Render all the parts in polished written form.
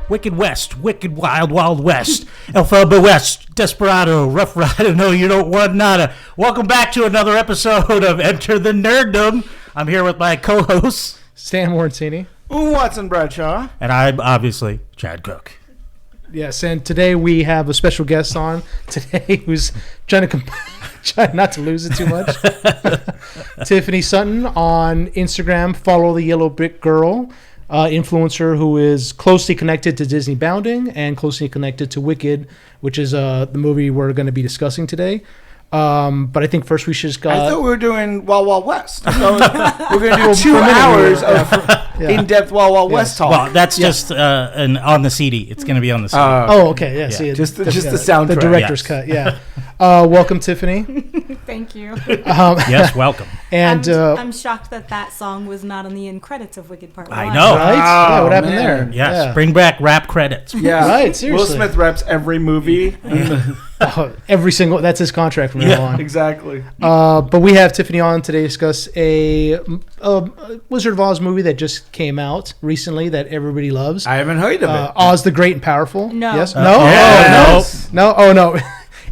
Wicked West, Wicked Wild Wild West, Elphaba West, Desperado, Rough Rider, no you don't want nada. Welcome back to another episode of Enter the Nerdom. I'm here with my co-hosts, Stan Morantini. Watson Bradshaw. And I'm obviously Chad Cook. Yes, and today we have a special guest on today who's trying not to lose it too much. Tiffany Sutton on Instagram. Follow the Yellow Brick Girl, influencer who is closely connected to Disney Bounding and closely connected to Wicked, which is the movie we're going to be discussing today. But I think first we should just I thought we were doing Wild Wild West. So we're going to do 2 hours of in-depth Wild Wild West talk. Well, that's just on the CD. It's going to be on the CD. Oh, okay. Yeah, see, just the soundtrack. The director's cut, yeah. Welcome, Tiffany. Thank you. Yes, welcome. And I'm shocked that song was not on the end credits of Wicked Part 1. I know. Right? Yeah, what happened man. there? Yes, Yeah. bring back rap credits. Yeah. Right, seriously. Will Smith reps every movie. Every single, that's his contract from now on. Exactly. But we have Tiffany on today to discuss a Wizard of Oz movie that just came out recently that everybody loves. I haven't heard of it. Oz the Great and Powerful. No. Yes? No. No? Yes. Oh, no. No? Oh, no.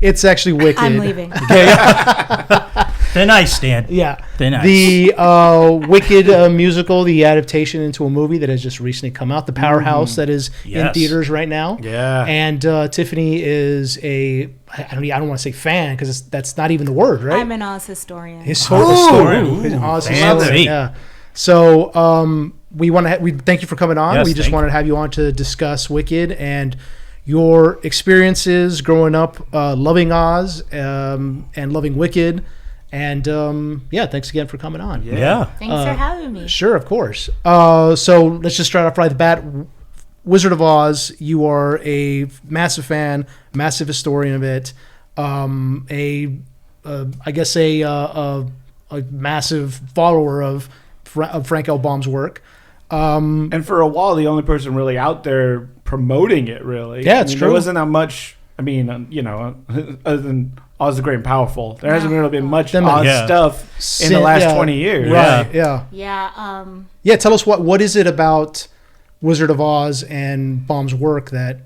It's actually Wicked. I'm leaving. Thin Ice, Stan. Yeah. Thin Ice. The Wicked musical, the adaptation into a movie that has just recently come out, the powerhouse that is in theaters right now. Yeah. And Tiffany is I don't want to say fan because that's not even the word, right? I'm an Oz historian. Historian. Ooh, Oz fancy. historian. Yeah. So we thank you for coming on. Yes, we just wanted to have you on to discuss Wicked and your experiences growing up, loving Oz and loving Wicked. And thanks again for coming on. Yeah. Thanks for having me. Sure, of course. So let's just start off right at the bat. Wizard of Oz, you are a massive fan, massive historian of it. I guess a massive follower of Frank L. Baum's work. And for a while, the only person really out there promoting it, really. Yeah, it's true. There wasn't that much, other than Oz the Great and Powerful. There hasn't really been much Oz stuff in the last 20 years. Right, yeah. Yeah. Yeah, tell us what is it about Wizard of Oz and Baum's work that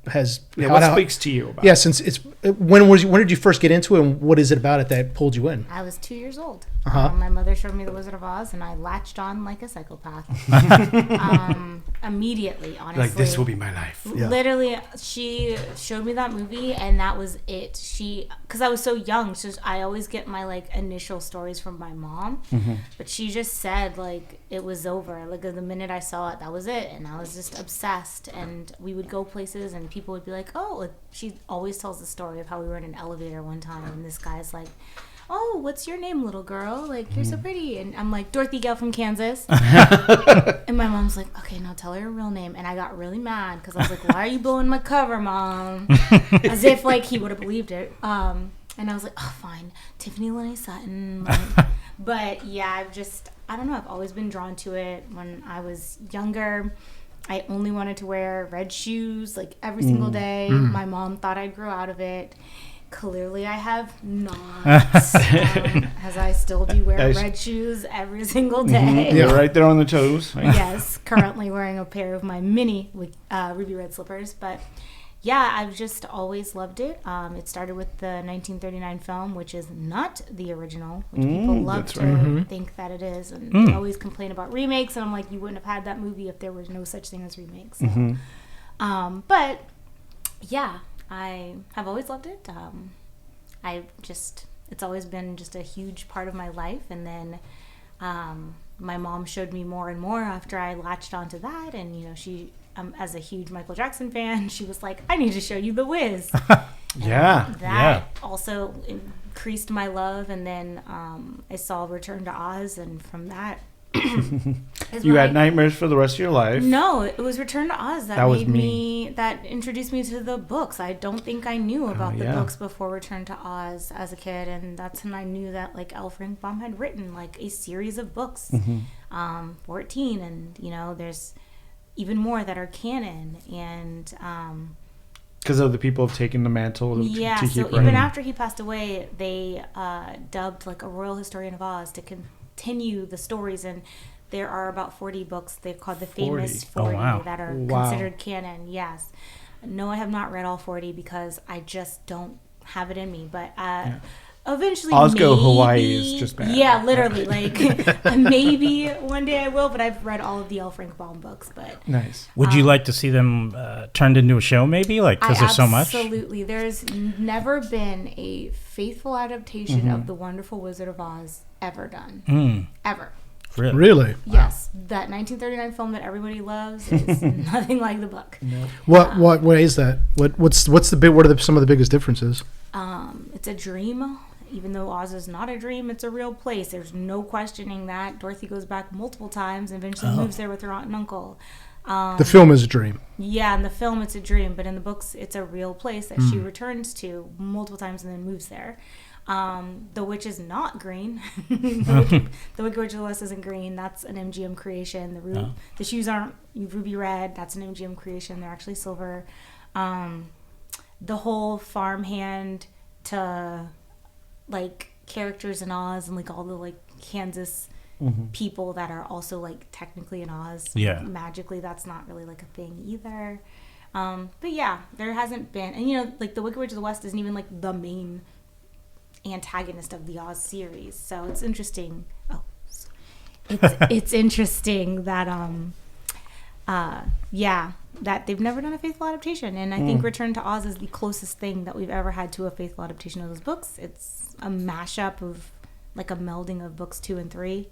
has... What speaks to you about it? Yeah, since it's... When did you first get into it, and what is it about it that pulled you in? I was 2 years old. Uh-huh. My mother showed me The Wizard of Oz, and I latched on like a psychopath. Immediately, honestly. Like, this will be my life. Yeah. Literally, she showed me that movie, and that was it. Because I was so young, so I always get my initial stories from my mom. Mm-hmm. But she just said it was over. The minute I saw it, that was it, and I was just obsessed. And we would go places, and people would be like, "Oh," she always tells the story of how we were in an elevator one time, and this guy's like, "Oh, what's your name, little girl? You're so pretty." And I'm like, "Dorothy Gale from Kansas." And my mom's like, "Okay, now tell her your real name." And I got really mad because I was like, "Why are you blowing my cover, Mom?" As if he would have believed it. And I was like, "Oh, fine, Tiffany Sutton." But yeah, I don't know. I've always been drawn to it. When I was younger, I only wanted to wear red shoes every single day. My mom thought I'd grow out of it. Clearly, I have not, as I still do wear red shoes every single day. Mm-hmm. Yeah, right there on the toes. Yes, currently wearing a pair of my mini ruby red slippers. But yeah, I've just always loved it. It started with the 1939 film, which is not the original, which people love to think that it is. And they always complain about remakes. And I'm like, you wouldn't have had that movie if there was no such thing as remakes. So. But yeah, I have always loved it. It's always been just a huge part of my life. And then my mom showed me more and more after I latched onto that. And, she... as a huge Michael Jackson fan, she was like, "I need to show you The Wiz." That also increased my love. And then I saw Return to Oz, and from that, you had nightmares for the rest of your life. No, it was Return to Oz that introduced me to the books. I don't think I knew about the books before Return to Oz as a kid, and that's when I knew that L. Frank Baum had written a series of books, 14, and there's even more that are canon, and because of the people have taken the mantle to keep so writing. Even after he passed away, they dubbed a royal historian of Oz to continue the stories, and there are about 40 books. They've called the famous 40 that are considered canon. Yes. No, I have not read all 40 because I just don't have it in me. But eventually, Osgo Hawaii is just bad. Yeah, literally. Like, maybe one day I will, but I've read all of the L. Frank Baum books. But nice. Would you like to see them turned into a show, maybe? Like, because there's so much? Absolutely. There's never been a faithful adaptation of The Wonderful Wizard of Oz ever done. Ever. Really? Yes. That 1939 film that everybody loves is nothing like the book. No. What is that? What's the big? What are some of the biggest differences? It's a dream. Even though Oz is not a dream, it's a real place. There's no questioning that. Dorothy goes back multiple times and eventually moves there with her aunt and uncle. The film is a dream. Yeah, in the film it's a dream, but in the books it's a real place that she returns to multiple times and then moves there. The Witch is not green. the Wicked Witch of the West isn't green. That's an MGM creation. The shoes aren't ruby red. That's an MGM creation. They're actually silver. The whole farmhand to like characters in Oz and like all the like Kansas people that are also like technically in Oz. Yeah. Magically, that's not really like a thing either. But yeah, there hasn't been, and you know, like the Wicked Witch of the West isn't even like the main antagonist of the Oz series, so it's interesting. It's interesting that that they've never done a faithful adaptation, and I think Return to Oz is the closest thing that we've ever had to a faithful adaptation of those books. It's a mashup of like a melding of books 2 and 3.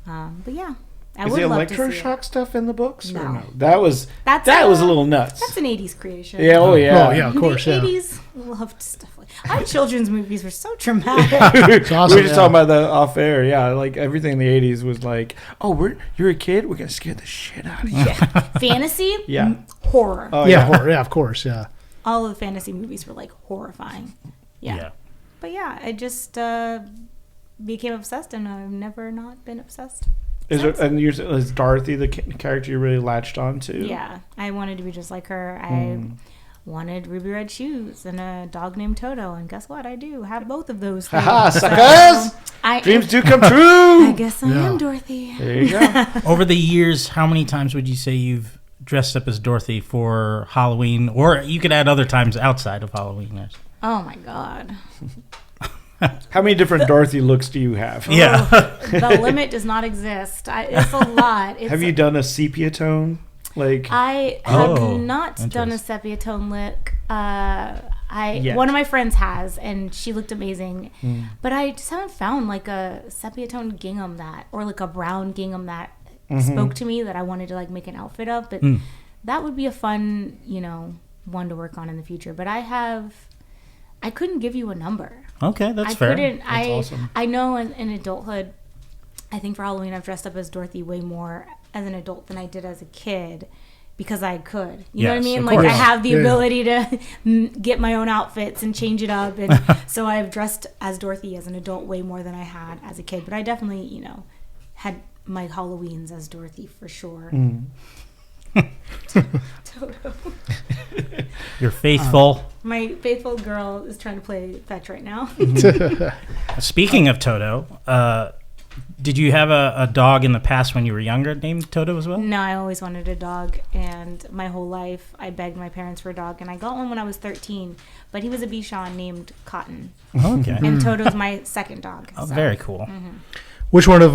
But yeah, I is would the love to see electroshock stuff in the books? No. Or no? That was a little nuts. That's an 80s creation. Yeah, Oh yeah, of course. The Yeah. 80s loved stuff like our children's movies were so dramatic. It's awesome, we were just talking about that off air. Yeah, like everything in the 80s was like, oh, you're a kid, we're gonna scare the shit out of you. Fantasy, Yeah. horror. Oh, Yeah, horror, yeah, of course, yeah. All of the fantasy movies were like horrifying. Yeah. But yeah, I just became obsessed, and I've never not been obsessed. Is Dorothy the character you really latched on to? Yeah, I wanted to be just like her. I wanted ruby red shoes and a dog named Toto, and guess what? I do have both of those things. Haha, suckers! Dreams do come true! I guess I am Dorothy. There you go. Over the years, how many times would you say you've dressed up as Dorothy for Halloween? Or you could add other times outside of Halloween. Oh my God. How many different Dorothy looks do you have? Yeah. The limit does not exist. It's a lot. Have you done a sepia tone? Like I have not done a sepia tone look. One of my friends has, and she looked amazing. But I just haven't found like a sepia tone gingham or like a brown gingham that spoke to me that I wanted to like make an outfit of. But that would be a fun, one to work on in the future. But I couldn't give you a number. Okay, that's fair. That's awesome. I know in adulthood, I think for Halloween I've dressed up as Dorothy way more as an adult than I did as a kid because I could. You know what I mean? Like I have the ability to get my own outfits and change it up. And so I've dressed as Dorothy as an adult way more than I had as a kid. But I definitely, had my Halloweens as Dorothy for sure. Toto. You're faithful. My faithful girl is trying to play fetch right now. Speaking of Toto, did you have a dog in the past when you were younger named Toto as well? No, I always wanted a dog, and my whole life I begged my parents for a dog, and I got one when I was 13, but he was a Bichon named Cotton. Okay. And Toto's my second dog. Oh, very cool. Which one of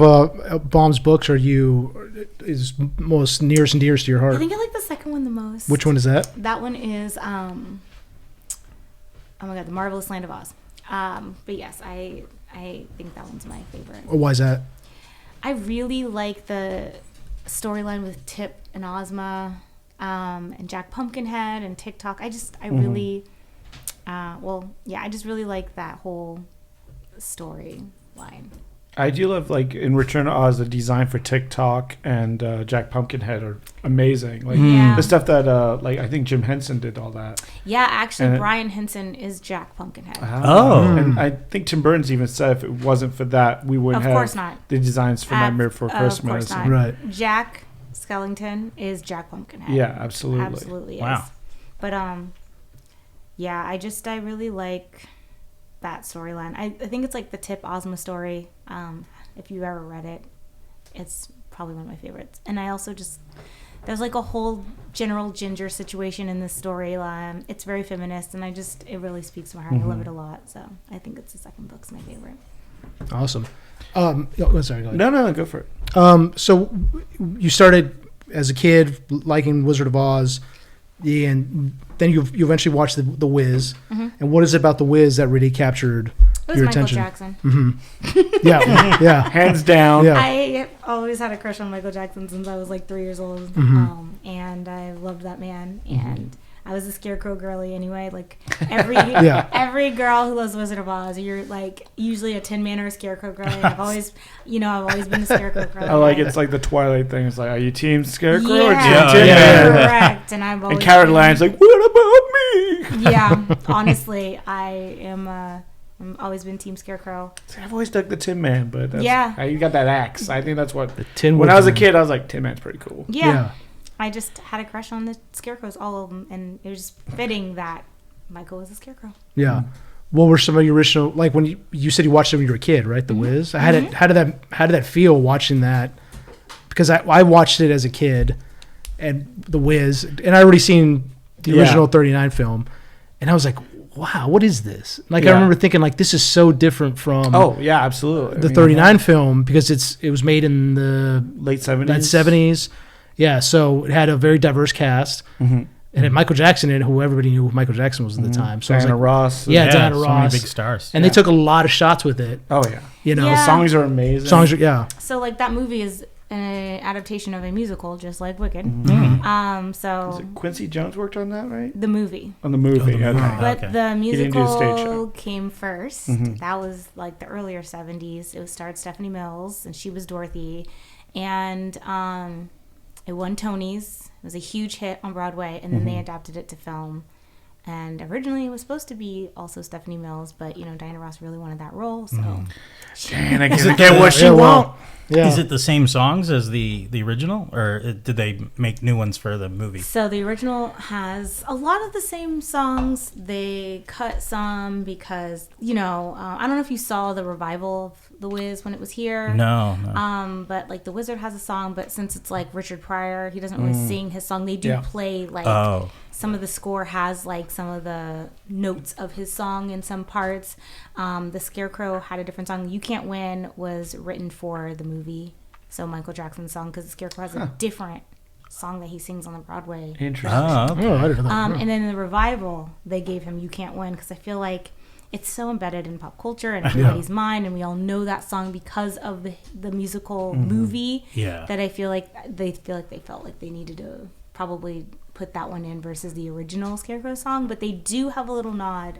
Baum's books is most nearest and dearest to your heart? I think I like the second one the most. Which one is that? That one is, oh my God, The Marvelous Land of Oz. But yes, I think that one's my favorite. Why is that? I really like the storyline with Tip and Ozma, and Jack Pumpkinhead and TikTok. I really, I just really like that whole storyline. I do love, like, in Return to Oz, the design for TikTok and Jack Pumpkinhead are amazing. Like, the stuff that, I think Jim Henson did all that. Yeah, actually, Brian Henson is Jack Pumpkinhead. And I think Tim Burton's even said if it wasn't for that, we wouldn't have the designs for Nightmare Before Christmas. Of course not. Right. Jack Skellington is Jack Pumpkinhead. Yeah, absolutely. Absolutely Wow. is. But, I really like that storyline. I think it's like the Tip Ozma story. If you've ever read it, it's probably one of my favorites. And I also just, there's like a whole General Ginger situation in this storyline. It's very feminist, and it really speaks to my heart. I love it a lot. So I think it's the second book's my favorite. Awesome. Sorry, go ahead. No, go for it. So you started as a kid liking Wizard of Oz, and then you eventually watched the Wiz. And what is it about the Wiz that really captured your attention? It was Michael Jackson. Yeah, hands down. Yeah. I always had a crush on Michael Jackson since I was like 3 years old, and I loved that man. And I was a Scarecrow girly anyway. Like every girl who loves Wizard of Oz, you're like usually a Tin Man or a Scarecrow girl. And I've always been a Scarecrow girl. I like it's like the Twilight thing. It's like, are you Team Scarecrow or Team yeah, Tin Man? correct. And I've always And Carrot Line's like, what about me? Yeah, honestly, I've always been Team Scarecrow. See, I've always dug the Tin Man, but you got that axe. I think that's what. The Tin. When I was a kid, I was like, Tin Man's pretty cool. Yeah. I just had a crush on the Scarecrows, all of them, and it was just fitting that Michael was a Scarecrow. Yeah. What were some of your original, like when you said you watched it when you were a kid, right? The Wiz. How did that feel watching that? Because I watched it as a kid, and the Wiz, and I already seen the original 39 film, and I was like, wow, what is this? Like I remember thinking like this is so different from absolutely the 39 film, because it was made in the late 70s. 70s. Yeah, so it had a very diverse cast. It had Michael Jackson in it, who everybody knew who Michael Jackson was at the time. So Diana Ross. Yeah, Diana so Ross. many big stars. And they took a lot of shots with it. Oh, yeah. You know, The songs are amazing. So like that movie is an adaptation of a musical, just like Wicked. So Is it Quincy Jones worked on that, right? the movie. On the movie. movie. Okay. But okay. the didn't do a stage show. musical came first. That was like the earlier 70s. It starred Stephanie Mills, and she was Dorothy. And it won Tonys. It was a huge hit on Broadway, and then they adapted it to film. And originally it was supposed to be also Stephanie Mills, but Diana Ross really wanted that role, so And I get what she wants. Yeah. Is it the same songs as the original, or did they make new ones for the movie? So the original has a lot of the same songs. They cut some because, I don't know if you saw the revival of The Wiz when it was here. No. But like The Wizard has a song, but since it's like Richard Pryor, he doesn't really sing his song. They do play like some of the score has like some of the notes of his song in some parts. The Scarecrow had a different song. You Can't Win was written for the movie, so Michael Jackson's song, because the Scarecrow has a different song that he sings on the Broadway. Interesting. I didn't know that. And then in the revival, they gave him You Can't Win, because I feel like it's so embedded in pop culture and everybody's mind, and we all know that song because of the musical movie. Yeah. That I feel like they felt like they needed to probably put that one in versus the original Scarecrow song, but they do have a little nod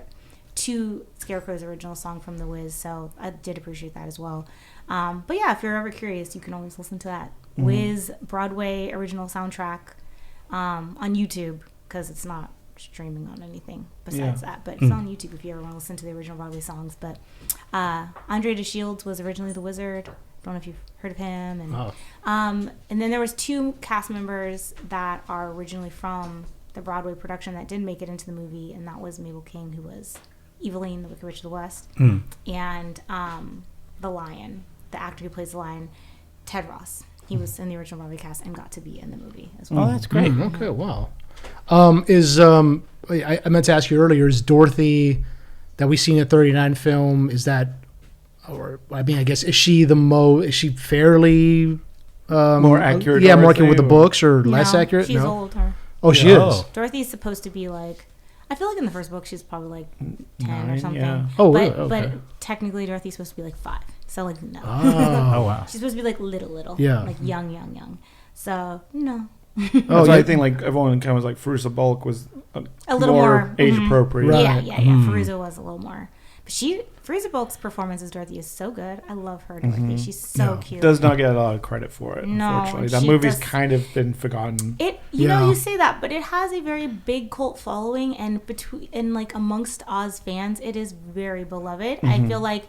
to Scarecrow's original song from The Wiz, so I did appreciate that as well. But yeah, if you're ever curious, you can always listen to that Wiz Broadway original soundtrack on YouTube, because it's not streaming on anything besides that, but it's on YouTube if you ever want to listen to the original Broadway songs. But Andre DeShields was originally the Wizard. I don't know if you've heard of him. And then there was 2 cast members that are originally from the Broadway production that didn't make it into the movie, and that was Mabel King, who was Eveline, the Wicked Witch of the West, and the Lion, the actor who plays the Lion, Ted Ross. He was in the original Broadway cast and got to be in the movie as well. Oh, that's great. Okay, wow. I meant to ask you earlier, is Dorothy that we seen in the 39 film, is that, or I mean, I guess, is she fairly more accurate? Yeah, more accurate with the books, or less accurate? She's old. Her. Oh, she is. Dorothy's supposed to be like, I feel like in the first book she's probably like 10 or something. Yeah. Oh, but, really? Okay. But technically Dorothy's supposed to be like 5. So like no. Oh, wow. She's supposed to be like little. Yeah. Like young. So no. That's why I think like everyone kind of was like Frusa Bulk was A little more age appropriate. Right. Yeah. Fruza was a little more. But Fruza Bulk's performance as Dorothy is so good. I love her Dorothy. She's so cute. Does not get a lot of credit for it, No, unfortunately. That movie's kind of been forgotten. You know, you say that, but it has a very big cult following, and like amongst Oz fans, it is very beloved. I feel like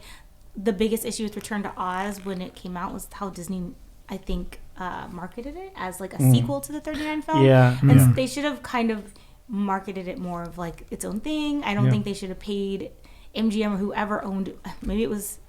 the biggest issue with Return to Oz when it came out was how Disney, I think, marketed it as like a sequel to the 39 film. Yeah. And they should have kind of marketed it more of like its own thing. I don't think they should have paid MGM or whoever owned, maybe it was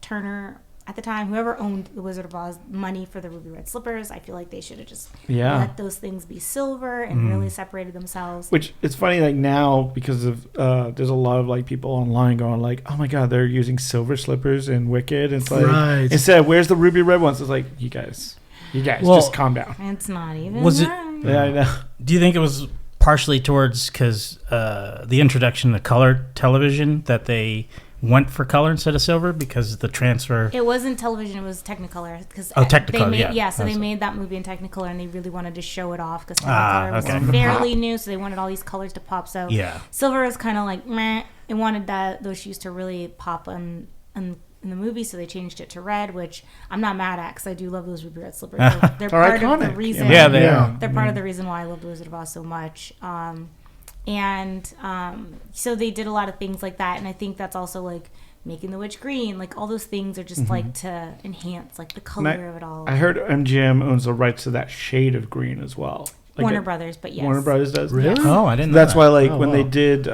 Turner at the time, whoever owned the Wizard of Oz money for the ruby red slippers, I feel like they should have just let those things be silver and really separated themselves. Which it's funny, like now, because of there's a lot of like people online going like, oh my god, they're using silver slippers in Wicked. It's like instead of, where's the ruby red ones? It's like, you guys just calm down. It's not even. Was it? Yeah, I know. Do you think it was partially towards because the introduction of color television that they went for color instead of silver because the transfer? It wasn't television; it was Technicolor. Technicolor, So they made that movie in Technicolor, and they really wanted to show it off because Technicolor was fairly new, so they wanted all these colors to pop. So silver is kind of like meh. It wanted those hues to really pop in the movie, so they changed it to red, which I'm not mad at because I do love those ruby red slippers. They're part of the reason. Yeah, they are. They're part of the reason why I love the Wizard of Oz so much. So they did a lot of things like that, and I think that's also like making the witch green, like all those things are just like to enhance like the color of it all. I heard MGM owns the rights to that shade of green as well. Like Warner Brothers, but yes. Warner Brothers does. Really? Yes. Oh, I didn't know That's that. why, like, when they did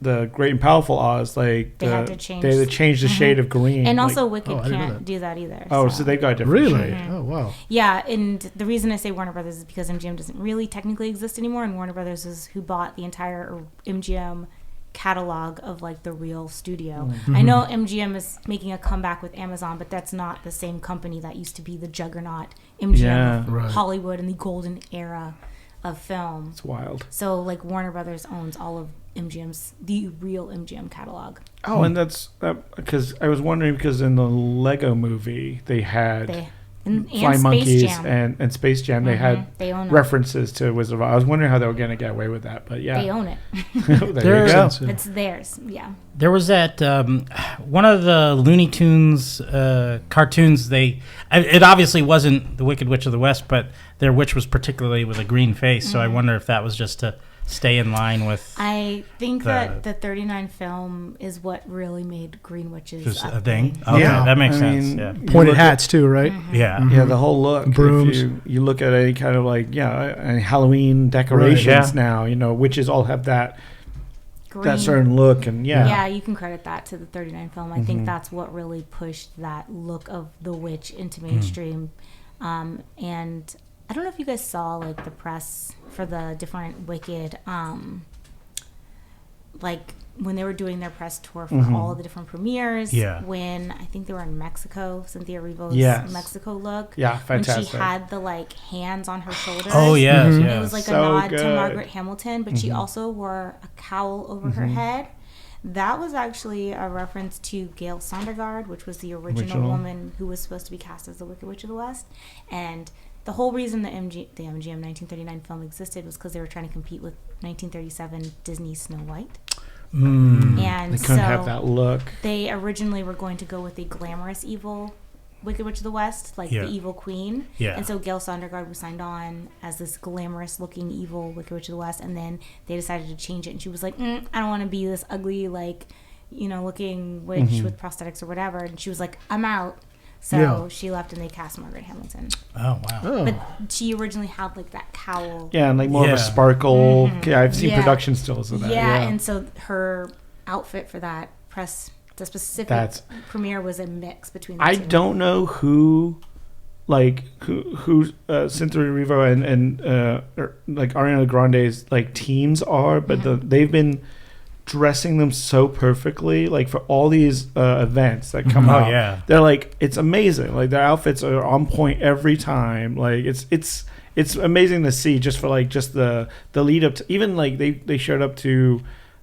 the Great and Powerful Oz, like they had to change. They had to change the shade of green. And like, also Wicked can't do that either. Oh, so they got different really? shade. Oh, wow. Yeah, and the reason I say Warner Brothers is because MGM doesn't really technically exist anymore, and Warner Brothers is who bought the entire MGM catalog of like the real studio. I know MGM is making a comeback with Amazon, but that's not the same company that used to be the juggernaut MGM of Hollywood in the golden era of film. It's wild. So like Warner Brothers owns all of the real MGM catalog. Oh, and that's because I was wondering, because in the Lego movie they had Flying Monkeys and Space Jam, they own references to Wizard of Oz. I was wondering how they were going to get away with that, but yeah. They own it. There you go. It's theirs, yeah. There was that one of the Looney Tunes cartoons. It obviously wasn't the Wicked Witch of the West, but their witch was particularly with a green face. So I wonder if that was just to stay in line with. I think that the 39 film is what really made green witches just a a thing. thing. Okay, Yeah, that makes I sense. mean, Yeah. Pointed hats too, right? Yeah. Yeah, the whole look. Brooms. If you look at any kind of like Halloween decorations now, witches all have that certain look, and yeah, you can credit that to the 39 film. I think that's what really pushed that look of the witch into mainstream. And I don't know if you guys saw like the press for the different Wicked, like when they were doing their press tour for all of the different premieres. Yeah. When I think they were in Mexico, Cynthia Erivo's Mexico look. Yeah, fantastic. When she had the like hands on her shoulders. Oh yes, yes. It was like So a nod good. to Margaret Hamilton, but she also wore a cowl over her head. That was actually a reference to Gail Sondergaard, which was the original woman who was supposed to be cast as the Wicked Witch of the West. And the whole reason the MGM 1939 film existed was because they were trying to compete with 1937 Disney's Snow White. And they couldn't have that look. They originally were going to go with a glamorous evil Wicked Witch of the West, like the evil queen. Yeah. And so Gail Sondergaard was signed on as this glamorous looking evil Wicked Witch of the West, and then they decided to change it, and she was like, I don't want to be this ugly, like, looking witch with prosthetics or whatever. And she was like, I'm out. So she left, and they cast Margaret Hamilton. Oh wow. But she originally had like that cowl. Yeah, and like more of a sparkle. Yeah, I've seen production stills of that. Yeah, and so her outfit for that the specific premiere was a mix between the two. I don't know who Cynthia Erivo and like Ariana Grande's like teams are, but they've been dressing them so perfectly, like for all these events that come out. Yeah, they're like, it's amazing. Like their outfits are on point every time. Like it's amazing to see, just for like just the lead up to, even like they showed up to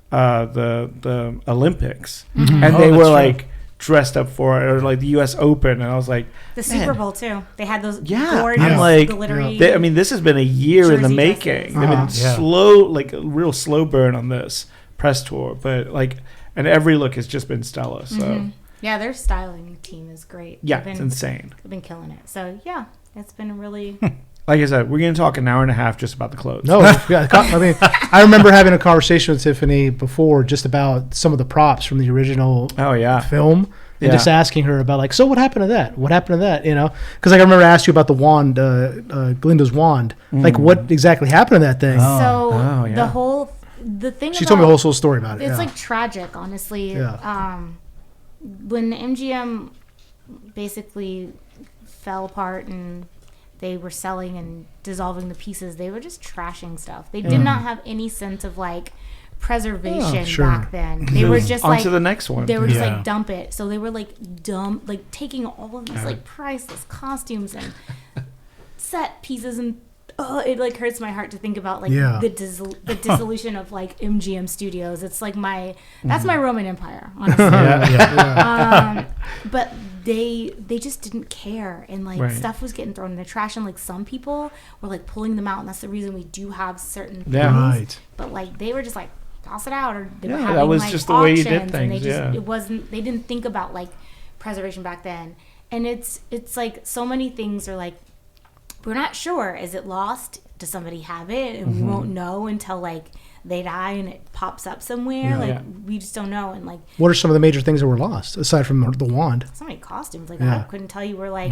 the Olympics and they were like dressed up for it, or like the U.S. Open, and I was like, the Super Bowl too. They had those gorgeous, I'm like, glittery. I mean, this has been a year in the making. Dresses. They've been slow, like a real slow burn on this press tour, but like, and every look has just been stellar. So yeah, their styling team is great. Yeah, it's insane. They've been killing it. So yeah, it's been really. Like I said, we're going to talk an hour and a half just about the clothes. No, I mean, I remember having a conversation with Tiffany before just about some of the props from the original film. And just asking her about, like, so what happened to that? What happened to that? Because like, I remember I asked you about the wand, Glinda's wand. Like, what exactly happened to that thing? The thing she told me the whole story about it. It's like tragic, honestly. Yeah. when MGM basically fell apart and they were selling and dissolving the pieces, they were just trashing stuff. They did not have any sense of like preservation back then. They were just on like to the next one. They were just like dump it. So they were like taking all of these like priceless costumes and set pieces, and it like hurts my heart to think about like the dissolution of like MGM Studios. It's like that's my Roman Empire, honestly. But they just didn't care, and like stuff was getting thrown in the trash, and like some people were like pulling them out, and that's the reason we do have certain things. Right. But like they were just like toss it out, or they were having that was like just the way you did auctions, things. and they didn't think about like preservation back then. And it's like so many things are like, we're not sure. Is it lost? Does somebody have it? And we won't know until like they die and it pops up somewhere. We just don't know. And like, what are some of the major things that were lost aside from the wand? So many costumes. Like I couldn't tell you. We're like,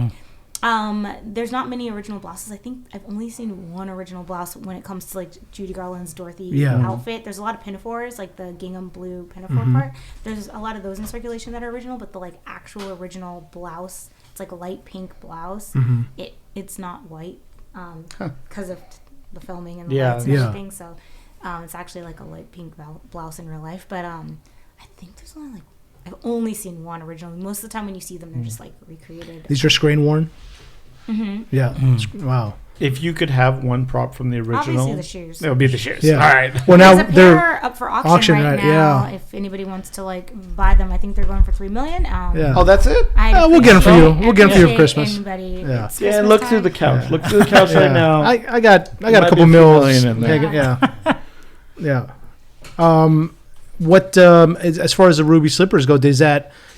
there's not many original blouses. I think I've only seen one original blouse when it comes to like Judy Garland's Dorothy outfit. There's a lot of pinafores, like the gingham blue pinafore part. There's a lot of those in circulation that are original, but the like actual original blouse, it's like a light pink blouse. It's not white because of the filming and the lights and everything. So it's actually like a light pink blouse in real life. But I think there's only like, I've only seen one original. Most of the time when you see them, they're just like recreated. These are screen worn? Yeah. Wow. If you could have one prop from the original, obviously the shoes. It would be the shoes. Yeah. All right. Well, now there's a they're pair up for auction right now. Yeah. If anybody wants to like buy them, I think they're going for $3 million. Yeah. Oh, that's it. We'll get them for you. We'll get them for you for Christmas. Yeah. And look through the couch. Look through the couch right now. I got a couple mils in there. Yeah. What as far as the ruby slippers go,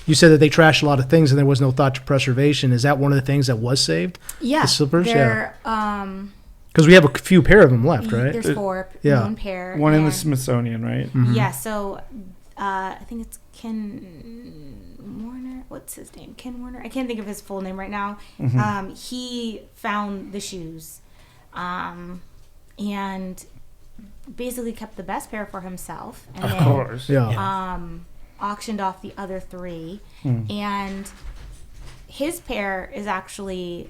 you said that they trashed a lot of things and there was no thought to preservation. Is that one of the things that was saved? Yeah. The slippers? Because we have a few pair of them left, right? There's 4. One pair. One in the Smithsonian, right? Yeah. So I think it's Ken Warner. What's his name? Ken Warner. I can't think of his full name right now. He found the shoes, and basically kept the best pair for himself, and of course, auctioned off the other 3, and his pair is actually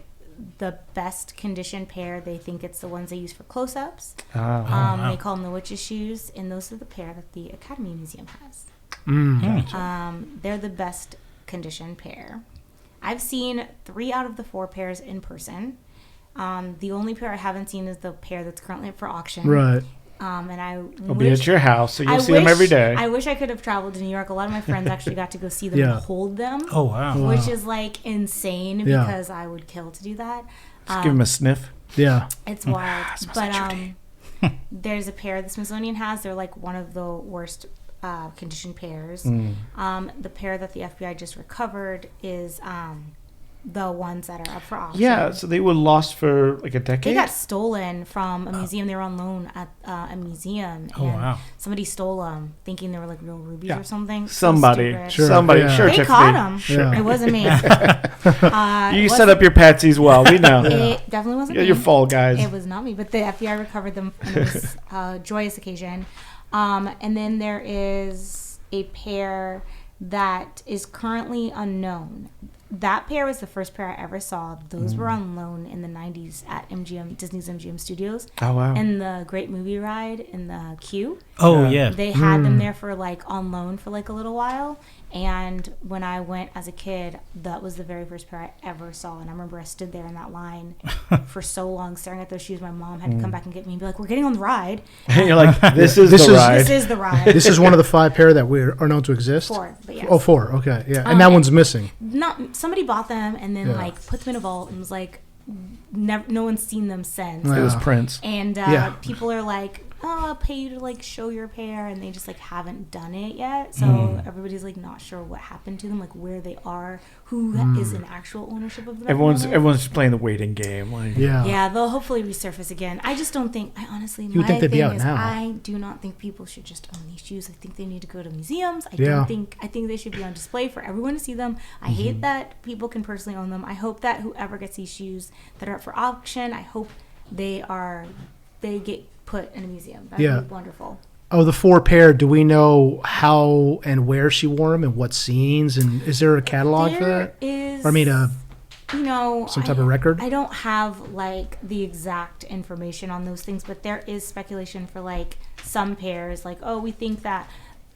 the best conditioned pair. They think it's the ones they use for close-ups. They call them the witch's shoes, and those are the pair that the Academy Museum has. They're the best conditioned pair. I've seen 3 out of the 4 pairs in person. The only pair I haven't seen is the pair that's currently up for auction. Right. And I'll be at your house, so you'll see them every day. I wish I could have traveled to New York. A lot of my friends actually got to go see them and hold them. Oh, wow. Which is like insane because I would kill to do that. Just give them a sniff. Yeah. It's wild. But there's a pair the Smithsonian has. They're like one of the worst conditioned pairs. The pair that the FBI just recovered is the ones that are up for auction. Yeah, so they were lost for like a decade? They got stolen from a museum. They were on loan at a museum. Oh, wow. Somebody stole them thinking they were like real rubies or something. Somebody. Sure. Somebody. Yeah. Sure, They Tiffany. caught them. Sure. It wasn't me. You set up your patsies well. We know. It definitely wasn't me. You're fall guys. It was not me, but the FBI recovered them, and it was a joyous occasion. And then there is a pair that is currently unknown. That pair was the first pair I ever saw. Those were on loan in the 90s at Disney's MGM Studios. Oh, wow. And the Great Movie Ride in the queue. Oh, yeah. They had them there for like on loan for like a little while. And when I went as a kid, that was the very first pair I ever saw. And I remember I stood there in that line for so long staring at those shoes. My mom had to come back and get me and be like, we're getting on the ride. And you're like, this is the ride. This is the ride. This is one of the 5 pair that are known to exist? 4, but yes. Oh, 4. Okay, yeah. And that one's missing. Somebody bought them and then like put them in a vault and was like, no one's seen them since. It was Prince. And people are like, oh, I'll pay you to like show your pair, and they just like haven't done it yet. So everybody's like not sure what happened to them, like where they are, who is in actual ownership of them. Everyone's just playing the waiting game. Like. Yeah, they'll hopefully resurface again. I just don't think. I honestly, my think they'd be thing out is, now. I do not think people should just own these shoes. I think they need to go to museums. I think they should be on display for everyone to see them. I hate that people can personally own them. I hope that whoever gets these shoes that are up for auction, I hope they get put in a museum. That would be wonderful. of the 4 pair, do we know how and where she wore them and what scenes? And is there a catalog for that? Is, Or I mean, some type of record? I don't have like the exact information on those things, but there is speculation for like some pairs. Like, oh, we think that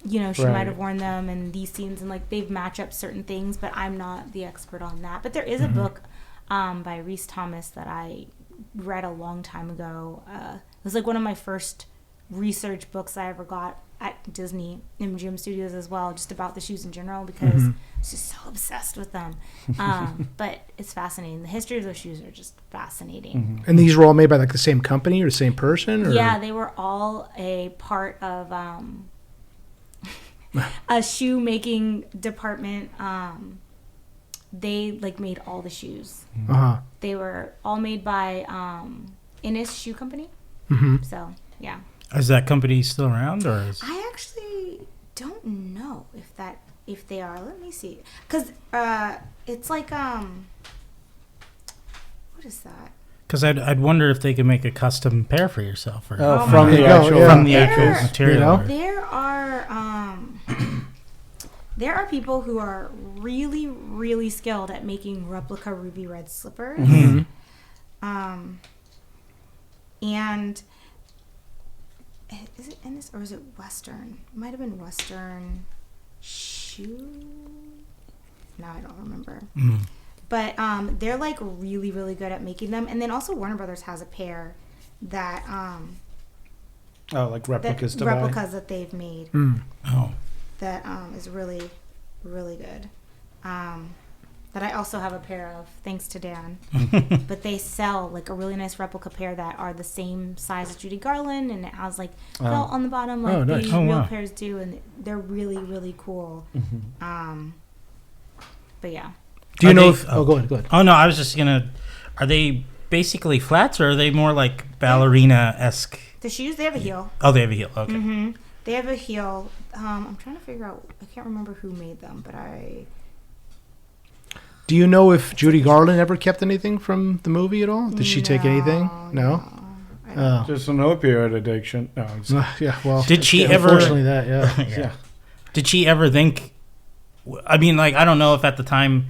she might have worn them in these scenes, and like they've match up certain things. But I'm not the expert on that. But there is a book by Rhys Thomas that I read a long time ago. It was like one of my first research books I ever got at Disney MGM Studios as well, just about the shoes in general, because I was just so obsessed with them. But it's fascinating. The history of those shoes are just fascinating. And these were all made by like the same company or the same person? Or? Yeah, they were all a part of a shoe making department. They like made all the shoes. They were all made by Innis Shoe Company. So yeah. Is that company still around, or is... I actually don't know if they are. Let me see, because it's like what is that? Because I'd wonder if they could make a custom pair for yourself, or from the actual material. There are people who are really, really skilled at making replica ruby red slippers. And is it in this, or is it Western? It might have been Western Shoe. Now I don't remember. But they're like really, really good at making them. And then also Warner Brothers has a pair that like replicas to replicas that they've made. That is really, really good. That I also have a pair of, thanks to Dan. But they sell like a really nice replica pair that are the same size as Judy Garland, and it has like felt on the bottom like these real pairs do, and they're really, really cool. But yeah. Do you know if... Oh, go ahead. Oh, no, I was just going to... Are they basically flats, or are they more like ballerina-esque? The shoes, they have a heel. Oh, they have a heel. Okay. They have a heel. I'm trying to figure out... I can't remember who made them, but I... Do you know if Judy Garland ever kept anything from the movie at all? Did she take anything? No? Just an opioid addiction. No, yeah, well... Did she ever... Unfortunately, that, yeah. Did she ever think... I mean, like, I don't know if at the time...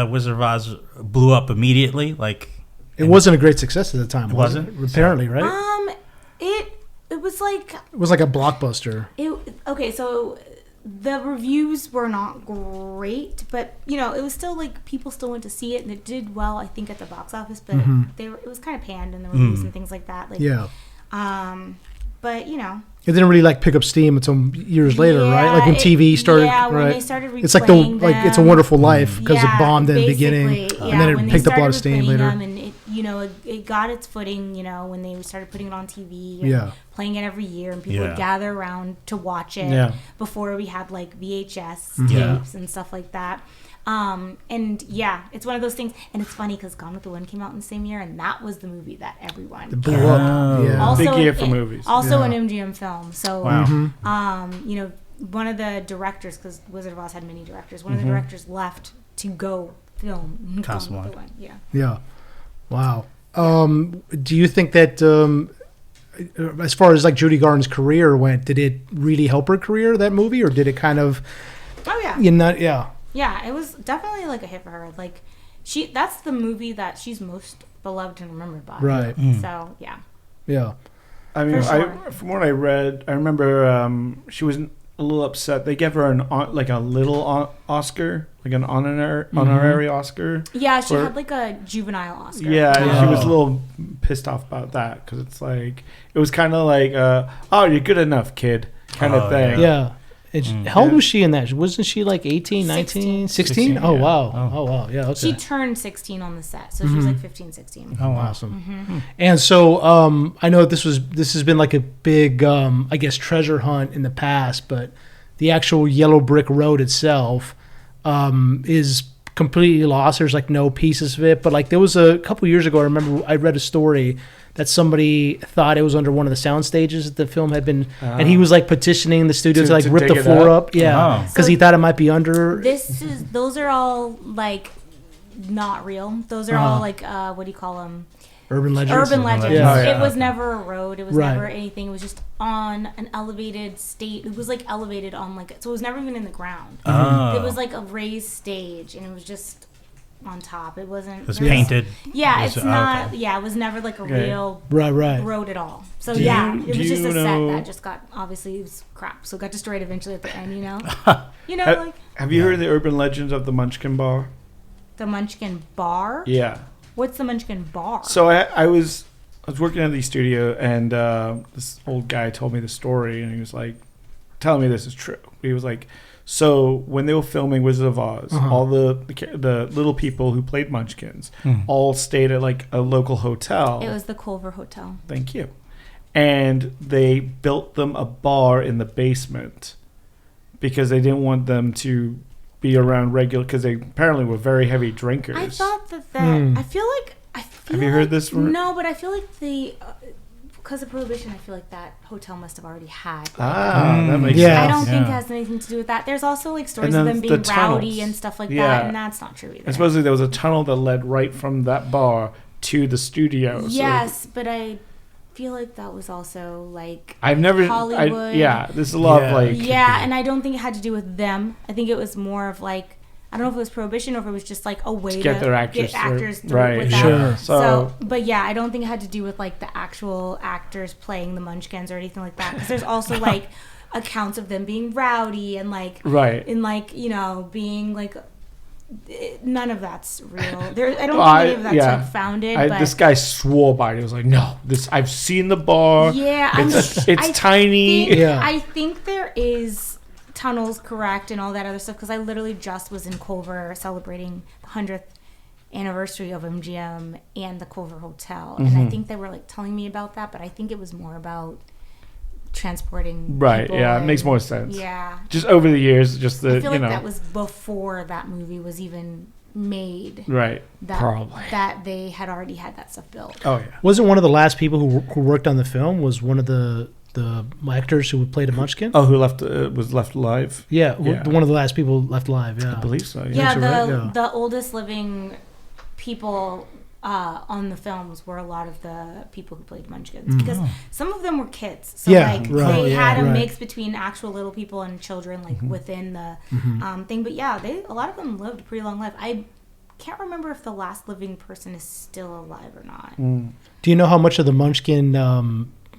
Wizard of Oz blew up immediately. Like, it wasn't a great success at the time. Wasn't apparently, right? It was like a blockbuster. Okay, so the reviews were not great, but it was still like people still went to see it, and it did well, I think, at the box office. But it was kind of panned in the reviews and things like that. Like, yeah. But it didn't really like pick up steam until years later, right? Like when TV started. Yeah, right? when they started replaying it's like It's a Wonderful Life because it bombed in the beginning, and then it picked up a lot of steam later. And it got its footing, when they started putting it on TV and playing it every year, and people would gather around to watch it before we had like VHS tapes and stuff like that. And yeah, it's one of those things, and it's funny because Gone with the Wind came out in the same year, and that was the movie that everyone blew up. Yeah. Also, big year for movies. Also an MGM film. So, wow. One of the directors, because Wizard of Oz had many directors, one of the directors left to go film Gone with the Wind. Yeah. Yeah. Wow. Do you think that, as far as like Judy Garland's career went, did it really help her career, that movie, or did it kind of? Oh yeah. Yeah, it was definitely like a hit for her. Like that's the movie that she's most beloved and remembered by. Right. So yeah. Yeah. I mean, sure. From what I read, I remember she was a little upset. They gave her a little Oscar, like an honorary Oscar. Yeah, she had like a juvenile Oscar. Yeah, she was a little pissed off about that because it's like it was kind of like, oh, you're good enough, kid, kind of thing. Yeah. How old was she in that? Wasn't she like 18, 19, 16? Oh, wow. Oh, wow. Yeah, okay. She turned 16 on the set, so she was like 15, 16. Oh, awesome. And so I know this has been like a big, I guess, treasure hunt in the past, but the actual Yellow Brick Road itself is completely lost. There's like no pieces of it. But like there was a couple years ago, I remember I read a story that somebody thought it was under one of the sound stages that the film had been, and he was like petitioning the studio to like rip the floor up. Yeah, because he thought it might be under. Those are all like not real. Those are all like what do you call them? Urban Legends. Urban Legends. Yeah. Oh, yeah. It was never a road. It was Right. never anything. It was just on an elevated state. It was like elevated on like, so it was never even in the ground. Oh. It was like a raised stage, and it was just on top. It wasn't. It was there was- painted. Yeah, It was- it's not. okay. Yeah, it was never like a Okay. real Right. road at all. So Do yeah, you- it do was just you a know- set that just got, obviously it was crap. So it got destroyed eventually at the end. You know, like Have you heard the urban legends of the Munchkin Bar? the Munchkin Bar. Yeah. What's the Munchkin Bar? So I was working at the studio, and this old guy told me the story, and he was like, telling me this is true. He was like, so when they were filming Wizard of Oz, all the little people who played Munchkins all stayed at like a local hotel. It was the Culver Hotel. Thank you. And they built them a bar in the basement because they didn't want them to be around regular, because they apparently were very heavy drinkers. I thought that I feel like Have you heard this? No, but I feel like because of Prohibition, I feel like that hotel must have already had. That makes Yeah. I sense. don't think it Yeah. has anything to do with that. There's also like stories And of then them the being tunnels. rowdy and stuff like Yeah. that, and that's not true either. And supposedly there was a tunnel that led right from that bar to the studio. Yes, but I feel like that was also like I've never. Hollywood. There's a lot of Yeah. like. yeah, and I don't think it had to do with them. I think it was more of like, I don't know if it was Prohibition or if it was just like a way to get their actors get actors through. through Right, with sure. that. So- But yeah, I don't think it had to do with like the actual actors playing the Munchkins or anything like that. Because there's also like accounts of them being rowdy and like Right. and like being like none of that's real. I don't Well, think any of that's yeah. like founded. But This guy swore by it. He was like, "No, I've seen the bar. yeah, It's I tiny." think, Yeah. I think there is tunnels correct and all that other stuff because I literally just was in Culver celebrating the 100th anniversary of MGM and the Culver Hotel, and I think they were like telling me about that, but I think it was more about transporting Right. people Yeah. It makes and- more sense. Yeah, Just over the years, just the I feel like you know. that was before that movie was even made. Right. That, Probably. that they had already had that stuff built. Oh yeah. Wasn't one of the last people who worked on the film was one of the actors who played a Munchkin? Oh, who left? Was left alive? Yeah, Yeah. one of the last people left alive. Yeah, I believe so. Yeah, That's right, yeah. the oldest living people on the films were a lot of the people who played Munchkins because some of them were kids. So Yeah, like right, they had a right. mix between actual little people and children like within the thing. But yeah, a lot of them lived a pretty long life. I can't remember if the last living person is still alive or not. Do you know how much of the Munchkin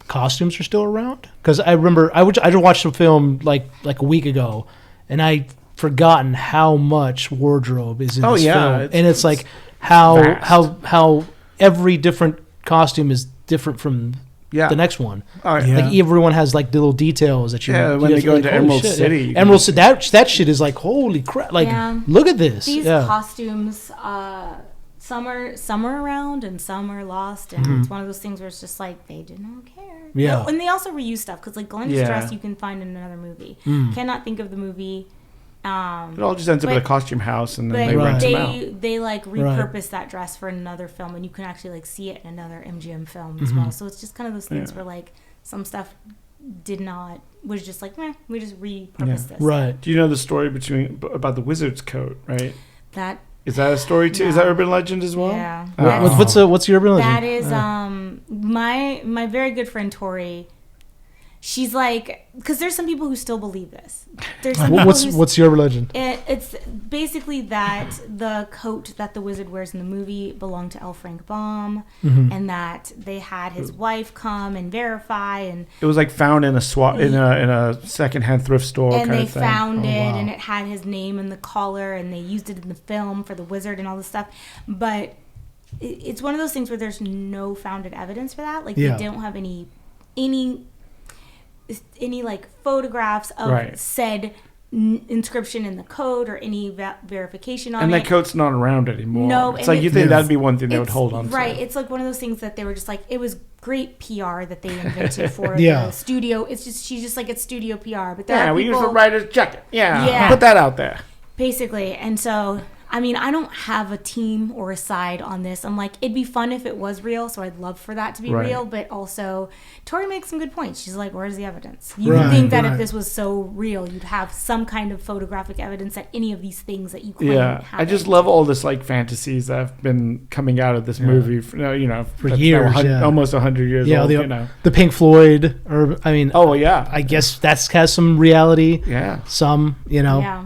costumes are still around? Because I remember I just watched the film like a week ago, and I forgotten how much wardrobe is in Oh, this yeah, film, it's- and it's like how vast. how every different costume is different from Yeah. the next one. Oh, Yeah. Like everyone has like little details that you. Yeah, you when they guys go are into like, holy Emerald shit. City, Yeah. you Emerald can- City. That shit is like holy crap! Like Yeah. look at this. These yeah. costumes, some are around and some are lost, and it's one of those things where it's just like they did not care. Yeah. Oh, and they also reuse stuff because like Glenn's Yeah. dress you can find in another movie. Cannot think of the movie. It all just ends up but- at a costume house, and then But they Right. rent them out. they like repurpose that dress for another film, and you can actually like see it in another MGM film as well. So it's just kind of those things Yeah. where like some stuff was just like, we just repurpose this. Right. Do you know the story about the wizard's coat? Right? That Is that a story too? Is that urban legend as well? yeah. Oh. That's- What's your urban legend? That is my very good friend Tori. She's like, because there's some people who still believe this. There's some people who What's your urban legend? It's basically that the coat that the wizard wears in the movie belonged to L. Frank Baum, and that they had his wife come and verify, and It was like found in a secondhand thrift store and kind they of thing. found it, wow. and it had his name in the collar, and they used it in the film for the wizard and all this stuff. But it's one of those things where there's no founded evidence for that. Like Yeah. they don't have any like photographs of Right. said inscription in the code or any verification on And it. that coat's not around anymore. No, it's and like you it's- think that'd be one thing they would It's- hold on to. Right. It's like one of those things that they were just like, it was great PR that they invented for Yeah. the studio. She's just like, it's studio PR. But there Yeah, are we use people, the writer's jacket. Yeah, Yeah. put that out there. basically. And so I mean, I don't have a team or a side on this. I'm like, it'd be fun if it was real, so I'd love for that to be real. But also, Tori makes some good points. She's like, where's the evidence? You would think that if this was so real, you'd have some kind of photographic evidence that any of these things that you claim happened. I just love all this like fantasies that have been coming out of this movie for years, almost 100 years old. The Pink Floyd, or I mean, I guess that has some reality. Yeah, some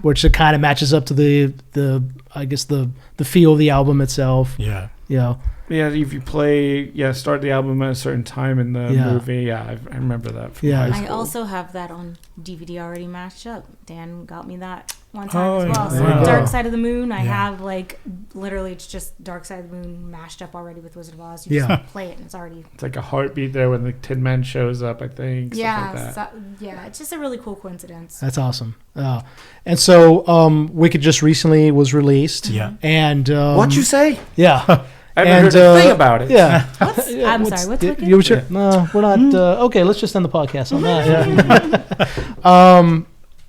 which it kind of matches up to the I guess the feel of the album itself. Yeah. Yeah. Yeah, if you start the album at a certain time in the movie. Yeah, I remember that from high school. I also have that on DVD already matched up. Dan got me that one time as well. So Dark Side of the Moon, I have like literally it's just Dark Side of the Moon mashed up already with Wizard of Oz. You just play it and it's already... It's like a heartbeat there when the Tin Man shows up, I think. It's just a really cool coincidence. That's awesome. And so Wicked just recently was released. Yeah. And... What'd you say? yeah. I haven't heard a thing about it. Yeah. I'm sorry, what's Wicked? No, we're not... okay, let's just end the podcast on that. Yeah.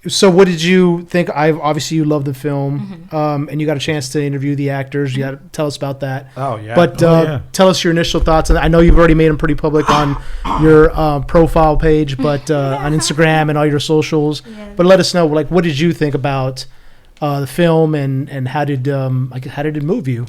So what did you think? Obviously you love the film, and you got a chance to interview the actors. You got to tell us about that. Oh, yeah. But tell us your initial thoughts. And I know you've already made them pretty public on your profile page, but on Instagram and all your socials. Yeah. But let us know, like, what did you think about the film, and how did it move you?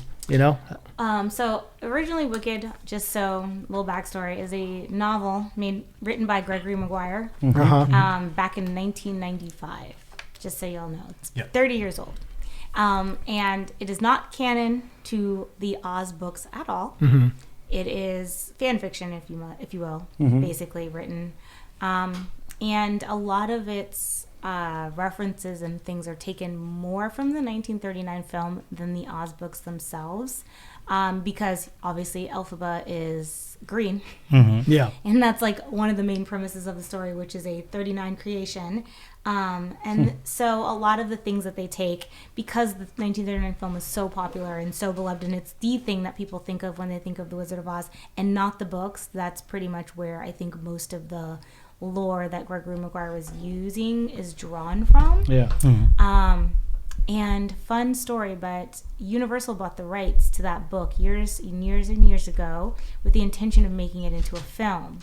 So originally Wicked, just so little backstory, is a novel written by Gregory Maguire back in 1995. Just so y'all know, it's 30 years old, and it is not canon to the Oz books at all. It is fan fiction, if you will, basically written, and a lot of its references and things are taken more from the 1939 film than the Oz books themselves. Because obviously Elphaba is green. Yeah. And that's like one of the main premises of the story, which is a 39 creation. And so a lot of the things that they take, because the 1939 film is so popular and so beloved, and it's the thing that people think of when they think of The Wizard of Oz, and not the books, that's pretty much where I think most of the lore that Gregory Maguire was using is drawn from. Yeah. And fun story, but Universal bought the rights to that book years and years ago with the intention of making it into a film.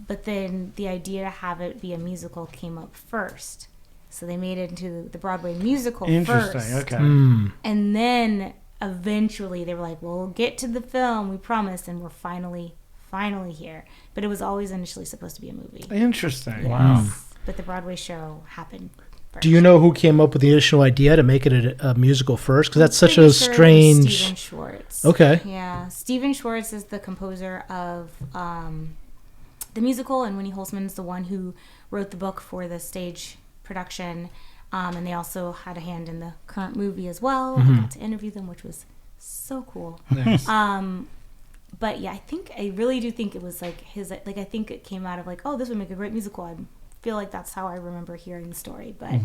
But then the idea to have it be a musical came up first. So they made it into the Broadway musical Interesting, first. Okay. And then eventually they were like, well, we'll get to the film, we promise, and we're finally here. But it was always initially supposed to be a movie. Interesting. Yes. Wow. But the Broadway show happened first. Do you know who came up with the initial idea to make it a musical first? Because that's such a strange... Stephen Schwartz. Okay. Yeah. Stephen Schwartz is the composer of the musical, and Winnie Holzman is the one who wrote the book for the stage production. And they also had a hand in the current movie as well. I got to interview them, which was so cool. Nice. But yeah, I really do think it was like his, like, I think it came out of like, oh, this would make a great musical. I feel like that's how I remember hearing the story. But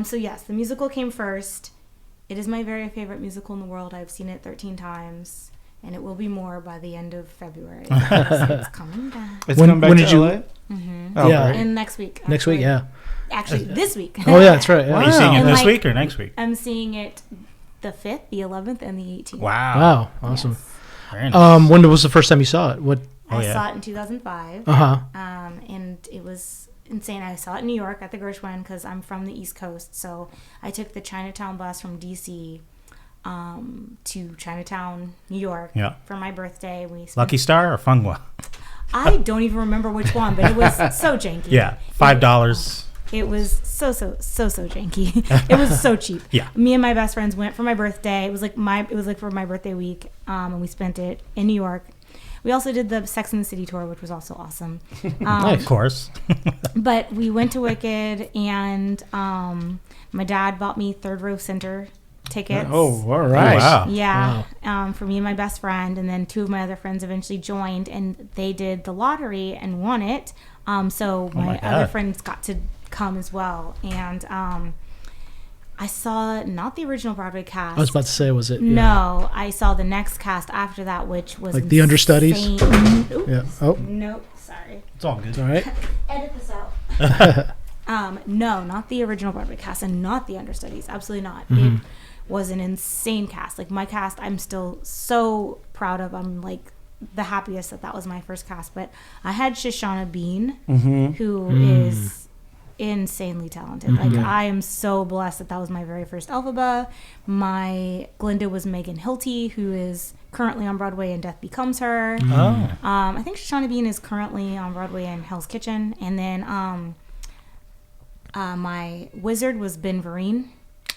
so yes, the musical came first. It is my very favorite musical in the world. I've seen it 13 times, and it will be more by the end of February. So it's coming back. It's coming back when to did you? LA? Oh, yeah. And next week. Actually. Next week, yeah. Actually, this week. Oh yeah, that's right. Yeah. Are you seeing it And, this like, week or next week? I'm seeing it the 5th, the 11th, and the 18th. Wow, awesome. Yes. Very nice. When was the first time you saw it? What? I saw it in 2005. And it was insane. I saw it in New York at the Gershwin because I'm from the East Coast. So I took the Chinatown bus from DC to Chinatown, New York for my birthday. Lucky Star or Funghua? I don't even remember which one, but it was so janky. Yeah, $5. It was so janky. It was so cheap. Yeah. Me and my best friends went for my birthday. It was like for my birthday week, and we spent it in New York. We also did the Sex and the City tour, which was also awesome. Of course. But we went to Wicked, and my dad bought me third row center tickets. Oh, all right. Oh, wow. Yeah, Wow. for me and my best friend, and then 2 of my other friends eventually joined, and they did the lottery and won it. So my other friends got to come as well, and I saw not the original Broadway cast. I was about to say, was it? No, I saw the next cast after that, which was Like the understudies? Oops. Yeah. Oh, Nope. Sorry. It's all good. all right. Edit this out. No, not the original Broadway cast, and not the understudies. Absolutely not. It was an insane cast. Like my cast, I'm still so proud of. I'm like the happiest that was my first cast. But I had Shoshana Bean, who is insanely talented. Like I am so blessed that was my very first Elphaba. My Glinda was Megan Hilty, who is currently on Broadway in Death Becomes Her. I think Shoshana Bean is currently on Broadway in Hell's Kitchen. And then my wizard was Ben Vereen.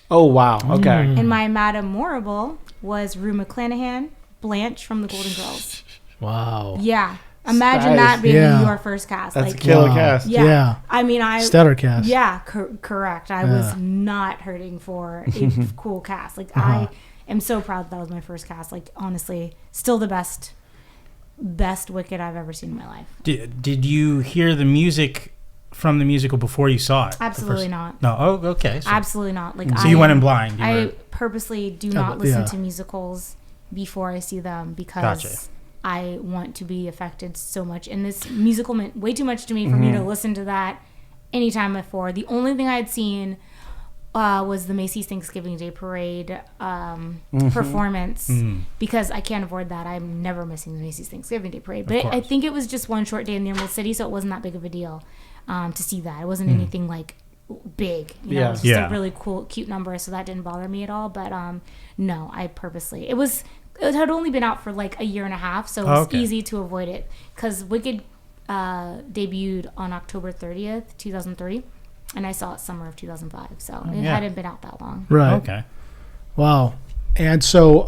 Oh, wow. Okay. And my Madame Morrible was Rue McClanahan, Blanche from The Golden Girls. Wow. Yeah. Imagine that being your first cast. That's like, a killer cast. Yeah. I mean, stellar cast. Yeah, correct. I was not hurting for a cool cast. Like, I am so proud that was my first cast. Like, honestly, still the best Wicked I've ever seen in my life. Did you hear the music from the musical before you saw it? Absolutely not. No. Oh, okay. So, Absolutely not. Like, so you went in blind. I purposely do not listen to musicals before I see them because I want to be affected so much. And this musical meant way too much to me for me to listen to that anytime before. The only thing I had seen was the Macy's Thanksgiving Day Parade performance because I can't afford that. I'm never missing the Macy's Thanksgiving Day Parade. But I think it was just one short day in the Emerald City, so it wasn't that big of a deal to see that. It wasn't anything like big. You know, it was just a really cool, cute number, so that didn't bother me at all. But no, I purposely. It had only been out for like a year and a half, so it was easy to avoid it because Wicked debuted on October 30th, 2003. And I saw it summer of 2005, so it hadn't been out that long. Right. Okay. Wow. And so,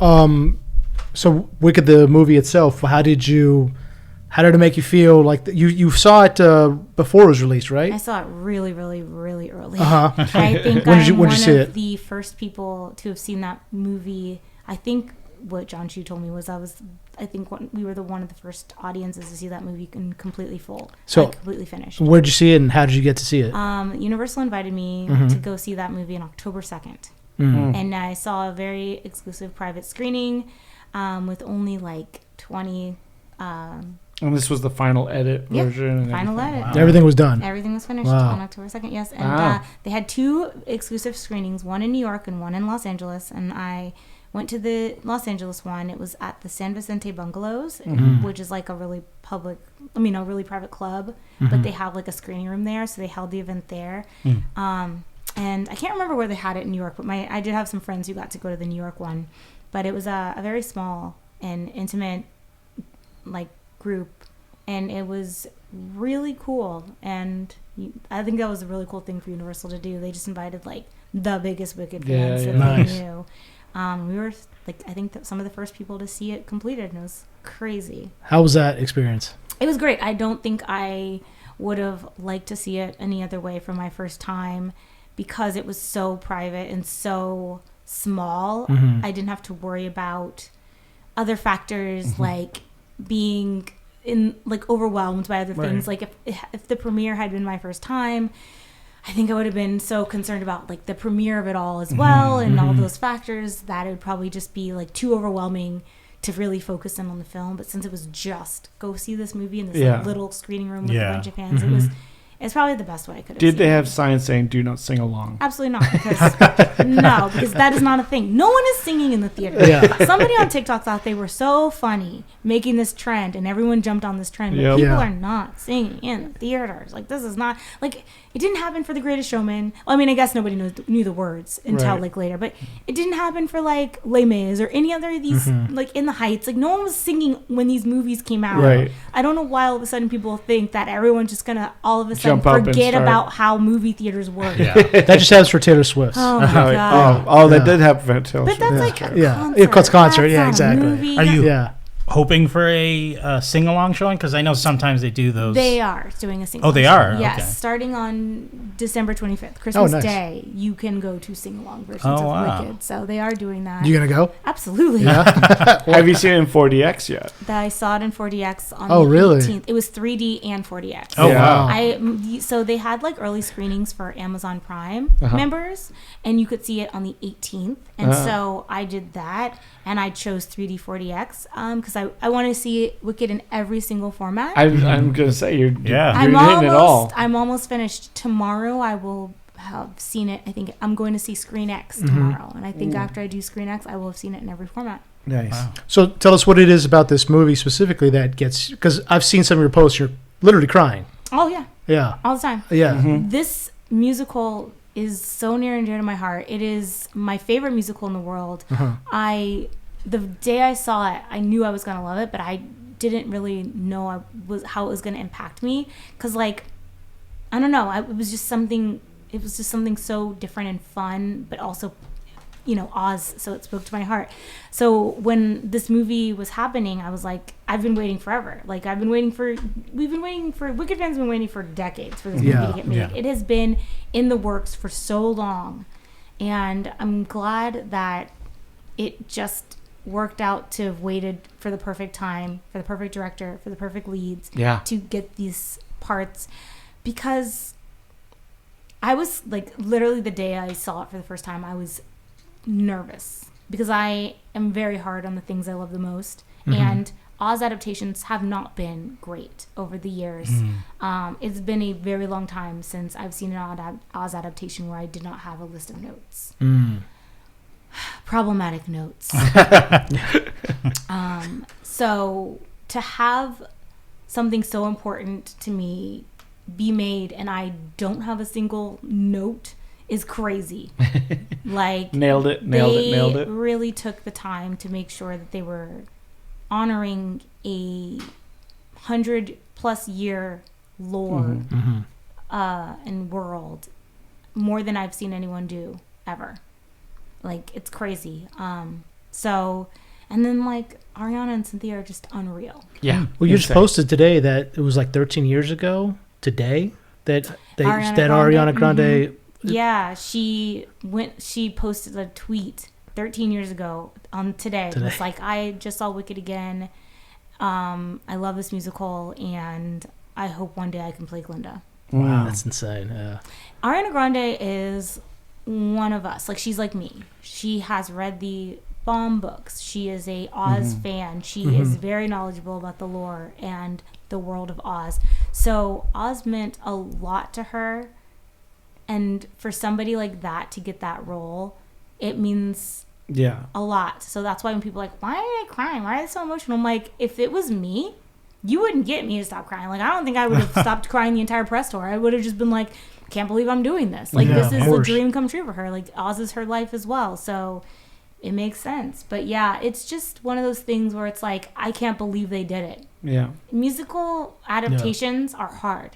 so Wicked, the movie itself, how did it make you feel? Like you saw it before it was released, right? I saw it really, really, really early. Uh-huh. I think when did you one see of it? the first people to have seen that movie. I think what John Chu told me was we were one of the first audiences to see that movie completely full. So like completely finished. Where did you see it and how did you get to see it? Universal invited me to go see that movie on October 2nd. And I saw a very exclusive private screening with only like 20 and this was the final edit version. Final edit. Wow. Everything was done. Everything was finished on October 2nd, yes. And they had 2 exclusive screenings, one in New York and one in Los Angeles. And I went to the Los Angeles one. It was at the San Vicente Bungalows, which is like a really really private club. But they have like a screening room there, so they held the event there. And I can't remember where they had it in New York, but I did have some friends who got to go to the New York one. But it was a very small and intimate like group, and it was really cool. And I think that was a really cool thing for Universal to do. They just invited like the biggest Wicked fans that they knew. We were like, I think some of the first people to see it completed, and it was crazy. How was that experience? It was great. I don't think I would have liked to see it any other way for my first time because it was so private and so small. I didn't have to worry about other factors like being overwhelmed by other things. Like if the premiere had been my first time, I think I would have been so concerned about like the premiere of it all as well and all those factors that it would probably just be like too overwhelming to really focus in on the film. But since it was just go see this movie in this like, little screening room with a bunch of fans, it's probably the best way I could have. Did they have signs saying "Do not sing along"? Absolutely not. Because because that is not a thing. No one is singing in the theater. Somebody on TikTok thought they were so funny making this trend, and everyone jumped on this trend. But people are not singing in the theaters. Like this is not like it didn't happen for The Greatest Showman. Well, I mean, I guess nobody knew the words until like later, but it didn't happen for like Les Mis or any other of these like In the Heights. Like no one was singing when these movies came out. Right. I don't know why all of a sudden people think that everyone's just gonna all of a sudden Jump up and forget start. about how movie theaters work. That just happens for Taylor Swift. Oh my god! That did happen for Taylor But Swift. that's like a concert. It's concert. That's Yeah, not a exactly. movie. Are you hoping for a sing-along showing? Because I know sometimes they do those. They are doing a sing-along. Oh, they are? Yes, Okay. starting on December 25th, Christmas Day, you can go to sing-along versions of Wicked. So they are doing that. You gonna go? Absolutely. Have you seen it in 4DX yet? I saw it in 4DX on Oh, the really? 18th. It was 3D and 4DX. Oh, wow. So they had like early screenings for Amazon Prime members, and you could see it on the 18th. And so I did that, and I chose 3D 4DX because I want to see Wicked in every single format. I'm gonna say you're hitting I'm it all. almost finished. Tomorrow I will have seen it. I think I'm going to see Screen X tomorrow, and I think after I do Screen X, I will have seen it in every format. Nice. Wow. So tell us what it is about this movie specifically that gets, because I've seen some of your posts. You're literally crying. Oh yeah, Yeah. all the time. Yeah. This musical is so near and dear to my heart. It is my favorite musical in the world. The day I saw it, I knew I was gonna love it, but I didn't really know how it was gonna impact me, because like, I don't know, it was just something so different and fun, but also, you know, Oz, so it spoke to my heart. So when this movie was happening, I was like, I've been waiting forever. Like, Wicked fans have been waiting for decades for this movie to get made. Yeah. It has been in the works for so long, and I'm glad that it just worked out to have waited for the perfect time, for the perfect director, for the perfect leads, to get these parts, because I was like, literally the day I saw it for the first time, I was nervous, because I am very hard on the things I love the most, and Oz adaptations have not been great over the years. It's been a very long time since I've seen an Oz adaptation where I did not have a list of notes. Problematic notes. So to have something so important to me be made and I don't have a single note is crazy. Like, nailed it. They really took the time to make sure that they were honoring a 100+ year lore and world more than I've seen anyone do ever. Like, it's crazy. And then like Ariana and Cynthia are just unreal. Yeah. Well, you just posted today that it was like 13 years ago today that Ariana Grande. Yeah, she posted a tweet 13 years ago on today. It was like, I just saw Wicked again. I love this musical, and I hope one day I can play Glinda. Wow, that's insane. Yeah. Ariana Grande is one of us. Like, she's like me. She has read the Baum books. She is a Oz fan. She is very knowledgeable about the lore and the world of Oz. So Oz meant a lot to her. And for somebody like that to get that role, it means a lot. So that's why when people are like, why are they crying? Why are they so emotional? I'm like, if it was me, you wouldn't get me to stop crying. Like, I don't think I would have stopped crying the entire press tour. I would have just been like, can't believe I'm doing this. Like, this is a dream come true for her. Like, Oz is her life as well. So it makes sense. But yeah, it's just one of those things where it's like, I can't believe they did it. Yeah. Musical adaptations are hard.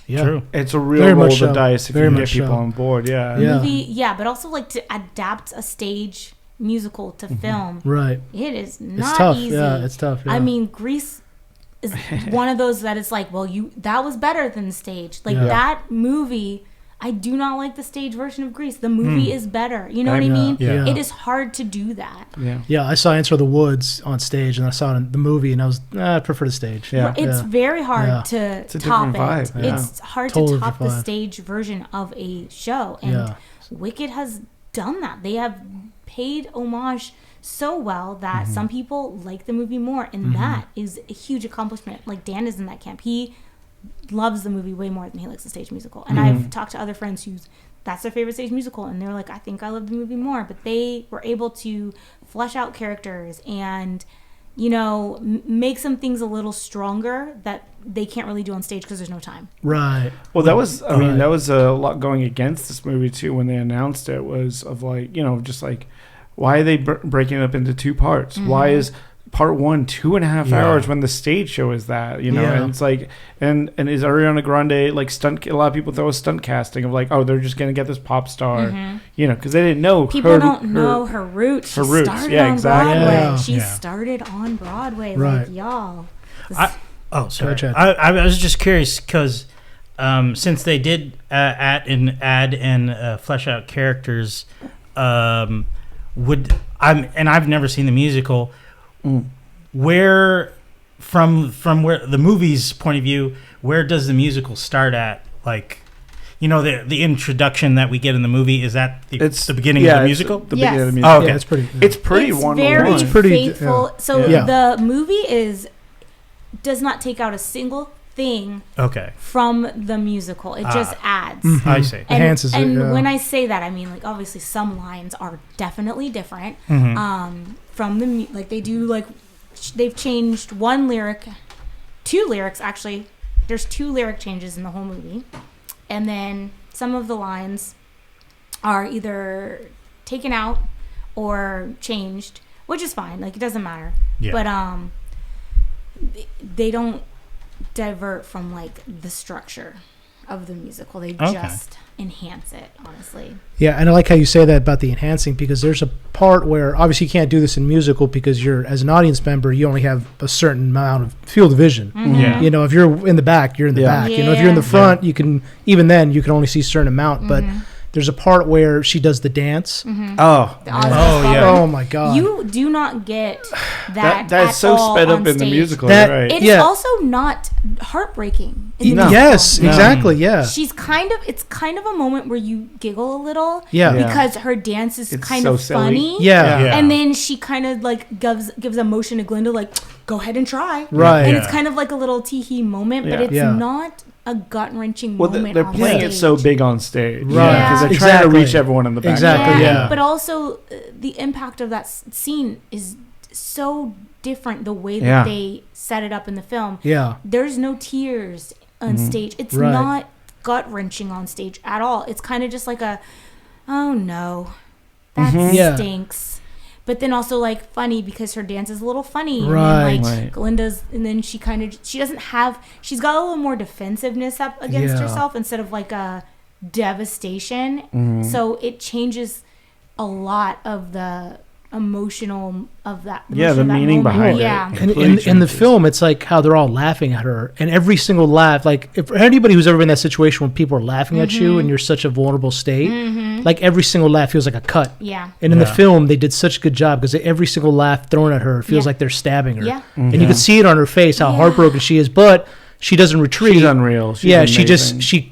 Yeah. True. It's a real roll of the dice if you get people on board. But also like to adapt a stage musical to film. Right. It is not it's tough. easy. Yeah, it's tough. Yeah. I mean, Grease is one of those that it's like, well, that was better than the stage. Like that movie, I do not like the stage version of Grease. The movie is better. You know what I mean? Yeah. It is hard to do that. Yeah, I saw Answer the Woods on stage, and I saw it in the movie, and I prefer the stage. Yeah. It's very hard to top it. Vibe. Yeah. It's hard to top the stage version of a show. And Wicked has done that. They have paid homage so well that some people like the movie more, and that is a huge accomplishment. Like, Dan is in that camp. He loves the movie way more than he likes the stage musical. And I've talked to other friends that's their favorite stage musical, and they're like, I think I love the movie more. But they were able to flesh out characters and, you know, make some things a little stronger that they can't really do on stage because there's no time. Right. Well, that was, I mean, that was a lot going against this movie too when they announced it, was of like, you know, just like, why are they breaking it up into two parts? Why is part 1 2.5 hours when the stage show is that, you know? And it's like, and is Ariana Grande like stunt? A lot of people throw a stunt casting of like, oh, they're just gonna get this pop star, you know, because they didn't know people don't know her roots. She started on Broadway. She started on Broadway, like, y'all. Sorry. I was just curious because since they did add and flesh out characters, I've never seen the musical. Where from where the movie's point of view, where does the musical start at? Like, you know, the introduction that we get in the movie, is that it's the beginning of the musical? The beginning of the musical. Oh, okay. It's pretty. It's pretty one. It's very faithful. So the movie does not take out a single thing Okay. from the musical. It just adds. I see. Enhances it, and yeah. when I say that, I mean like obviously some lines are definitely different from the like they do like they've changed one lyric, 2 lyrics actually. There's 2 lyric changes in the whole movie, and then some of the lines are either taken out or changed, which is fine. Like it doesn't matter. Yeah. But they don't divert from like the structure of the musical. They just enhance it, honestly. Yeah, and I like how you say that about the enhancing, because there's a part where obviously you can't do this in musical because you're, as an audience member, you only have a certain amount of field of vision. Yeah. You know, if you're in the back, you're in the back. You know, if you're in the front, you can, even then, you can only see a certain amount. But there's a part where she does the dance. Oh, yeah. Oh my God. You do not get that. That's so all sped up on in the stage. musical, That- right? It's also not heartbreaking. In the No. musical. Yes, exactly. Yeah. She's it's kind of a moment where you giggle a little. Yeah. Yeah. Because her dance is It's kind so of silly. funny. Yeah. Yeah. And then she kind of like gives a motion to Glinda, like, go ahead and try. Right. And Yeah. it's kind of like a little tee-hee moment, but Yeah. it's Yeah. not a gut-wrenching Well, moment they're on playing stage. it so big on stage, Right. Because they're trying Exactly. to reach everyone in the back. Exactly, yeah. But also, the impact of that scene is so different the way that Yeah. they set it up in the film. Yeah. There's no tears on stage. It's Right. not gut-wrenching on stage at all. It's kind of just like a, oh no, that Yeah. stinks. But then also like funny because her dance is a little funny. Right. And then like Right. Glinda's, and then she she's got a little more defensiveness up against Yeah. herself instead of like a devastation. So it changes a lot of the emotional of that. Yeah, the emotion of that meaning moment. behind it. Yeah. And Completely in the changes. film, it's like how they're all laughing at her, and every single laugh, like if anybody who's ever been in that situation when people are laughing at you and you're such a vulnerable state, like every single laugh feels like a cut. Yeah. And in the Yeah. film, they did such a good job because every single laugh thrown at her feels Yeah. like they're stabbing her. Yeah. And you can see it on her face how Yeah. heartbroken she is, but she doesn't retreat. She's unreal. She's Yeah, she just amazing.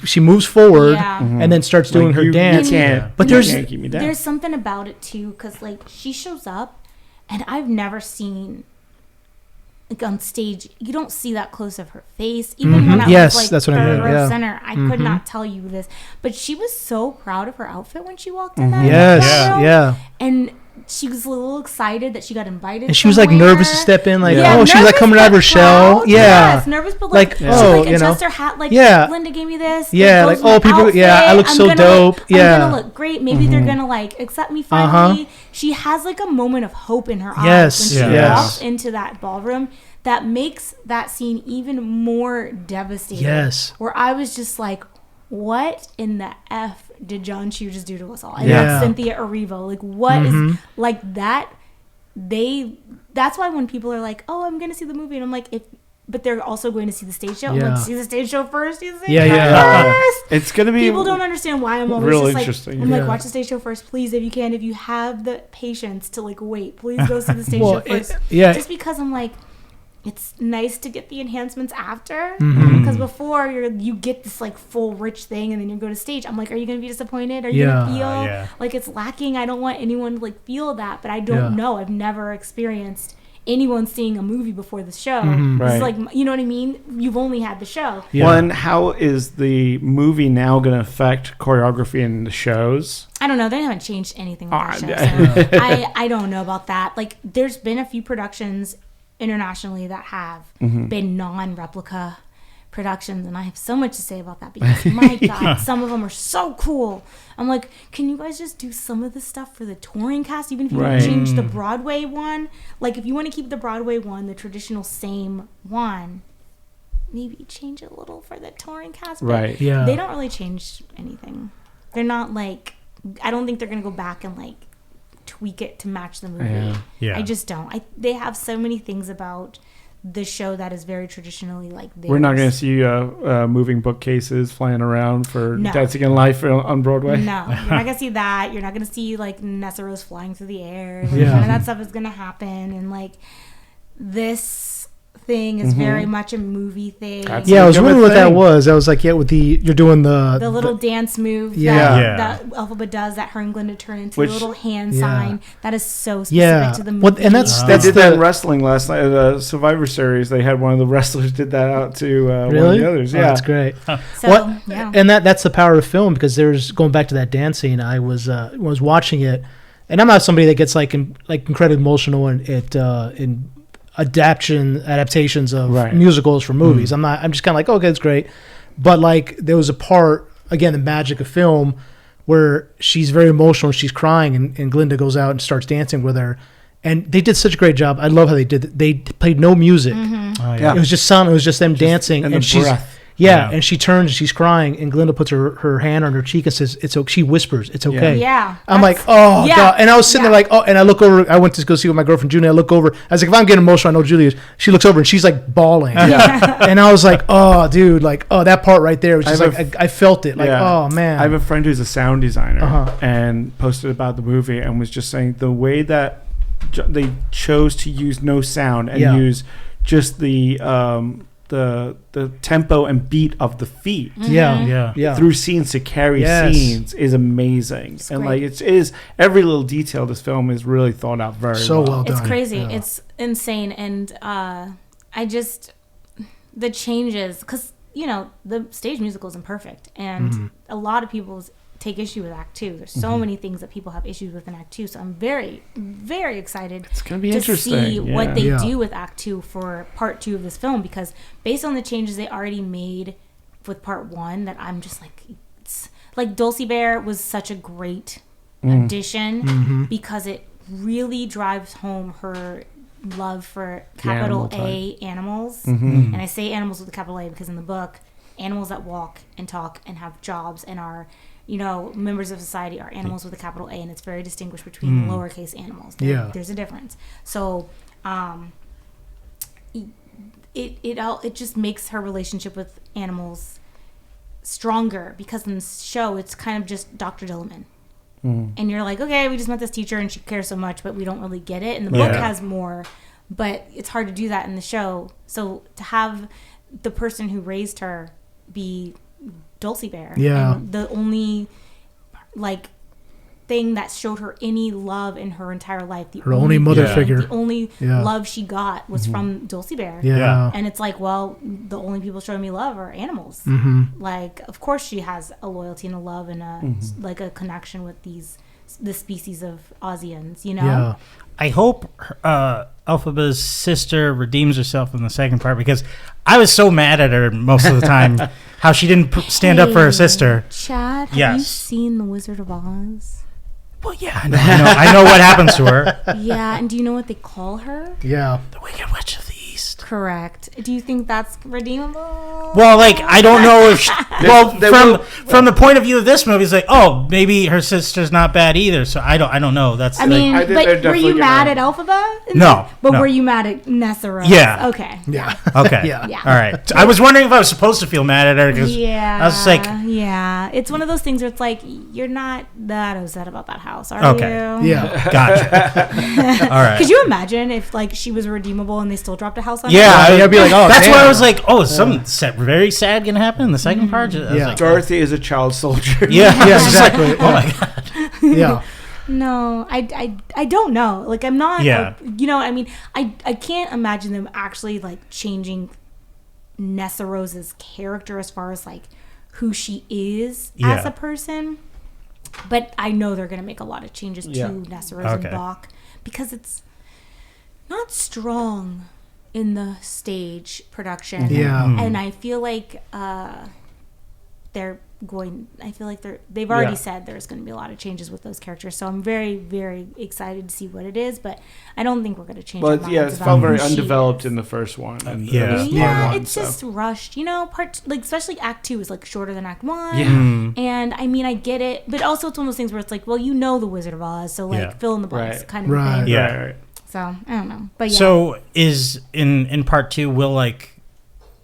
she moves forward Yeah. and then starts doing Like, her you dance. can't, But you there's- can't keep me down. There's something about it too, because like she shows up, and I've never seen like on stage. You don't see that close of her face, even when I Yes, was like that's what I third mean, row yeah. center. I could not tell you this, but she was so proud of her outfit when she walked in that. Yes, that room. yeah. And she was a little excited that she got invited. And she was like somewhere. nervous to step in, like, Yeah. oh, she was like nervous coming out of her but shell. proud. Yeah. Yes, nervous but like, Like, she oh, like you know. adjust her hat, like, Yeah. Linda gave me this. Yeah, It like, goes with oh, my people- yeah, I look outfit. so I'm gonna dope. I'm Yeah. gonna look great. Maybe they're gonna like accept me finally. She has like a moment of hope in her Yes, eyes when she yes. walks into that ballroom. That makes that scene even more devastating. Yes. Where I was just like, what in the F did John Chu just do to us all? And Yeah. then Cynthia Erivo. Like, what is like that? That's why when people are like, oh, I'm going to see the movie. And I'm like, but they're also going to see the stage show. I'm Yeah. like, see the stage show first? See the stage Yeah, show yeah. first? It's gonna be People don't understand why I'm always real just like, interesting. I'm like, Yeah. watch the stage show first, please, if you can. If you have the patience to like wait, please go see the stage Well, show first. yeah. Just because I'm like, it's nice to get the enhancements after, Mm-hmm. because before you get this like full rich thing, and then you go to stage. I'm like, are you gonna be disappointed? Are you Yeah. gonna feel Yeah. like it's lacking? I don't want anyone to like feel that, but I don't Yeah. know. I've never experienced anyone seeing a movie before the show. Mm-hmm. This is Right. like, you know what I mean? You've only had the show. Yeah. One, how is the movie now going to affect choreography in the shows? I don't know. They haven't changed anything with that show. yeah. So I don't know about that. Like, there's been a few productions internationally that have been non-replica productions, and I have so much to say about that because my God, some of them are so cool. I'm like, can you guys just do some of the stuff for the touring cast, even if you Right. don't change the Broadway one? Like, if you want to keep the Broadway one, the traditional same one, maybe change it a little for the touring cast. But Right. Yeah. they don't really change anything. They're not like, I don't think they're gonna go back and like tweak it to match the movie. Yeah. Yeah. I just don't. They have so many things about the show that is very traditionally like theirs. We're not going to see moving bookcases flying around for No. Dancing in Life on Broadway. No, you're not gonna see that. You're not gonna see like Nessa Rose flying through the air. Like, Yeah. None of that stuff is gonna happen. And like this thing is very much a movie thing. That's Yeah, I was Like wondering what that thing. was. I was like, yeah, with you're doing The little dance move that Elphaba does, that her and Glinda turn into, Which- the little hand sign, that is so specific Yeah. to the movie. Well, and that's They did that in wrestling last night at a Survivor Series. They had one of the wrestlers did that out to one of really the others. Oh, Yeah, that's great. so, yeah. And that's the power of film, because there's going back to that dance scene. I was watching it, and I'm not somebody that gets like incredibly emotional in adaptations of musicals for movies. I'm just kind of like, okay, it's great. But like there was a part, again, the magic of film, where she's very emotional and she's crying, and Glinda goes out and starts dancing with her. And they did such a great job. I love how they did it. They played no music. Oh, yeah. It was just sound. It was just them dancing. and And the she's breath. yeah, and she turns and she's crying, and Glinda puts her hand on her cheek and says, "It's okay." She whispers, "It's okay." Yeah. I'm like, oh god, and I was sitting there like, oh, and I look over. I went to go see with my girlfriend Julie. I look over. I was like, if I'm getting emotional, I know Julie is. She looks over and she's like bawling. Yeah. And I was like, oh, dude, like, oh, that part right there was just I felt it. Like, oh man. I have a friend who's a sound designer Uh-huh. and posted about the movie and was just saying the way that they chose to use no sound and use just the tempo and beat of the feet Yeah. through scenes to carry scenes is amazing. It's and great. like it is every little detail of this film is really thought out very So well It's done. crazy. Yeah. It's insane. And the changes, because, the stage musical is imperfect. And a lot of people take issue with Act 2. There's so many things that people have issues with in Act 2. So I'm very, very excited It's gonna be to interesting. see what they Yeah. do with Act 2 for Part 2 of this film. Because based on the changes they already made with Part 1, that I'm just like, it's, like Dulcie Bear was such a great addition because it really drives home her love for capital A animals. And I say animals with a capital A because in the book, animals that walk and talk and have jobs and are, members of society are animals with a capital A, and it's very distinguished between lowercase animals. There's a difference. So it just makes her relationship with animals stronger, because in the show it's kind of just Dr. Dilliman. And you're like, okay, we just met this teacher and she cares so much, but we don't really get it. And the book has more, but it's hard to do that in the show. So to have the person who raised her be Dulcie Bear, and the only thing that showed her any love in her entire life, Her only mother figure. the only love she got was from Dulcie Bear. Yeah. And it's like, well, the only people showing me love are animals. Like, of course she has a loyalty and a love and a connection with the species of Aussians, Yeah. I hope Elphaba's sister redeems herself in the second part, because I was so mad at her most of the time how she didn't stand up for her sister. Chad, have you seen The Wizard of Oz? Well, yeah, I know what happens to her. Yeah, and do you know what they call her? Yeah. The Wicked Witch of the East. Correct. Do you think that's redeemable? Well, I don't know if from the point of view of this movie, it's like, oh, maybe her sister's not bad either. So I don't know. That's I mean, I think but they're were you definitely mad gonna- at Elphaba? No, But no. were you mad at Nessera? Yeah. Okay. Yeah. Okay. Yeah. Yeah. All right. I was wondering if I was supposed to feel mad at her, because Yeah. I was like, yeah. It's one of those things where it's like, you're not that upset about that house, are Okay. you? Yeah. gotcha. All right. Could you imagine if she was redeemable and they still dropped a house on Yeah, her? I'd be like, oh, that's damn. why I was like, oh, is something very sad gonna happen in the second part? I was Yeah. like, Dorothy is a child soldier. yeah, Yeah, It's just like, exactly. oh my god. Yeah. No, I don't know. Like, I'm not. Yeah. I mean, I can't imagine them actually changing Nessa Rose's character as far as who she is as Yeah. a person. But I know they're gonna make a lot of changes to Nessa Rose Okay. and Bach, because it's not strong in the stage production. Yeah. And I feel like they've already said there's going to be a lot of changes with those characters, so I'm very, very excited to see what it is, but I don't think we're going to change our But minds yeah, it about felt very who she undeveloped is. in the first one. And Yeah. this Yeah, part one, it's so. just rushed, especially Act 2 is shorter than Act 1. Yeah. And I mean, I get it, but also it's one of those things where it's like, well, the Wizard of Oz, so Yeah. fill in the blanks Right. kind of Right. thing. Yeah. Right. So I don't know, but yeah. So is in part 2, will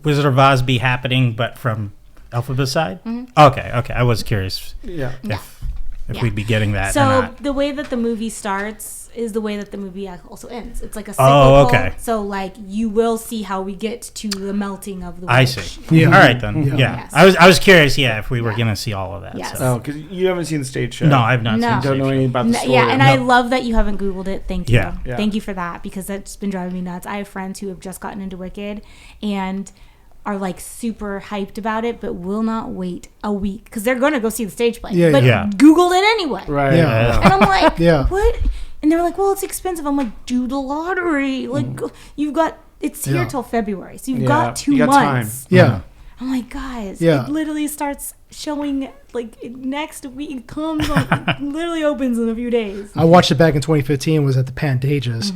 Wizard of Oz be happening, but from Elphaba's side? Mm-hmm. Okay. I was curious. Yeah. If if Yeah. we'd be getting that or So not. the way that the movie starts is the way that the movie also ends. It's like a cyclical. Oh, okay. So like you will see how we get to the melting of the I witch. see. Yeah. All right then. Yeah. Yeah. Yes. I was curious. Yeah, if we were Yeah. gonna see all of that. Yes. So. Oh, because you haven't seen the stage show. No, I've not No. seen. You don't know Stage anything about the story. Yeah, and I No. love that you haven't Googled it. Thank you. Yeah. Yeah. Thank you for that because that's been driving me nuts. I have friends who have just gotten into Wicked and are like super hyped about it, but will not wait a week because they're going to go see the stage play. Yeah, but yeah. Googled it anyway. Right. Yeah. And I'm like, Yeah. what? And they're like, well, it's expensive. I'm like, do the lottery. Like, you've got, it's here Yeah. till February. So you've Yeah, got 2 you got months. Yeah. I'm like, guys, Yeah. it literally starts showing like next week. It comes on, literally opens in a few days. I watched it back in 2015. Was at the Pantages.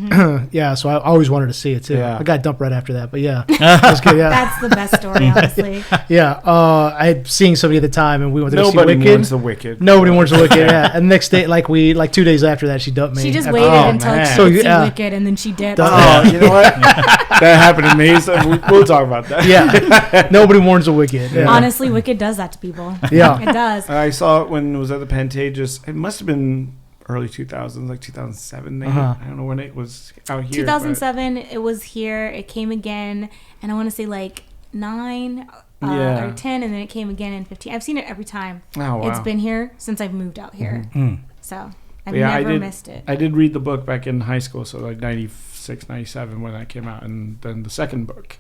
Yeah, so I always wanted to see it too. Yeah. I got dumped right after that, but yeah, it was good. Yeah, That's the best story, honestly. yeah. I had seen somebody at the time, and we went to go Nobody see Wicked. mourns the wicked. Nobody wants to Wicked. Yeah, and the next day, like 2 days after that, she dumped me. She just After- waited Oh, until man. she So, could see yeah. Wicked, and then she dipped. Oh, you know what? That happened to me. So we'll talk about that. Yeah, nobody mourns the Wicked. Yeah. Honestly, Wicked does that to people. Yeah. It does. I saw it when it was at the Pantages. It must have been early 2000s, like 2007. Maybe. Uh-huh. I don't know when it was out here. 2007, it was here. It came again, and I want to say like 9 Yeah. or 10, and then it came again in 15. I've seen it every time. But, oh wow. It's been here since I've moved out here. Mm. So I've Yeah, I never did- missed it. I did read the book back in high school, so like 96, 97 when that came out, and then the second book.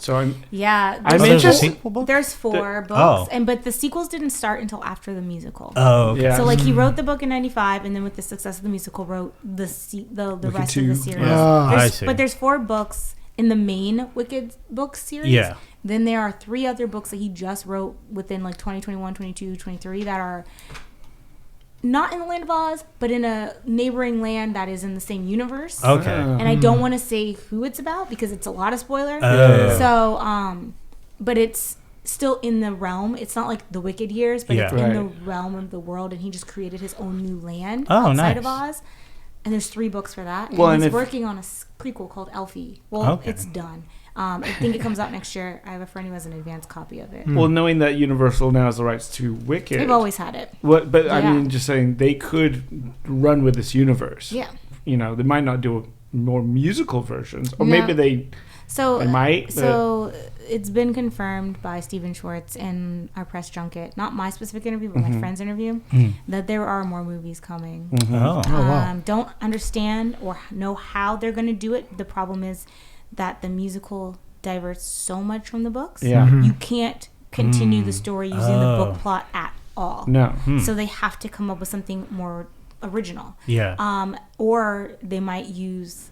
So I'm. Yeah, I Oh, mean, there's a just- sequel book? there's 4 books, Oh. but the sequels didn't start until after the musical. Oh, okay. Yeah. So like he wrote the book in '95, and then with the success of the musical, wrote the Wicked rest 2. of the series. Ah. I There's- see. But there's 4 books in the main Wicked book series. Yeah. Then there are 3 other books that he just wrote within like 2021, 22, 23 that are not in the Land of Oz, but in a neighboring land that is in the same universe. Okay. And I don't want to say who it's about because it's a lot of spoiler. Oh. So, but it's still in the realm. It's not like the Wicked years, but it's Yeah. in the Right. realm of the world, and he just created his own new land Oh, outside nice. of Oz. And there's 3 books for that. And Well, and he's if- working on a prequel called Elfie. Well, Okay. it's done. I think it comes out next year. I have a friend who has an advanced copy of it. Well, knowing that Universal now has the rights to Wicked. They've always had it. What? But I Yeah. mean, just saying they could run with this universe. Yeah. You know, they might not do more musical versions, or No. maybe they So, might. But so it's been confirmed by Steven Schwartz in our press junket, not my specific interview, but my friend's interview, that there are more movies coming. Oh. Oh, wow. Don't understand or know how they're going to do it. The problem is that the musical diverts so much from the books. Yeah. You can't continue the story using the Oh. book plot at all. no. So they have to come up with something more original. Yeah. Or they might use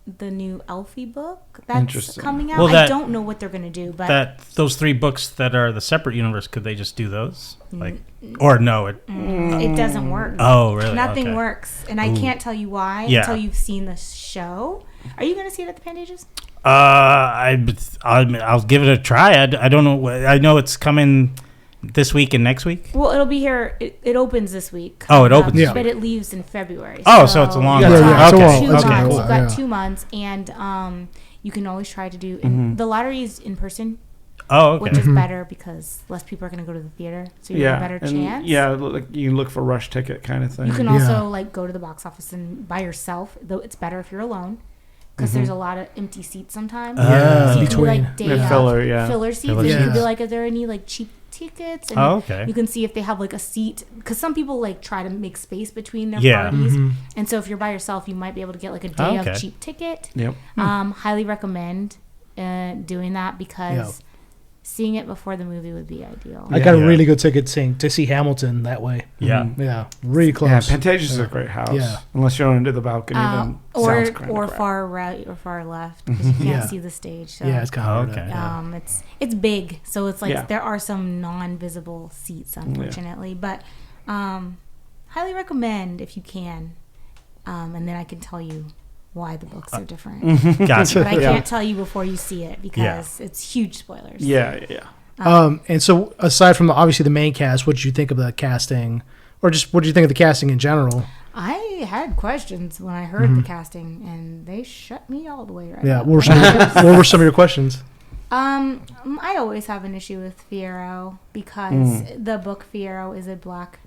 the new Elfie book that's Interesting. coming out. Well, I that- don't know what they're going to do, but That those 3 books that are the separate universe, could they just do those? Like, or no? It, it doesn't work. oh, really? Nothing Okay. works, and I can't tell you why Yeah. until you've seen the show. Are you going to see it at the Pantages? I'll give it a try. I don't know. I know it's coming this week and next week. Well, it'll be here. It opens this week. Oh, it opens this but week. it leaves in February. Oh, so it's a long Yeah, time. yeah, it's a okay. long- 2 that's okay. a months. cool. You've got Yeah. 2 months, and you can always try to do. And the lottery is in person, Oh, okay. which is better because less people are going to go to the theater, so you have Yeah. a better and chance. Yeah, like you look for rush ticket kind of thing. You can Yeah. also like go to the box office and by yourself, though it's better if you're alone because there's a lot of empty seats sometimes. Yeah, So you can do, between. like day The of filler, yeah. filler seats, Filler and you can be seats. like, "Are there any like cheap tickets?" And Oh, okay. you can see if they have like a seat because some people like try to make space between their Yeah. parties, and so if you're by yourself, you might be able to get like a day Okay. of cheap ticket. Yep. Highly recommend doing that because seeing it before the movie would be ideal. I got a Yeah. really good ticket to see Hamilton that way. Yeah. Yeah, really Yeah, close. Pantages is a great house. Yeah. Unless you're into the balcony, then or sounds kinda or crap. far right or far left because you can't Yeah. see the stage. So. Yeah, it's kind of Okay. It's big, so it's like Yeah. there are some non-visible seats, unfortunately, but highly recommend if you can, and then I can tell you why the books are different. Gotcha. But I Yeah. can't tell you before you see it because it's huge spoilers. Yeah. And so, aside from obviously the main cast, what did you think of the casting, or just what did you think of the casting in general? I had questions when I heard the casting, and they shut me all the way right Yeah, up. what were some of your questions? I always have an issue with Fiyero because the book Fiyero is a black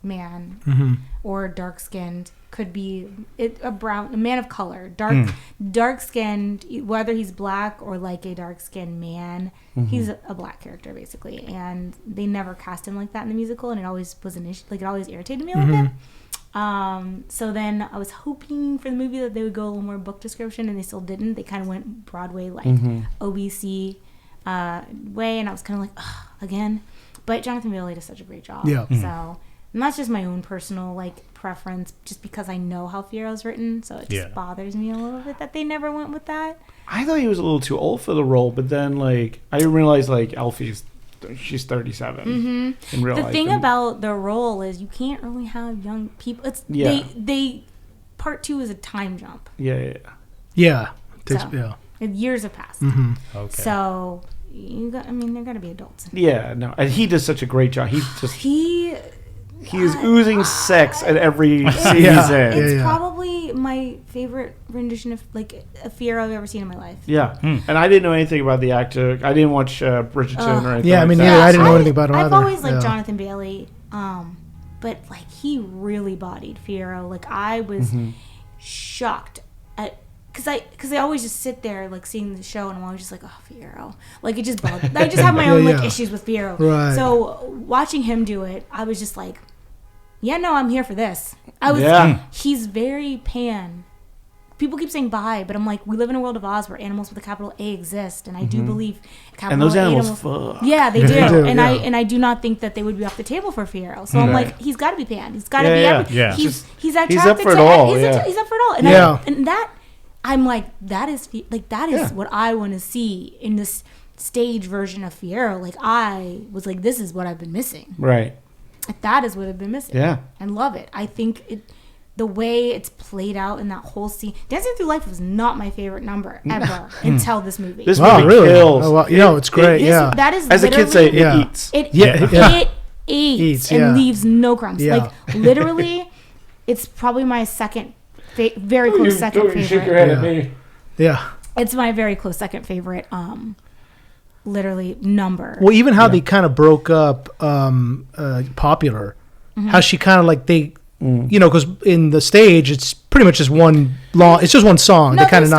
man or dark skinned. Could be a man of color, dark skinned, whether he's black or like a dark skinned man. He's a black character basically, and they never cast him like that in the musical, and it always was an issue. Like it always irritated me a little bit. So then I was hoping for the movie that they would go a little more book description, and they still didn't. They kind of went Broadway like OBC way, and I was kind of like, ugh, again. But Jonathan Bailey does such a great job. Yeah. So. And that's just my own personal like preference, just because I know how Fiero's written, so it just bothers me a little bit that they never went with that. I thought he was a little too old for the role, but then like I didn't realize like she's 37 in real life. The thing about the role is you can't really have young people. It's they part 2 is a time jump. Yeah. Years have passed. Okay. So there got to be adults. Yeah, no, and he does such a great job. He is oozing sex at every season. It's probably my favorite rendition of like a Fiero I've ever seen in my life. Yeah, and I didn't know anything about the actor. I didn't watch Bridgerton or anything. Yeah, I mean, like that. I didn't know anything about him I've either. always liked Jonathan Bailey, but like he really bodied Fiero. Like I was shocked at. Because I always just sit there like seeing the show, and I'm always just like, oh, Fiero. Like it just bugged. I just have my own like issues with Fiero. Right. So watching him do it, I was just like, yeah, no, I'm here for this. He's very pan. People keep saying bi, but I'm like, we live in a world of Oz where animals with a capital A exist, and I do believe capital and those A animals fuck. Yeah, they do. And I do not think that they would be off the table for Fiero. So I'm like, he's got to be pan. He's got to be everything. He's attracted up for to it all. He's up for it all. And and that I'm like, that is what I want to see in this stage version of Fiero. Like I was like, this is what I've been missing. Right. That is what I've been missing. Yeah. And love it. I think the way it's played out in that whole scene. Dancing Through Life was not my favorite number ever until this movie. This movie kills. Oh, well, it's great. That is as the kids say, it eats. It eats and leaves no crumbs. Yeah. Like literally, it's probably my second, very close second favorite. Shake your head at me. Yeah. It's my very close second favorite. Literally number. Well, even how they kind of broke up Popular, how she kind of like because in the stage it's pretty much just it's just one song. No, they kind of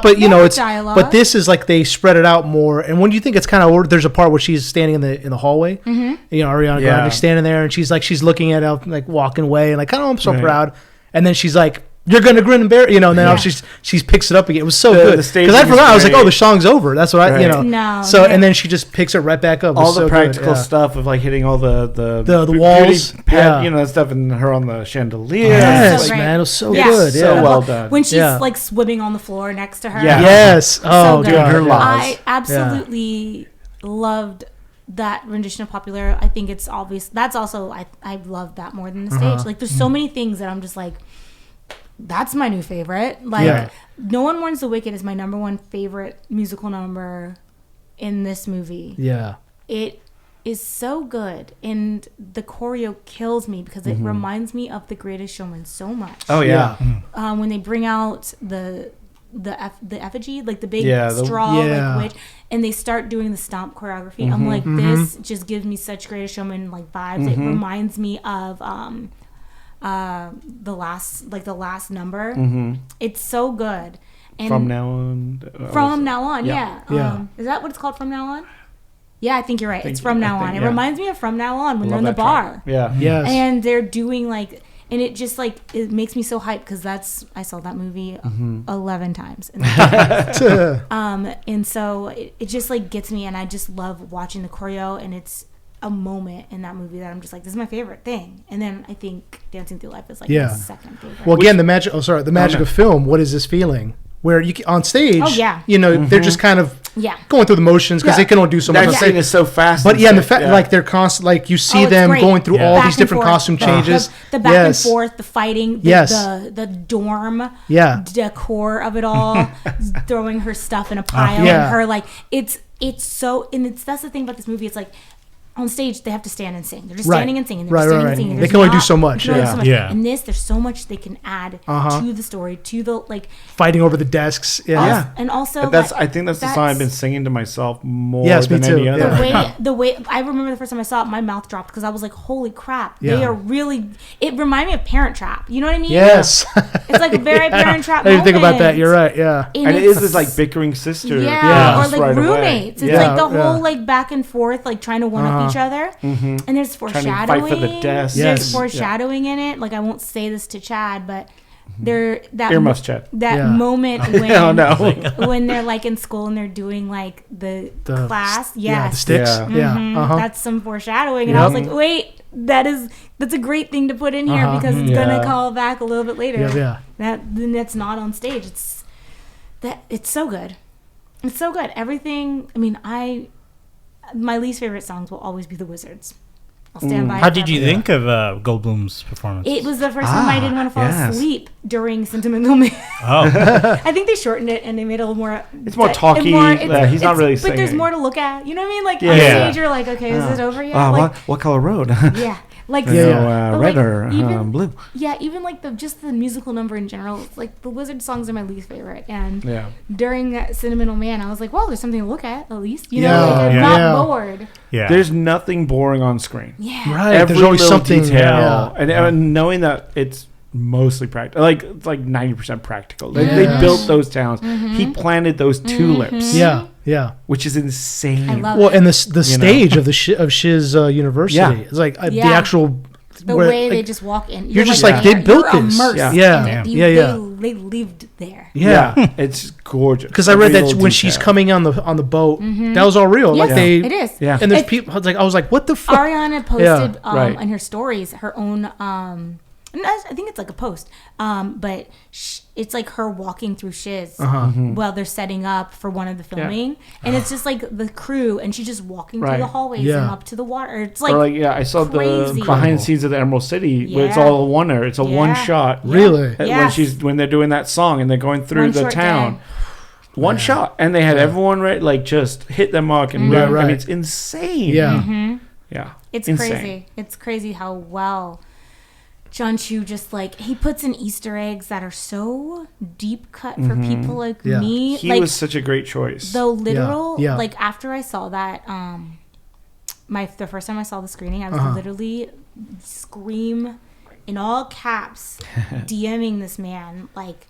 but but this is like they spread it out more. And when you think it's kind of, there's a part where she's standing in the hallway, Ariana Grande standing there, and she's looking at it, like walking away, and like, I'm so proud. And then she's like, you're gonna grin and bear, and then she picks it up again. It was so good because I forgot. I was like, oh, the song's over. That's what No. So and then she just picks it right back up. All the practical stuff of like hitting all the walls, that stuff, and her on the chandelier. Yes, man, it was so good. So well done. When she's like swimming on the floor next to her. Yeah. Yes. Oh, so God. Her laws. I absolutely loved that rendition of Popular. I think it's obvious. That's also I love that more than the stage. Like there's so many things that I'm just like, that's my new favorite. Like No One Mourns the Wicked is my number one favorite musical number in this movie. Yeah. It is so good, and the choreo kills me because it reminds me of The Greatest Showman so much. Oh yeah. When they bring out the effigy, like the big straw like witch, and they start doing the stomp choreography. I'm like, this just gives me such Greatest Showman like vibes. It reminds me of the last number. It's so good. And From Now On. Is that what it's called, From Now On? Yeah, I think you're right. It's From Now On. It reminds me of From Now On when they're in the bar. Yeah. Yes. And they're doing like, and it just like, it makes me so hyped because I saw that movie 11 times. And so it just like gets me, and I just love watching the choreo, and it's a moment in that movie that I'm just like, this is my favorite thing. And then I think Dancing Through Life is like my second favorite. Well, again, the magic of film. What is this feeling? Where you on stage, they're just kind of going through the motions because they can only do so much. That scene is so fast. But like they're constant, like you see them going through all these different costume changes. The back and forth, the fighting, the dorm decor of it all, throwing her stuff in a pile, and her like it's so, and that's the thing about this movie. It's like, on stage they have to stand and sing. They're just Right. standing and singing. They're Right, just standing right, and singing. right. They There's can only do not- so much, they can only do yeah. so much. Yeah. In this, there's so much they can add to the story, to the like. Fighting over the desks. Yeah. Yeah. And also, That's like, I think that's the song I've been singing to myself more Yes, me than too. any other. Yeah. the way I remember the first time I saw it, my mouth dropped because I was like, "Holy crap! Yeah. They are really." It reminded me of Parent Trap. You know what I mean? Yes. It's like a very Parent Trap. I didn't think about that. moment. You're right. Yeah. And it is this like bickering sister. Yeah, or just like right away. roommates. It's Yeah, like the yeah. whole like back and forth, like trying to one up each other. Mm-hmm. And there's Trying foreshadowing. to fight for the desk. Yes. There's foreshadowing in it. Like I won't say this to Chad, but that Earmuffs, Chad. that Yeah. moment when Oh no. when they're like in school and they're doing like the class. Yeah. The Yes. sticks. Yeah. Yeah. Mhm. Uh-huh. That's some foreshadowing, and I was Yep. like, "Wait, that's a great thing to put in here because it's Yeah. gonna call back a little bit later." Yeah. That's not on stage. It's so good. It's so good. Everything. I mean, my least favorite songs will always be the Wizards. I'll stand by. How it did you forever. think of Goldblum's performance? It was the first time I didn't want to fall yes. asleep during Sentimental Man. Oh, I think they shortened it and they made it a little more. It's more talky. He's not really But there's singing. more to look at. You know what I mean? Like on Yeah. stage, you're like, okay, is it over yet? what color road? Yeah. Like Yeah. but, Red like, or even- blue? Yeah, even like just the musical number in general. Like the Wizard songs are my least favorite, and Yeah. during that Sentimental Man, I was like, well, there's something to look at least. You know, Yeah, like, I'm yeah. not Yeah. bored. yeah. There's nothing boring on screen. Yeah. Right. Every There's always little something. detail, Yeah. and knowing that it's mostly practical, like it's like 90% practical. They Yes. built those towns. Mm-hmm. He planted those tulips, Yeah. Yeah. which is insane. I love Well, it. and the stage of the of Shiz University Yeah. is like the Yeah. actual. The where, way they like, just walk in. you're just like, they there. built You're this. immersed Yeah. Yeah. in it. Yeah, yeah. They lived there. Yeah. It's gorgeous. Because I read Every that little when she's detail. coming on the boat, that was all real. Yes, Like they, it is. Yeah. and there's It- people. I was like, what the fuck? Ariana posted right. on her stories her own. And I think it's like a post, but it's like her walking through Shiz while they're setting up for one of the filming, and it's just like the crew, and she's just walking through Right. the hallways Yeah. and up to the water. It's like, Or like, yeah, I saw crazy. the behind the scenes of the Emerald City where it's Yeah. all one. It's a one shot. Really? Yeah. When they're doing that song and they're going through One the short town. day. One shot, and they had everyone like just hit their mark, and Right, I right. mean, it's insane. Yeah. Yeah, It's insane. crazy. It's crazy how well John Chu just like he puts in Easter eggs that are so deep cut for people like Yeah. me. He like was such a great choice. the literal Yeah. like after I saw that the first time I saw the screening, I was literally scream in all caps DMing this man like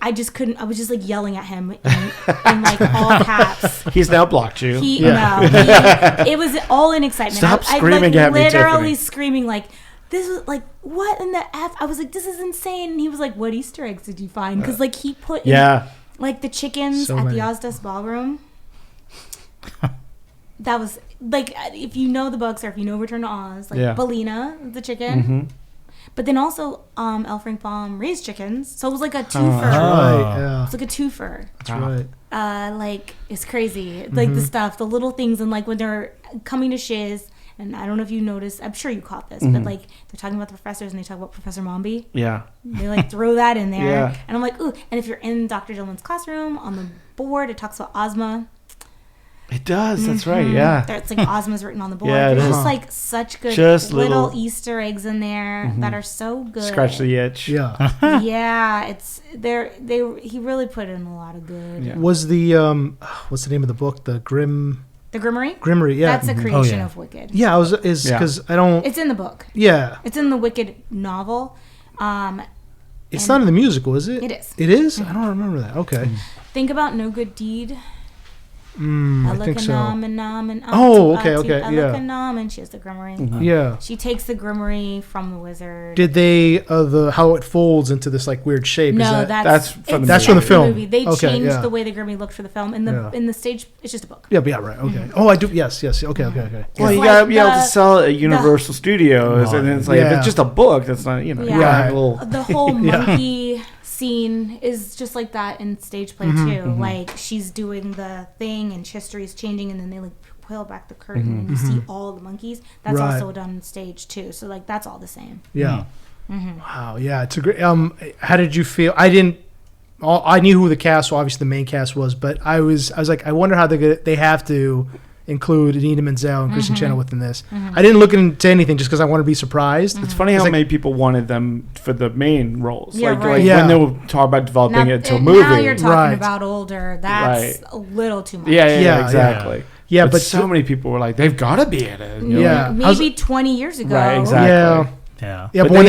I just couldn't. I was just like yelling at him in like all caps. He's now blocked you. It was all in excitement. Stop I screaming like, at me, literally Tiffany. screaming like, "This is like what in the f?" I was like, "This is insane." And he was like, "What Easter eggs did you find?" Because like he put in, yeah, like the chickens So at many. the Ozdas Ballroom. That was like if you know the books or if you know Return to Oz, like Yeah. Belina, the chicken. But then also, L. Frank Baum raised chickens, so it was like a twofer. Right. Yeah. It's like a twofer. That's right. Like it's crazy, like the stuff, the little things, and like when they're coming to Shiz, and I don't know if you noticed, I'm sure you caught this, but like they're talking about the professors and they talk about Professor Mombi. yeah. They like throw that in there, Yeah. and I'm like, ooh. And if you're in Dr. Dillman's classroom on the board, it talks about Ozma. It does. That's right. Yeah. It's like Ozma's written on the board. Yeah, it There's is. just like such good Just little little- Easter eggs in there that are so good. Scratch the itch. Yeah. Yeah, it's he really put in a lot of good. Yeah. Was the what's the name of the book? The The Grimmery? Grimmery. Yeah. That's a creation yeah. of Wicked. Yeah. Is Yeah. because I don't. It's in the book. Yeah. It's in the Wicked novel. It's And- not in the musical, is it? It is. It is. I don't remember that. Okay. Think about No Good Deed. I think so. Oh, okay, okay, yeah. And she has the Grimmery. Yeah. She takes the Grimmery from the wizard. Did they how it folds into this like weird shape? No, is that, that's from the That's from the film. movie. They Okay, changed yeah. the way the Grimmery looked for the film. In the stage, it's just a book. Yeah. Right. Okay. Oh, I do. Yes. Okay. Okay. Well, It's you like gotta be able to the- sell it at Universal Studios, and then it's like if Yeah. it's just a book, that's not you Yeah. gotta have a little. The whole monkey scene is just like that in stage play too. Like she's doing the thing and history is changing, and then they like peel back the curtain and you see all the monkeys. That's Right. also done on stage too. So like that's all the same. Yeah. Wow. Yeah. It's a great. How did you feel? I didn't. I knew who the cast, well, obviously the main cast was, but I was like, I wonder how they have to include Idina Menzel and Kristen Chenoweth within this. I didn't look into anything just because I want to be surprised. It's funny how many people wanted them for the main roles. Yeah, like right. when they were talking about developing it to a movie. Now you're talking Right. about older. That's a little too much. Yeah, exactly. Yeah, but but so many people were like, they've got to be in it. You know? Yeah. Maybe 20 years ago. Right, exactly. Yeah. Yeah, but when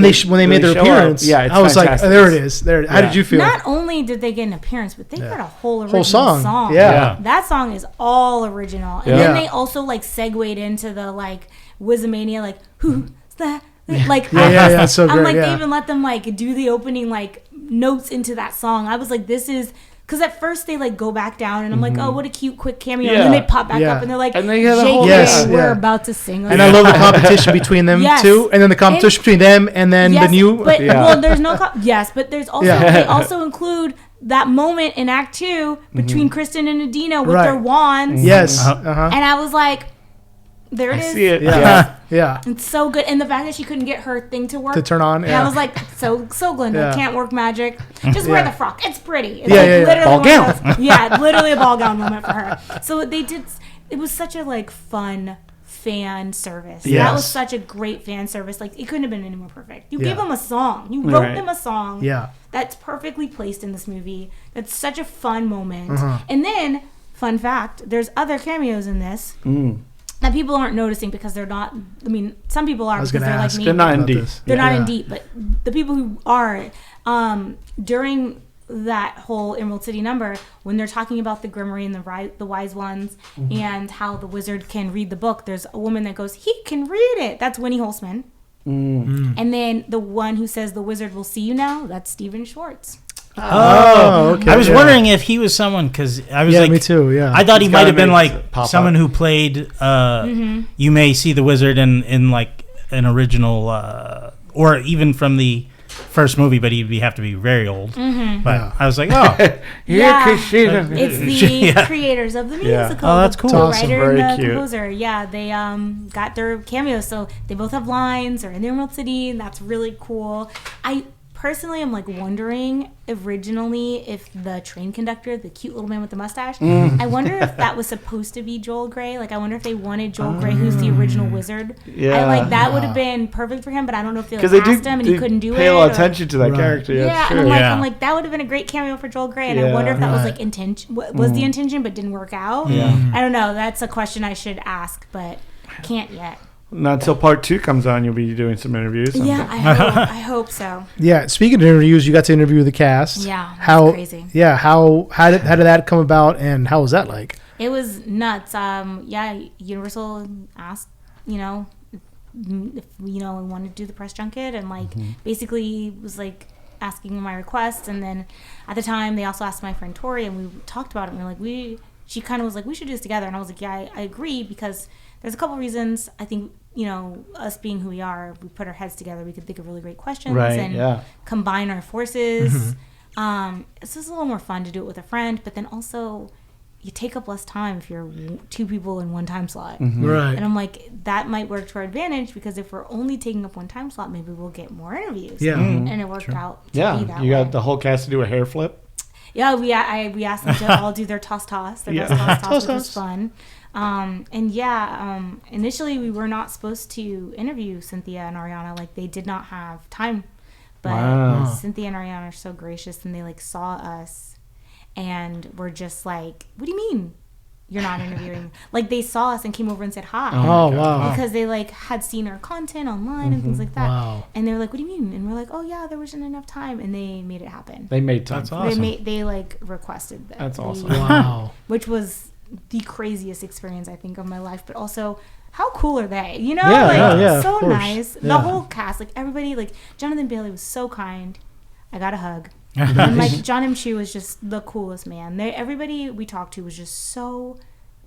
they made their appearance, it's I was fantastic. like, there it is. There. How did you feel? Not only did they get an appearance, but they got a whole original song. Yeah. Yeah. That song is all original. And then they also like segued into the like Wizamania, like who's that? Like That's so I'm great. like yeah. they even let them like do the opening like notes into that song. I was like, this is. Because at first they like go back down and I'm like, oh, what a cute quick cameo. And then they pop back up and they're like, and they have a JK, whole we're about to sing. And I love the competition between them Yes. too, and then the competition between them and then the new. But well, there's no. But there's also they also include that moment in Act 2 between Kristen and Adina with their wands. Yes. And I was like, there it is. I see it. Yeah. It's so good, and the fact that she couldn't get her thing to work To turn on. And I was like, so Glenda Yeah. can't work magic. Just wear the frock. It's pretty. It's Yeah. Ball gown. Literally a ball gown moment for her. So they did. It was such a like fun fan service. Yes. That was such a great fan service. Like it couldn't have been any more perfect. You Yeah. gave them a song. You wrote them a song. Yeah. That's perfectly placed in this movie. That's such a fun moment. And then, fun fact: there's other cameos in this. That people aren't noticing because they're not. I mean, some people are because they're like me. They're not in deep. They're not in deep, but the people who are during that whole Emerald City number, when they're talking about the Grimoire and the wise ones and how the wizard can read the book, there's a woman that goes, "He can read it." That's Winnie Holzman. And then the one who says the wizard will see you now, that's Steven Schwartz. Oh, okay. I was wondering if he was someone because I was like, me too. Yeah, I thought he might have been make like pop someone up. who played. You may see the wizard in like an original, or even from the first movie, but he'd have to be very old. But I was like, oh, It's the creators of the musical. Oh, that's the, cool. The Awesome. writer Very and the cute. composer. Yeah, they got their cameos, so they both have lines. They're in the Emerald City, and that's really cool. I personally am like wondering originally if the train conductor, the cute little man with the mustache, I wonder if that was supposed to be Joel Grey. Like I wonder if they wanted Joel Grey, who's the original wizard. Yeah. I like that would have been perfect for him, but I don't know if they like, Because asked him and he couldn't do it. pay a lot of or- attention to that character. yeah, That's and true. I'm like that would have been a great cameo for Joel Grey, and I wonder if that was Right. like intention, was the intention, but didn't work out. I don't know. That's a question I should ask, but can't yet. Not until part 2 comes on, you'll be doing some interviews. Yeah, I hope so. Yeah. Speaking of interviews, you got to interview the cast. Yeah, that's How crazy. Yeah. How did that come about, and how was that like? It was nuts. Universal asked, if I wanted to do the press junket, and like basically was like asking my requests, and then at the time they also asked my friend Tori, and we talked about it, and we were like, she kind of was like, we should do this together, and I was like, yeah, I agree, because there's a couple reasons. I think, us being who we are, we put our heads together, we could think of really great questions and combine our forces. It's just a little more fun to do it with a friend, but then also you take up less time if you're two people in one time slot. Right. And I'm like, that might work to our advantage, because if we're only taking up one time slot, maybe we'll get more interviews. Yeah. And it worked out to be that you way. got the whole cast to do a hair flip. Yeah, we asked them to all do their toss, their best toss, which was fun. Initially we were not supposed to interview Cynthia and Ariana. Like, they did not have time. But Cynthia and Ariana are so gracious, and they like saw us and were just like, what do you mean you're not interviewing? Like, they saw us and came over and said hi. Oh, wow. Because they like had seen our content online and things like that. Wow. And they were like, what do you mean? And we're like, oh yeah, there wasn't enough time, and they made it happen. They made time. That's awesome. They like requested that. That's awesome. Wow. Which was the craziest experience I think of my life, but also how cool are they? Yeah, so of course. nice. Yeah. The whole cast, like everybody, like Jonathan Bailey was so kind. I got a hug. And like John M. Chu was just the coolest man. Everybody we talked to was just so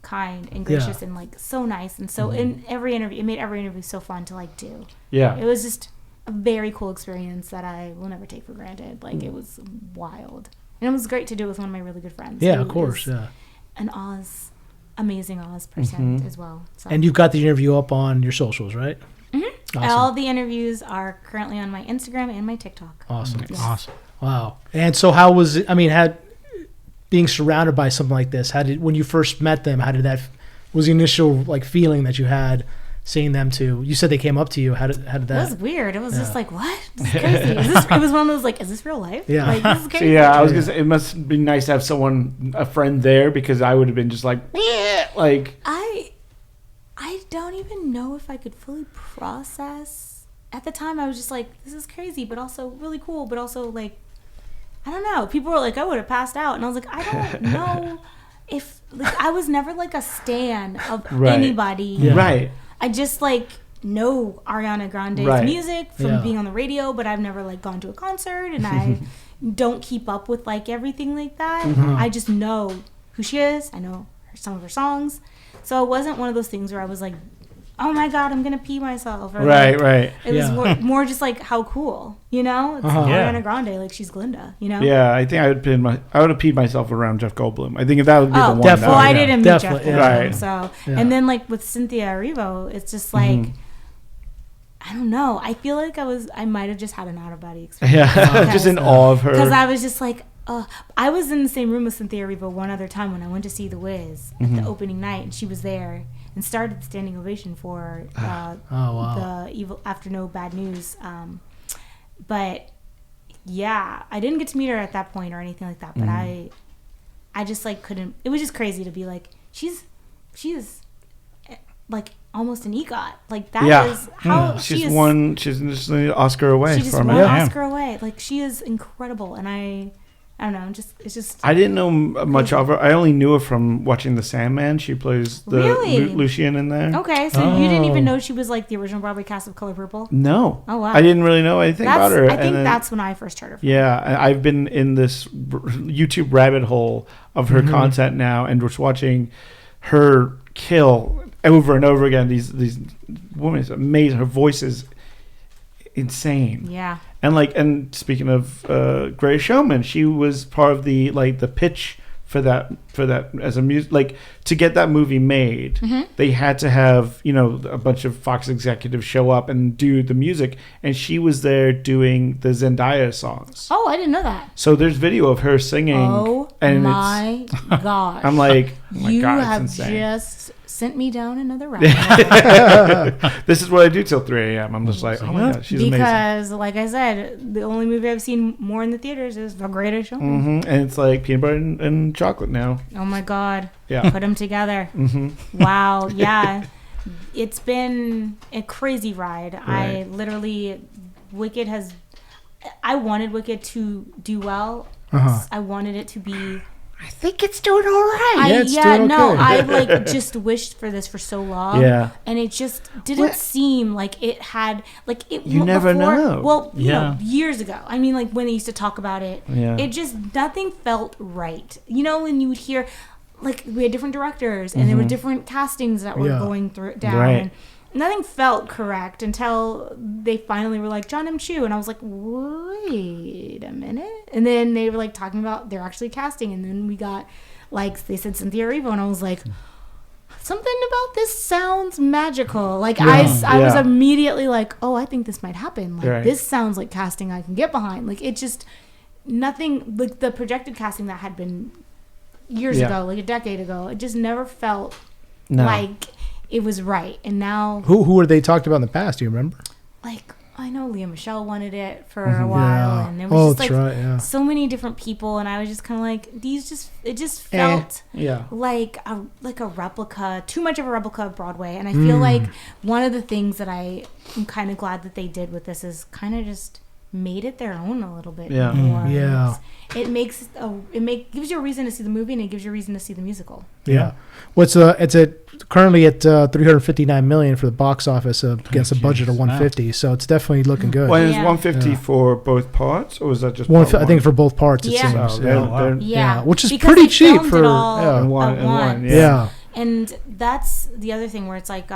kind and gracious and like so nice, and so in every interview, it made every interview so fun to like do. Yeah. It was just a very cool experience that I will never take for granted. Like, it was wild, and it was great to do it with one of my really good friends. Yeah, who of course. is Yeah. an amazing Oz person as well. So. And you've got the interview up on your socials, right? Awesome. All the interviews are currently on my Instagram and my TikTok. Awesome. Yes. Awesome. Wow. And so how was it, being surrounded by something like this, when you first met them, how did that was the initial like feeling that you had seeing them two? You said they came up to you. How did that? It was weird. It was just like, what? This is crazy. It was one of those like, is this real life? Yeah. Like, this is crazy. So yeah, I was gonna say it must be nice to have a friend there, because I would have been just like, like. I don't even know if I could fully process. At the time, I was just like, this is crazy, but also really cool, but also like, I don't know. People were like, I would have passed out, and I was like, I don't know if like I was never like a stan of anybody. Yeah. Right. I just like know Ariana Grande's music from being on the radio, but I've never like gone to a concert, and I don't keep up with like everything like that. I just know who she is. I know some of her songs. So it wasn't one of those things where I was like, oh my God, I'm going to pee myself. Or right. It was more just like, how cool, you know? It's Ariana Grande, like she's Glinda, you know? Yeah, I think I would have peed myself around Jeff Goldblum. I think if that would be the one. Definitely. Well, I didn't meet Jeff Goldblum. Right. So, and then like with Cynthia Erivo, it's just like, I don't know. I feel like I might have just had an out-of-body experience. Yeah, just in awe of her. Because I was just like, I was in the same room with Cynthia Erivo one other time when I went to see The Wiz at the opening night, and she was there and started the standing ovation for the Evil After No Bad News. But yeah, I didn't get to meet her at that point or anything like that. But I just like couldn't. It was just crazy to be like, she is like almost an EGOT. Like that is how she's just an Oscar away. She just won an Oscar away. Like she is incredible, and I don't know. It's just. I didn't know much of her. I only knew her from watching The Sandman. She plays the Lucian in there. Okay, so you didn't even know she was like the original Broadway cast of Color Purple? No. Oh wow. I didn't really know anything about her. I think that's when I first heard her. Yeah, I've been in this YouTube rabbit hole of her content now, and was watching her kill over and over again. These women is amazing. Her voice is insane. Yeah. And speaking of Greatest Showman, she was part of the pitch for that as a music, like to get that movie made. They had to have a bunch of Fox executives show up and do the music, and she was there doing the Zendaya songs. Oh, I didn't know that. So there's video of her singing. Oh and my gosh! I'm like, oh my you God, it's have insane. just sent me down another rabbit hole. This is what I do till 3 a.m. I'm just like, oh my God, she's amazing. Because, like I said, the only movie I've seen more in the theaters is The Greatest Showman. And it's like peanut butter and chocolate now. Oh my God. Yeah. Put them together. Wow. Yeah. It's been a crazy ride. Right. I wanted Wicked to do well. I wanted it to be. I think it's doing all right. I just wished for this for so long. Yeah. And it just didn't seem like it had You never know. Well, you know, years ago. I mean, like when they used to talk about it, it just nothing felt right. You know, when you would hear like we had different directors and there were different castings that were going down. Right. And nothing felt correct until they finally were like John M. Chu, and I was like, wait a minute. And then they were like talking about they're actually casting, and then we got like they said Cynthia Erivo, and I was like, something about this sounds magical. Like I was immediately like, oh, I think this might happen. Like this sounds like casting I can get behind. Like it just nothing like the projected casting that had been years ago, like a decade ago. It just never felt like it was right. And now who were they talked about in the past? Do you remember? Like I know Lea Michele wanted it for a while, and there was just like so many different people, and I was just kind of like it just felt like a replica, too much of a replica of Broadway. And I feel like one of the things that I am kind of glad that they did with this is kind of just made it their own a little bit more. It gives you a reason to see the movie, and it gives you a reason to see the musical. It's currently at 359 million for the box office against a budget of 150. So it's definitely looking good. Well, is 150 for both parts, or was that just I think for both parts it seems. Which is because pretty cheap for one. And that's the other thing where it's like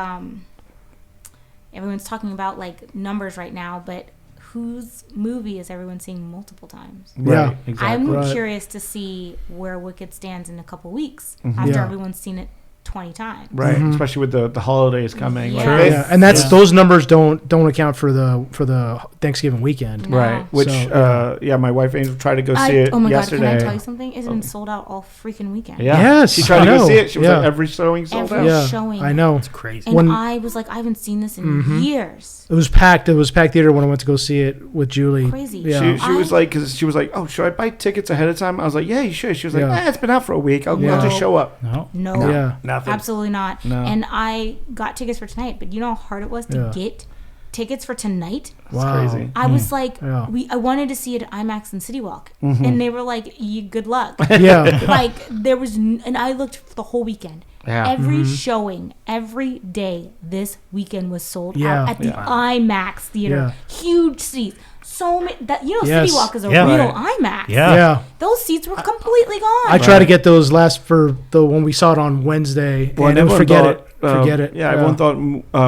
everyone's talking about like numbers right now, but whose movie is everyone seeing multiple times? Right, exactly. I'm curious to see where Wicked stands in a couple weeks after everyone's seen it 20 times. Right, especially with the holidays coming. Yeah. Like, Sure. they- Yeah, and that's those numbers don't account for the Thanksgiving weekend. No. Right, which So, my wife Angel tried to go see it Oh my yesterday. god, can I tell you something? It's been sold out all freaking weekend. Yeah, Yes, she tried to I go see know. it. She was Yeah. like, every showing sold Every out. Yeah, showing. I know. It's crazy. And When- I was like, I haven't seen this in years. It was packed. It was packed theater when I went to go see it with Julie. Crazy. Yeah. She was like, because she was like, oh, should I buy tickets ahead of time? I was like, yeah, you should. She was like, Yeah. it's been out for a week. I'll Yeah. just show up. No. No. Yeah. Nothing. Absolutely not. No. And I got tickets for tonight, but you know how hard it was to Yeah. get tickets for tonight? Wow. crazy. I was like, Yeah. I wanted to see it at IMAX and City Walk, and they were like, good luck. Yeah. Like there was, and I looked for the whole weekend. Yeah. Every showing, every day this weekend was sold Yeah. out at the IMAX theater. Huge seats. So many, Yes. City Walk is a Yeah. real Right. IMAX. Yeah. Yeah. Those seats were completely gone. I tried to get those last for the when we saw it on Wednesday. Well, and everyone forget thought, it. Forget it. Yeah, everyone thought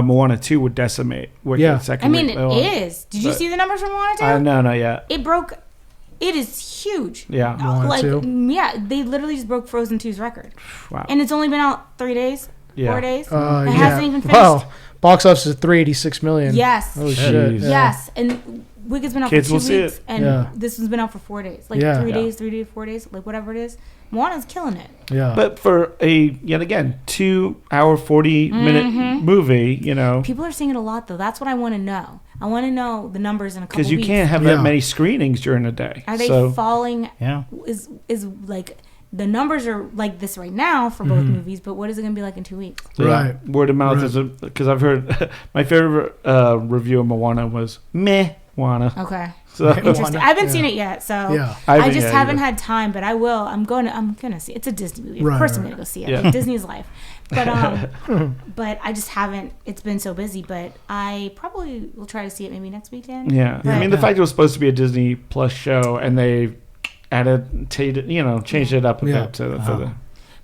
Moana 2 would decimate. With Yeah. the second I mean, week. it is. Did you But- see the numbers from Moana 2? No, not yet. It broke. It is huge. Yeah. Moana Like, 2? yeah, they literally just broke Frozen 2's record. Wow. And it's only been out 3 days, Yeah. 4 days. It yeah. hasn't even finished. Wow. Box office is $386 million. Yes. Oh shit. Jeez. Yeah. Yes. And Wicked's been out Kids for will 2 see weeks, it. and Yeah. this one's been out for 4 days. Like Yeah. 3 Yeah. days, 3 days, 4 days, like whatever it is. Moana's killing it. Yeah. But for a, yet again, 2 hour, 40-minute movie, you know, People are seeing it a lot, though. That's what I want to know. I want to know the numbers in a couple because you weeks. can't have Yeah. that many screenings during the day. Are they so, falling? Yeah. Is like the numbers are like this right now for both movies, but what is it going to be like in 2 weeks? so, yeah, Right. word of mouth Right. is because I've heard my favorite review of Moana was meh Moana. Okay. So Interesting. I haven't Yeah. seen it yet, so Yeah. I just yeah, haven't either. had time. But I will. I'm gonna see. It's a Disney movie. Of Right, course, I'm right. gonna go see it. Yeah. Like Disney's life. But but I just haven't. It's been so busy. But I probably will try to see it maybe next weekend. Yeah, I mean the Yeah. fact it was supposed to be a Disney Plus show and they changed it up a Yeah. bit for the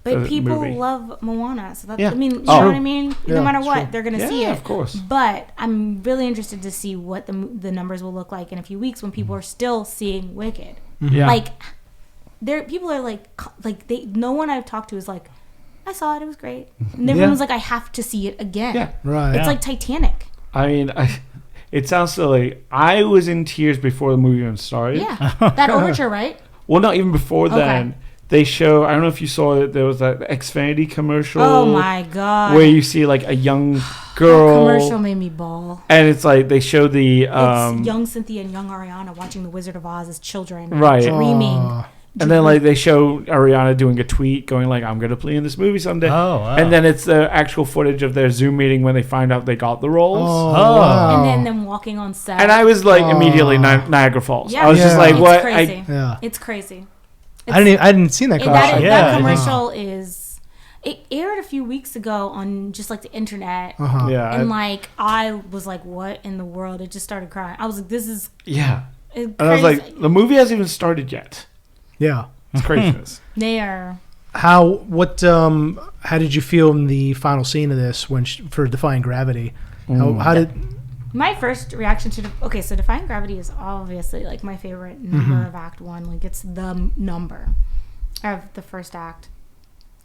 But the people movie. love Moana, so that's. Yeah. I mean, you Oh. know what I mean. Yeah, no matter what, sure. they're gonna yeah, see it. of course. But I'm really interested to see what the numbers will look like in a few weeks when people are still seeing Wicked. Yeah, Like, people are like they. No one I've talked to is like, I saw it. It was great. And everyone was like, I have to see it again. Yeah. Right. It's Yeah. like Titanic. I mean, it sounds silly. I was in tears before the movie even started. Yeah, that overture, right? Well, not even before Okay. then. They show. I don't know if you saw it. There was that Xfinity commercial. Oh my god! Where you see like a young That girl, commercial made me bawl. and it's like they show the It's young Cynthia and young Ariana watching The Wizard of Oz as children, Right. Dreaming. Aw. and then like they show Ariana doing a tweet going like, "I'm gonna play in this movie someday." Oh, wow. And then it's the actual footage of their Zoom meeting when they find out they got the roles. Oh, Oh. wow. And then them walking on set. And I was like Aw. immediately Niagara Falls. Yeah. I was just Yeah. like, It's "What?" crazy. Yeah. It's crazy. I didn't see that And commercial. Yeah, that I commercial is. It aired a few weeks ago on just like the internet. Uh-huh. Yeah, And like I was like, "What in the world?" It just started crying. I was like, "This is yeah. crazy." And I was like, the movie hasn't even started yet. Yeah. It's craziness. "They are." How did you feel in the final scene of this for Defying Gravity? How did My first reaction to so Defying Gravity is obviously like my favorite number of Act 1. Like it's the number of the first act,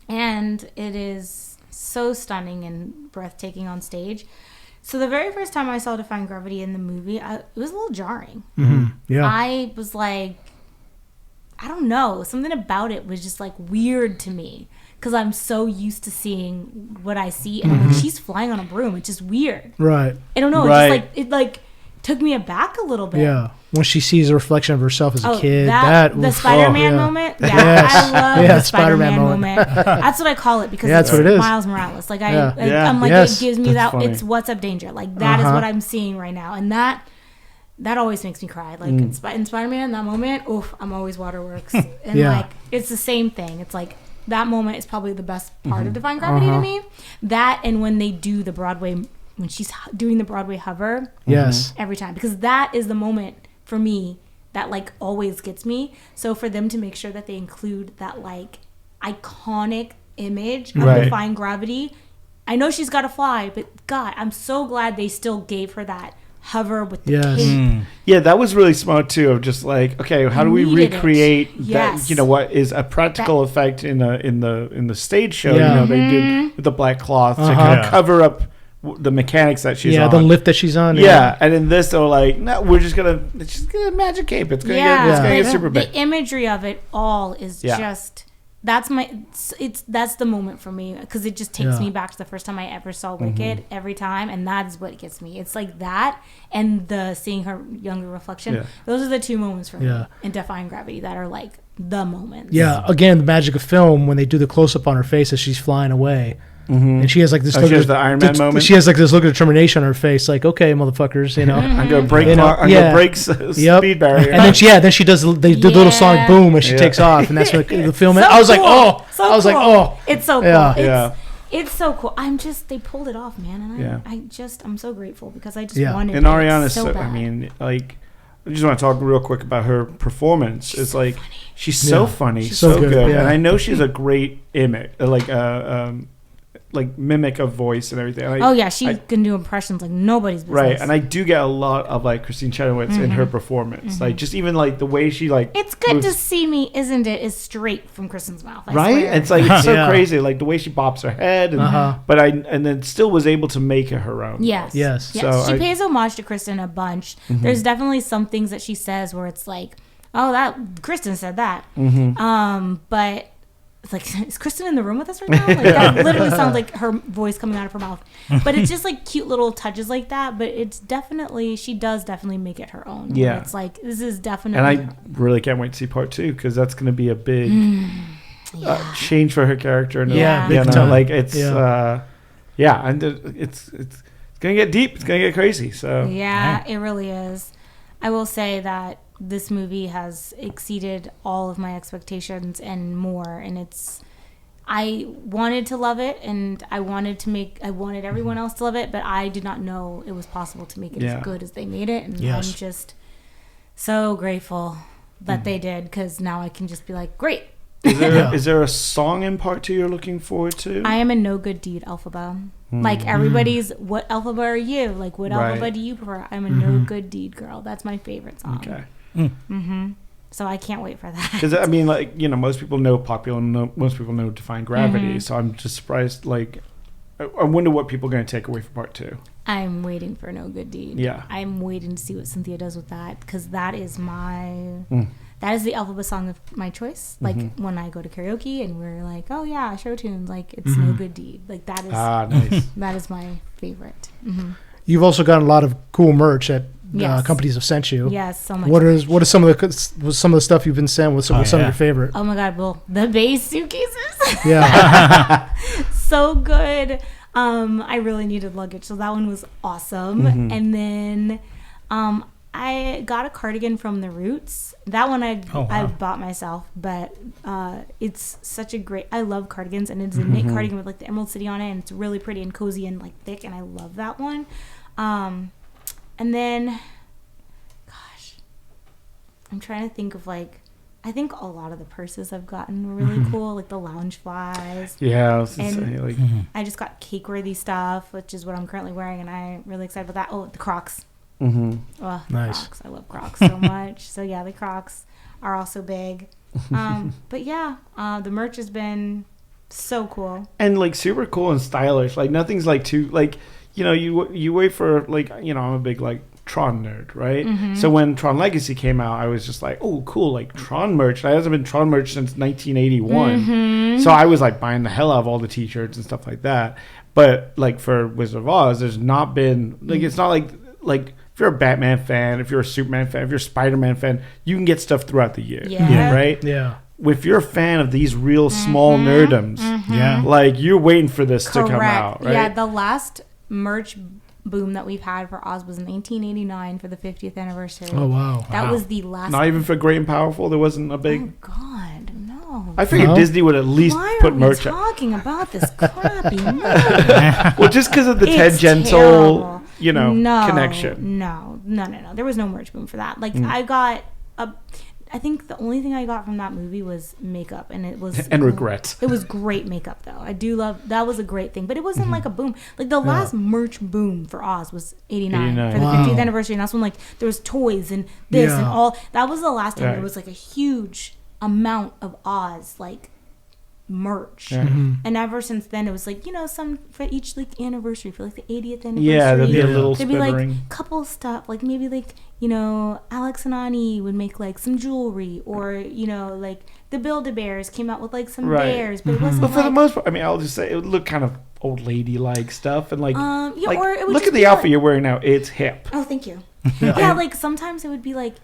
and it is so stunning and breathtaking on stage. So the very first time I saw Defying Gravity in the movie, it was a little jarring. yeah. I was like, I don't know, something about it was just like weird to me because I'm so used to seeing what I see, and I'm like, she's flying on a broom. It's just weird. Right. I don't know. Right. It took me aback a little bit. Yeah. When she sees a reflection of herself as a kid, the oof, Spider-Man oh, yeah. moment. Yeah, Yes. I love Yeah, the Spider-Man Spider-Man moment. moment. That's what I call it because Yeah, that's it's what it is. Miles Morales. Like Yeah. Yeah. I'm like Yes. it gives me That's that. funny. It's what's up danger. Like that is Uh-huh. what I'm seeing right now, and that always makes me cry. Like in Spider-Man, that moment, oof, I'm always waterworks, and Yeah. like it's the same thing. It's like. That moment is probably the best part of Defying Gravity to me. That and when they do the Broadway, when she's doing the Broadway hover Yes. every time, because that is the moment for me that like always gets me. So for them to make sure that they include that like iconic image of Right. Defying Gravity, I know she's got to fly, but God, I'm so glad they still gave her that hover with the Yes. cape. Yeah, that was really smart too. Of just like, okay, how do we Needed it. recreate Yes. that? You know, what is a practical effect in the stage show? Yeah. You know, they did with the black cloth to Uh-huh. kind of Yeah. cover up the mechanics that she's on. the lift that she's on. Yeah, and in this, they're like, no, it's just gonna magic cape. It's gonna get the, super big. the imagery of it all is Yeah. just that's the moment for me because it just takes Yeah. me back to the first time I ever saw Wicked every time, and that's what gets me. It's like that and the seeing her younger reflection. Yeah. Those are the two moments for me Yeah. in Defying Gravity that are like the moments. Yeah, again, the magic of film when they do the close up on her face as she's flying away, and she has like this. Oh, look she has of- the Iron Man moment? She has like this look of determination on her face, like, okay, motherfuckers, you know. I'm gonna break. You know, I'm gonna break speed barrier. And then she does they do the little sonic boom as she Yeah. takes off, and that's what the film. So I was like, cool. oh, So I was like, cool. oh, It's so cool. Yeah. Yeah. It's so cool. They pulled it off, man, and Yeah. I'm so grateful because I just Yeah. wanted And it Ariana, so bad. I mean, like, I just want to talk real quick about her performance. It's like she's so funny, She's so so good, good, yeah. and I know she's a great like mimic of voice and everything. And Oh yeah, she can do impressions like nobody's business. right, and I do get a lot of like Christine Chenoweth in her performance, like just even like the way she like. It's good moves- to see me, isn't it? Is straight from Kristen's mouth. I Right, swear. it's like it's so Yeah. crazy, like the way she bops her head, and and then still was able to make it her own. Yes. Yes. So she I- pays homage to Kristen a bunch. There's definitely some things that she says where it's like, oh, that Kristen said that. But it's like, is Kristen in the room with us right now? Like that literally sounds like her voice coming out of her mouth. But it's just like cute little touches like that. But she does definitely make it her own. where Yeah. It's like, this is And definitely. I really can't wait to see part 2 because that's going to be a big change for her character. And Yeah. you big know, time. like it's Yeah. and it's gonna get deep. It's gonna get crazy. So Yeah, it really is. I will say that this movie has exceeded all of my expectations and more. And I wanted to love it, and I wanted everyone else to love it, but I did not know it was possible to make it Yeah. as good as they made it. And Yes. I'm just so grateful that they did, because now I can just be like, great. is there a song in part 2 you're looking forward to? I am a no good deed alphaba. Like everybody's, what alphaba are you? Like what Right. alphaba do you prefer? I'm a no good deed girl. That's my favorite song. Okay. So I can't wait for that. Because I mean, like, you know, most people know most people know Defying Gravity. So I'm just surprised. Like, I wonder what people are going to take away from part 2. I'm waiting for no good deed. Yeah. I'm waiting to see what Cynthia does with that, because that is that is the alphabet song of my choice. Like when I go to karaoke and we're like, oh yeah, show tunes, like it's no good deed. Like that is Nice. that is my favorite. You've also gotten a lot of cool merch that Yes. companies have sent you. Yes, so much. What is some of the stuff you've been sent? What's some of your favorite? Oh my god, well, the base suitcases. Yeah. So good. I really needed luggage, so that one was awesome. And then I got a cardigan from the Roots. That one I bought myself, but it's such a great, I love cardigans, and it's a knit cardigan with like the Emerald City on it, and it's really pretty and cozy and like thick, and I love that one. And then, gosh, I'm trying to think of like, I think a lot of the purses I've gotten were really cool, like the lounge flies. Yeah. I was gonna And- say, like, I just got cake-worthy stuff, which is what I'm currently wearing, and I'm really excited about that. Oh, the Crocs. mhm. Oh, Nice. Crocs. I love Crocs so much. So yeah, the Crocs are also big. But yeah, the merch has been so cool. And like super cool and stylish. Like nothing's like too like, you know, you wait for like, you know, I'm a big like Tron nerd, right? So when Tron Legacy came out, I was just like, oh cool, like Tron merch. That hasn't been Tron merch since 1981. So I was like buying the hell out of all the t-shirts and stuff like that. But like for Wizard of Oz, there's not been like, it's not like if you're a Batman fan, if you're a Superman fan, if you're a Spider-Man fan, you can get stuff throughout the year. Yeah. Right? Yeah. If you're a fan of these real small nerdoms, Yeah. like you're waiting for this to come Correct. out, right? Yeah, the last merch boom that we've had for Oz was in 1989 for the 50th anniversary. Oh wow. That was the last. Not even for Great and Powerful, there wasn't a big. Oh God, no. I figured No? Disney would at least Why put are we merch out. talking about this crappy movie? Well, just because of the Ted It's Gentle, terrible. you know, No, connection. No. There was no merch boom for that. Like I got a. I think the only thing I got from that movie was makeup, and it was And regrets. It was great makeup though. I do love that was a great thing, but it wasn't like a boom. Like the last merch boom for Oz was '89 for the 50th anniversary, and that's when like there was toys and this and all. That was the last time there was like a huge amount of Oz like merch, and ever since then it was like, you know, some for each like anniversary, for like the 80th anniversary, there'd be a little there'd be splittering. like couple stuff, like maybe like, you know, Alex and Ani would make like some jewelry, or you know, like the Build-A-Bears came out with like some bears, but it wasn't. But for like, the most part, I mean, I'll just say it would look kind of old lady like stuff, and like, like or it would look just at the be outfit like, you're wearing now. It's hip. oh, thank you. Yeah, like sometimes it would be like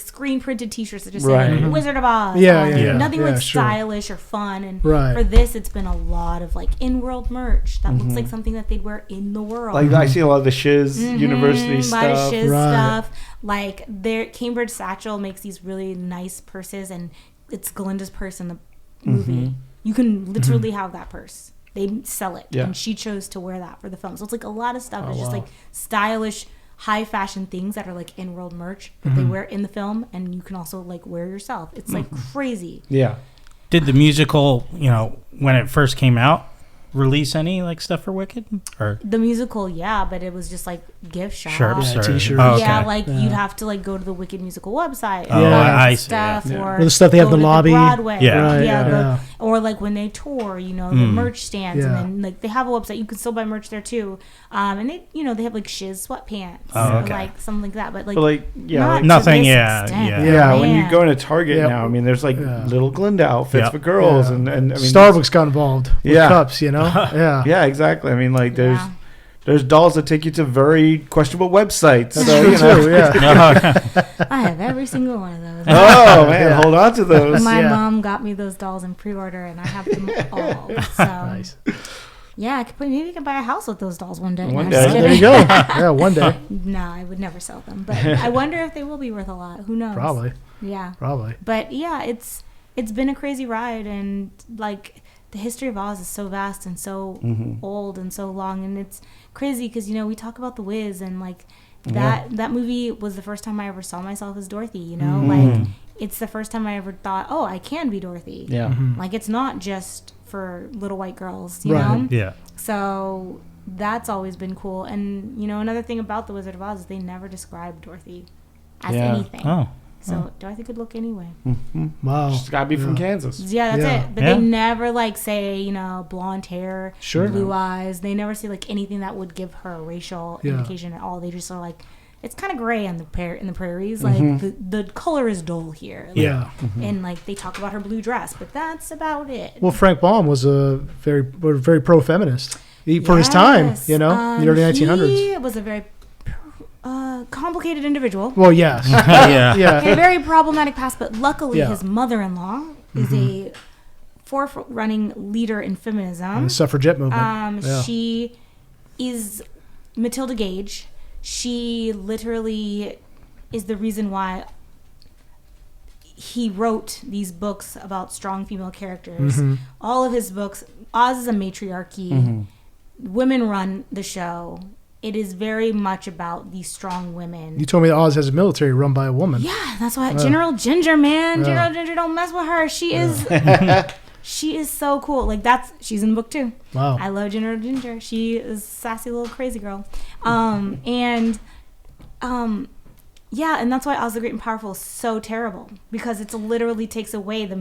screen printed T-shirts that just say like, Wizard of Oz. Nothing like stylish or fun. And for this, it's been a lot of like in-world merch that looks like something that they'd wear in the world. Like I see a lot of the Shiz University stuff. A lot of Shiz Right. stuff. Like their Cambridge Satchel makes these really nice purses, and it's Glinda's purse in the movie. You can literally have that purse. They sell it, and she chose to wear that for the film. So it's like a lot of stuff is just like stylish, high fashion things that are like in world merch that they wear in the film, and you can also like wear yourself. It's like crazy. Yeah. Did the musical, you know, when it first came out, release any like stuff for Wicked? Or the musical, but it was just like gift shop. T-shirts. Oh, okay. Yeah, like you'd have to like go to the Wicked musical website. Oh, I see. Stuff, or the stuff they have in the lobby. Broadway. Yeah. Or like when they tour, you know, the merch stands, and then like they have a website. You can still buy merch there too. And they, you know, they have like Shiz sweatpants, or like something like that. But like not nothing. to this Yeah. extent. When you go into Target now, I mean, there's like little Glinda outfits for girls, and I mean, Starbucks got involved with cups, you know. Yeah, exactly. I mean, like there's dolls that take you to very questionable websites. So, you know. I have every single one of those. Oh man, hold on to those. My mom got me those dolls in pre-order, and I have them all. So Nice. yeah, maybe I can buy a house with those dolls one day. One No, I'm just day. There you go. Yeah, one day. No, I would never sell them. But I wonder if they will be worth a lot. Who knows? Probably. Yeah. Probably. But yeah, it's been a crazy ride, and like the history of Oz is so vast and so old and so long, and it's crazy because, you know, we talk about The Wiz, and like that movie was the first time I ever saw myself as Dorothy, you know, like it's the first time I ever thought, oh, I can be Dorothy. Yeah. Like it's not just for little white girls, you know? Yeah. So that's always been cool. And, you know, another thing about The Wizard of Oz is they never described Dorothy as anything. Oh. So Dorothy could look anyway. Wow. She's got to be from Kansas. Yeah, that's it. But they never like say, you know, blonde hair, blue eyes. They never say like anything that would give her a racial indication at all. They just are like, it's kind of gray on in the prairies. Like the color is dull here. Like, and like they talk about her blue dress, but that's about it. Well, Frank Baum was a very pro-feminist for his time, you know, in the early 1900s. He was a very complicated individual. Well, yes. He had a very problematic past, but luckily his mother-in-law is a forefront-running leader in feminism. The suffragette movement. She is Matilda Gage. She literally is the reason why he wrote these books about strong female characters. All of his books, Oz is a matriarchy. Women run the show. It is very much about these strong women. You told me that Oz has a military run by a woman. Yeah, that's why General Ginger, man. General Ginger, don't mess with her. She is she is so cool. Like she's in the book too. Wow. I love General Ginger. She is a sassy little crazy girl. Yeah, and that's why Oz the Great and Powerful is so terrible, because it literally takes away the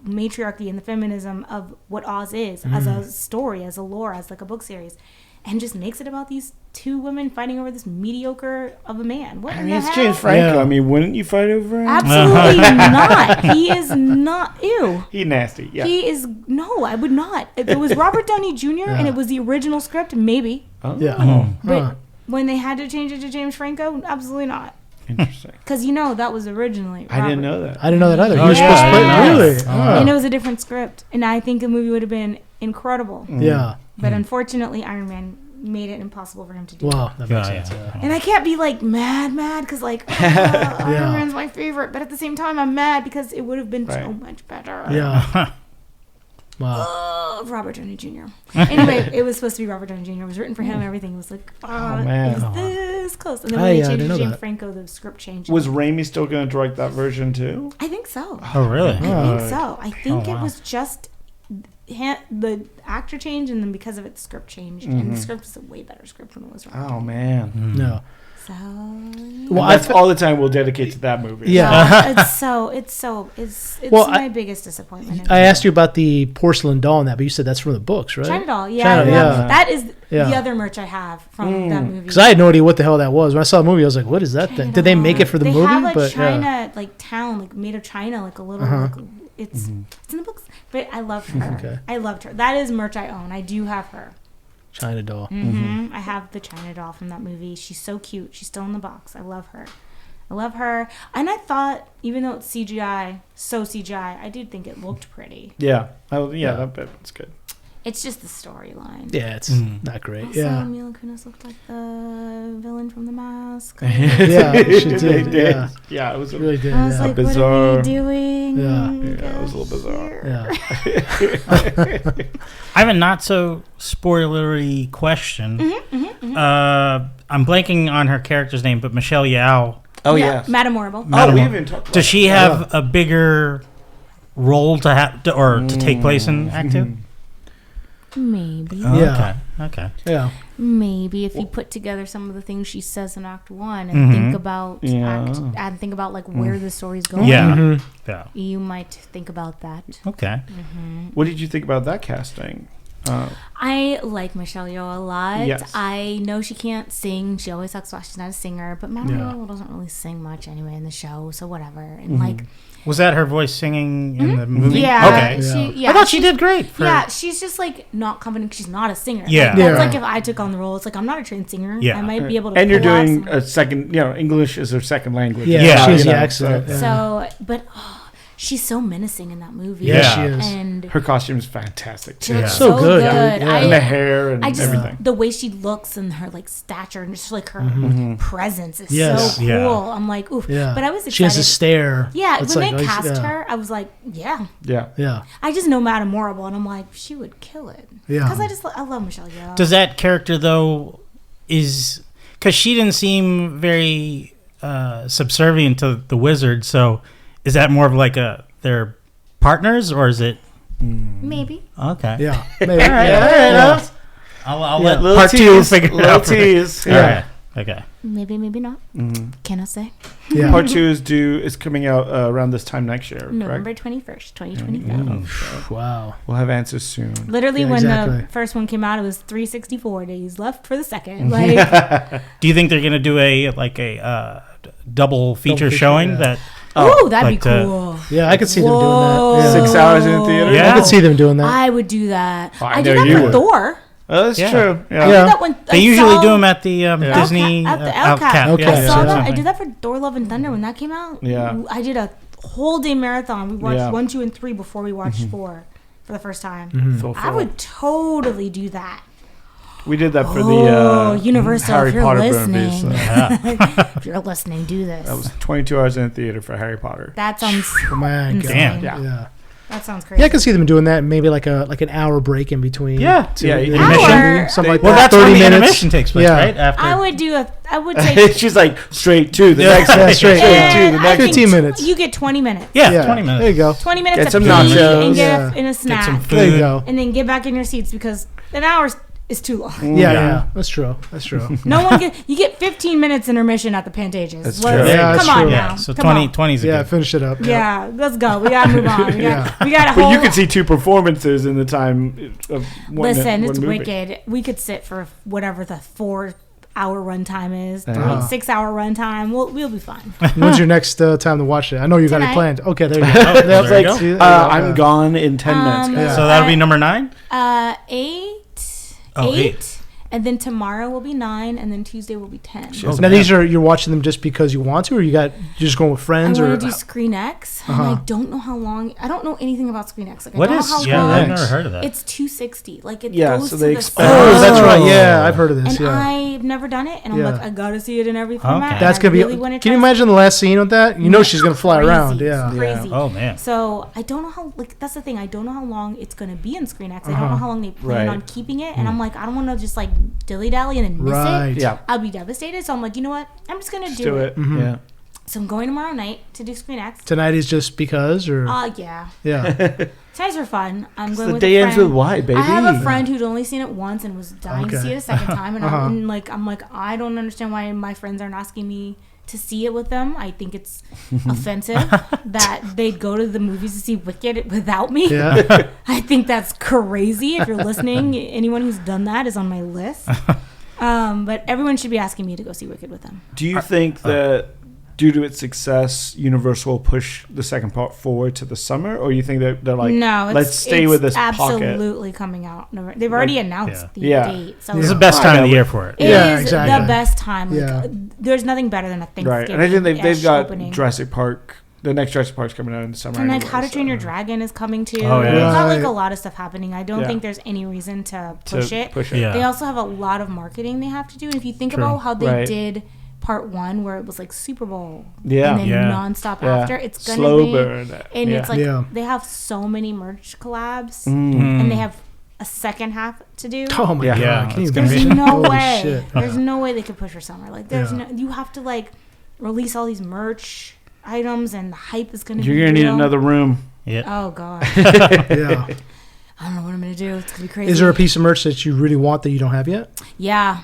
matriarchy and the feminism of what Oz is as a story, as a lore, as like a book series, and just makes it about these two women fighting over this mediocre of a man. What I in mean, the it's hell? James Franco. I mean, wouldn't you fight over him? Absolutely not. He is not. Ew. He nasty. Yeah. He is. No, I would not. If it was Robert Downey Jr. and it was the original script, maybe. Oh. Yeah. But when they had to change it to James Franco, absolutely not. Interesting. Because you know that was originally Robert. I didn't know that. I didn't know that either. Oh, He was supposed to play nice. really. And it was a different script, and I think the movie would have been incredible. Yeah. But unfortunately, Iron Man made it impossible for him to do. Wow, that makes Yeah, sense. yeah. Yeah. And I can't be like mad because like Iron Man's my favorite, but at the same time I'm mad because it would have been so much better. Yeah. Wow. love Robert Downey Jr. Anyway, it was supposed to be Robert Downey Jr. It was written for him. Everything was like, man. is this close? And then when they changed to James Franco, the script changed. Was Raimi still going to direct that version too? I think so. Oh, really? I think so. I think it was just the actor changed, and then because of it, the script changed. And the script is a way better script than it was. Oh man. No. So Well, that's all the time we'll dedicate to that movie. Yeah. it's Well, my biggest disappointment. I asked you about the porcelain doll and that, but you said that's from the books, right? China doll, yeah, China, yeah. that is the other merch I have from that movie. Because I had no idea what the hell that was. When I saw the movie, I was like, "What is that thing?" Did they make it for the movie? They have a but China like town, like made of China, like a little. Like, it's in the books, but I loved her. Okay. I loved her. That is merch I own. I do have her. China doll. I have the China doll from that movie. She's so cute. She's still in the box. I love her. And I thought, even though it's CGI, I did think it looked pretty. Yeah. That's good. It's just the storyline. Yeah, it's not great. Also, Yeah. Mila Kunis looked like the villain from The Mask. Yeah, she did. Yeah. Yeah, it was Really did. I was Yeah. like, bizarre. what are we doing? Yeah. it was a little bizarre. Yeah. I have a not so spoilery question. I'm blanking on her character's name, but Michelle Yeoh. Oh yeah. yes. Madame Horrible. Oh, we haven't talked about Does she have a bigger role to have to take place in Act 2? Maybe. Oh, Yeah. Okay. Yeah. Maybe if you put together some of the things she says in Act 1 and think about like where the story's going. Yeah. Yeah. You might think about that. Okay. What did you think about that casting? I like Michelle Yeoh a lot. Yes. I know she can't sing. She always talks about she's not a singer, but Madame Yeah. Horrible doesn't really sing much anyway in the show, so whatever. And like, Was that her voice singing in the movie? yeah, Okay. I thought she did great. Yeah, she's just like not confident. She's not a singer. Yeah. Like, that's Yeah. like if I took on the role, it's like I'm not a trained singer. Yeah. I might be able to. And you're pull off doing some- a second, English is her second language. Yeah. Yeah. She has the You know, accent. Yeah. So, but she's so menacing in that movie. Yeah, Yeah. she is. And Her costume is fantastic she too. looks So so good, good. dude. Yeah. And the hair and I just everything. the way she looks and her like stature and just like her presence is Yes. so cool. Yeah. I'm like, oof. Yeah. But I was excited. She has a stare. Yeah, It's when like, they cast yeah. her, I was like, yeah. Yeah. Yeah. I just know Madame Horrible, and I'm like, she would kill it. Yeah. Because I love Michelle Yeoh. Does that character though because she didn't seem very subservient to the wizard? So is that more of like their partners, or is it Maybe. okay? Yeah. Maybe. All right. Yeah. I'll Yeah. let part 2 figure it Little out. tease. All right. Okay. Maybe not. Cannot say. Yeah. Part 2 is coming out around this time next year, November correct? 21st, 2025. Wow. We'll have answers soon. Literally, Yeah, when exactly. the first one came out, it was 364 days left for the second. Like, Do you think they're gonna do a double feature feature, showing yeah. that? ooh, that'd like be cool. Yeah, I could see them Whoa. doing that. Yeah. 6 hours in the theater? Yeah. I could see them doing that. I would do that. Oh, I I know did that you for would. Thor. Oh, that's Yeah. true. I Yeah. Yeah. did that when They I usually saw do them at the Disney at the Outcap. LCAP. Okay. I saw Yeah. that. I did that for Thor: Love and Thunder when that came out. Yeah. I did a whole day marathon. We watched Yeah. 1, 2, and 3 before we watched 4 for the first time. Full I full. would totally do that. We did that for Oh, the Universal, Harry if you're Potter listening. movies. So If you're listening, do this. that was 22 hours in the theater for Harry Potter. That sounds Oh my God. Damn. Yeah. Yeah. that sounds crazy. Yeah, I could see them doing that. Maybe like an hour break in between. Yeah. two- Yeah, the intermission. Hour? something like Well, that. that's when 30 the minutes. intermission takes place, Yeah. right? After. I would take She's like straight to the next. Yeah, straight. Straight Yeah. to the I next. think 15 minutes. You get 20 minutes. yeah, 20 minutes. There you go. 20 minutes Get to some pee nachos. and get Yeah. in a snack. some There you food. go. And then get back in your seats because an hour is too long. Yeah, Yeah. yeah. That's true. That's true. No one you get 15 minutes intermission at the Pantages. That's Let's- true. Yeah, that's come on true. now. Yeah, so Come 20 on. 20 is a Yeah, good. finish it up. Yeah, let's go. We gotta move on. We got a But whole. you could see 2 performances in the time of one. Listen, one it's movie. wicked. We could sit for whatever the 4-hour runtime is, Uh-huh. 6-hour runtime. We'll be fine. When's your next time to watch it? I know you got it Tonight. planned. Okay, there you go. Oh, That's there you like, go. see, I'm gone in 10 minutes. Yeah. So that'll be number 9? 8. Oh, 8. And then tomorrow will be 9, and then Tuesday will be 10. Now these are you're watching them just because you want to, or you're just going with friends, I or want to do Screen X, and I don't know how long. I don't know anything about Screen X. Like, What I don't is? know how Yeah, long. I've never heard of that. It's $260. Like it Yeah, goes so to they the expand. Oh, side. that's right. Yeah, I've heard of this. And Yeah, I've never done it, and I'm Yeah. like, I gotta see it in every Okay. format. that's and gonna I be. really wanna Can you try imagine the last scene with that? You know she's gonna fly crazy. around. It's Yeah. crazy. Oh man. So I don't know how. Like that's the thing. I don't know how long it's gonna be in Screen X. I don't know how long they plan Right. on keeping it, and I'm like, I don't want to just like dilly dally and then miss Right. it. Yeah. I'll be devastated. So I'm like, you know what? I'm just gonna Do it. Mm-hmm. Yeah. So I'm going tomorrow night to do Screen X. Tonight is just because, or Yeah. yeah. Tonight's for fun. I'm going The with day a ends friend. with Y, baby. I have a friend who'd only seen it once and was dying to Okay. see it a second time, and I'm like, I don't understand why my friends aren't asking me to see it with them. I think it's offensive that they'd go to the movies to see Wicked without me. Yeah. I think that's crazy. If you're listening, anyone who's done that is on my list. But everyone should be asking me to go see Wicked with them. Do you think that due to its success, Universal will push the second part forward to the summer, or you think that they're like, No, let's stay with this pocket? absolutely coming out. They've already announced the Yeah. date. So This is the best time of the year for it. It Yeah, is exactly. the best time. Like, Yeah. There's nothing better than a Thanksgiving. Right, and I think they've got opening. Jurassic Park. The next Jurassic Park's coming out in the summer. And like anyway, How to Train so- Your Dragon is coming too. Oh, yeah. They've got like Right. a lot of stuff happening. I don't Yeah. think there's any reason to to push it. Push it. Yeah. They also have a lot of marketing they have to do. And if you think True. about how they Right. did part 1, where it was like Super Bowl, Yeah. and then Yeah. nonstop Yeah. after, it's gonna Slow be, burn. and Yeah. it's like Yeah. they have so many merch collabs, Mm. and they have a second half to do. Oh my Yeah. god! Yeah, Can you it's gonna There's imagine? no Holy way. shit. There's no way they could push for summer. Like there's Yeah. no. You have to like release all these merch items, and the hype is gonna. You're be gonna need real. another room. Yeah. Oh god. Yeah. I don't know what I'm gonna do. It's gonna be crazy. Is there a piece of merch that you really want that you don't have yet? Yeah,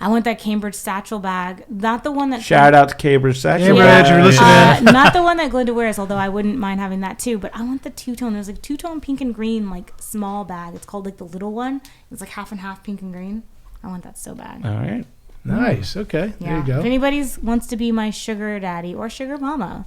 I want that Cambridge satchel bag. Not the one that. Shout out to Cambridge Satchel. Cambridge, Bag. you're listening. Not the one that Glinda wears, although I wouldn't mind having that too. But I want the two-tone. There's like two-tone pink and green, like small bag. It's called like the little one. It's like half and half pink and green. I want that so bad. All right. Nice. Okay. There Yeah. you go. If anybody wants to be my sugar daddy or sugar mama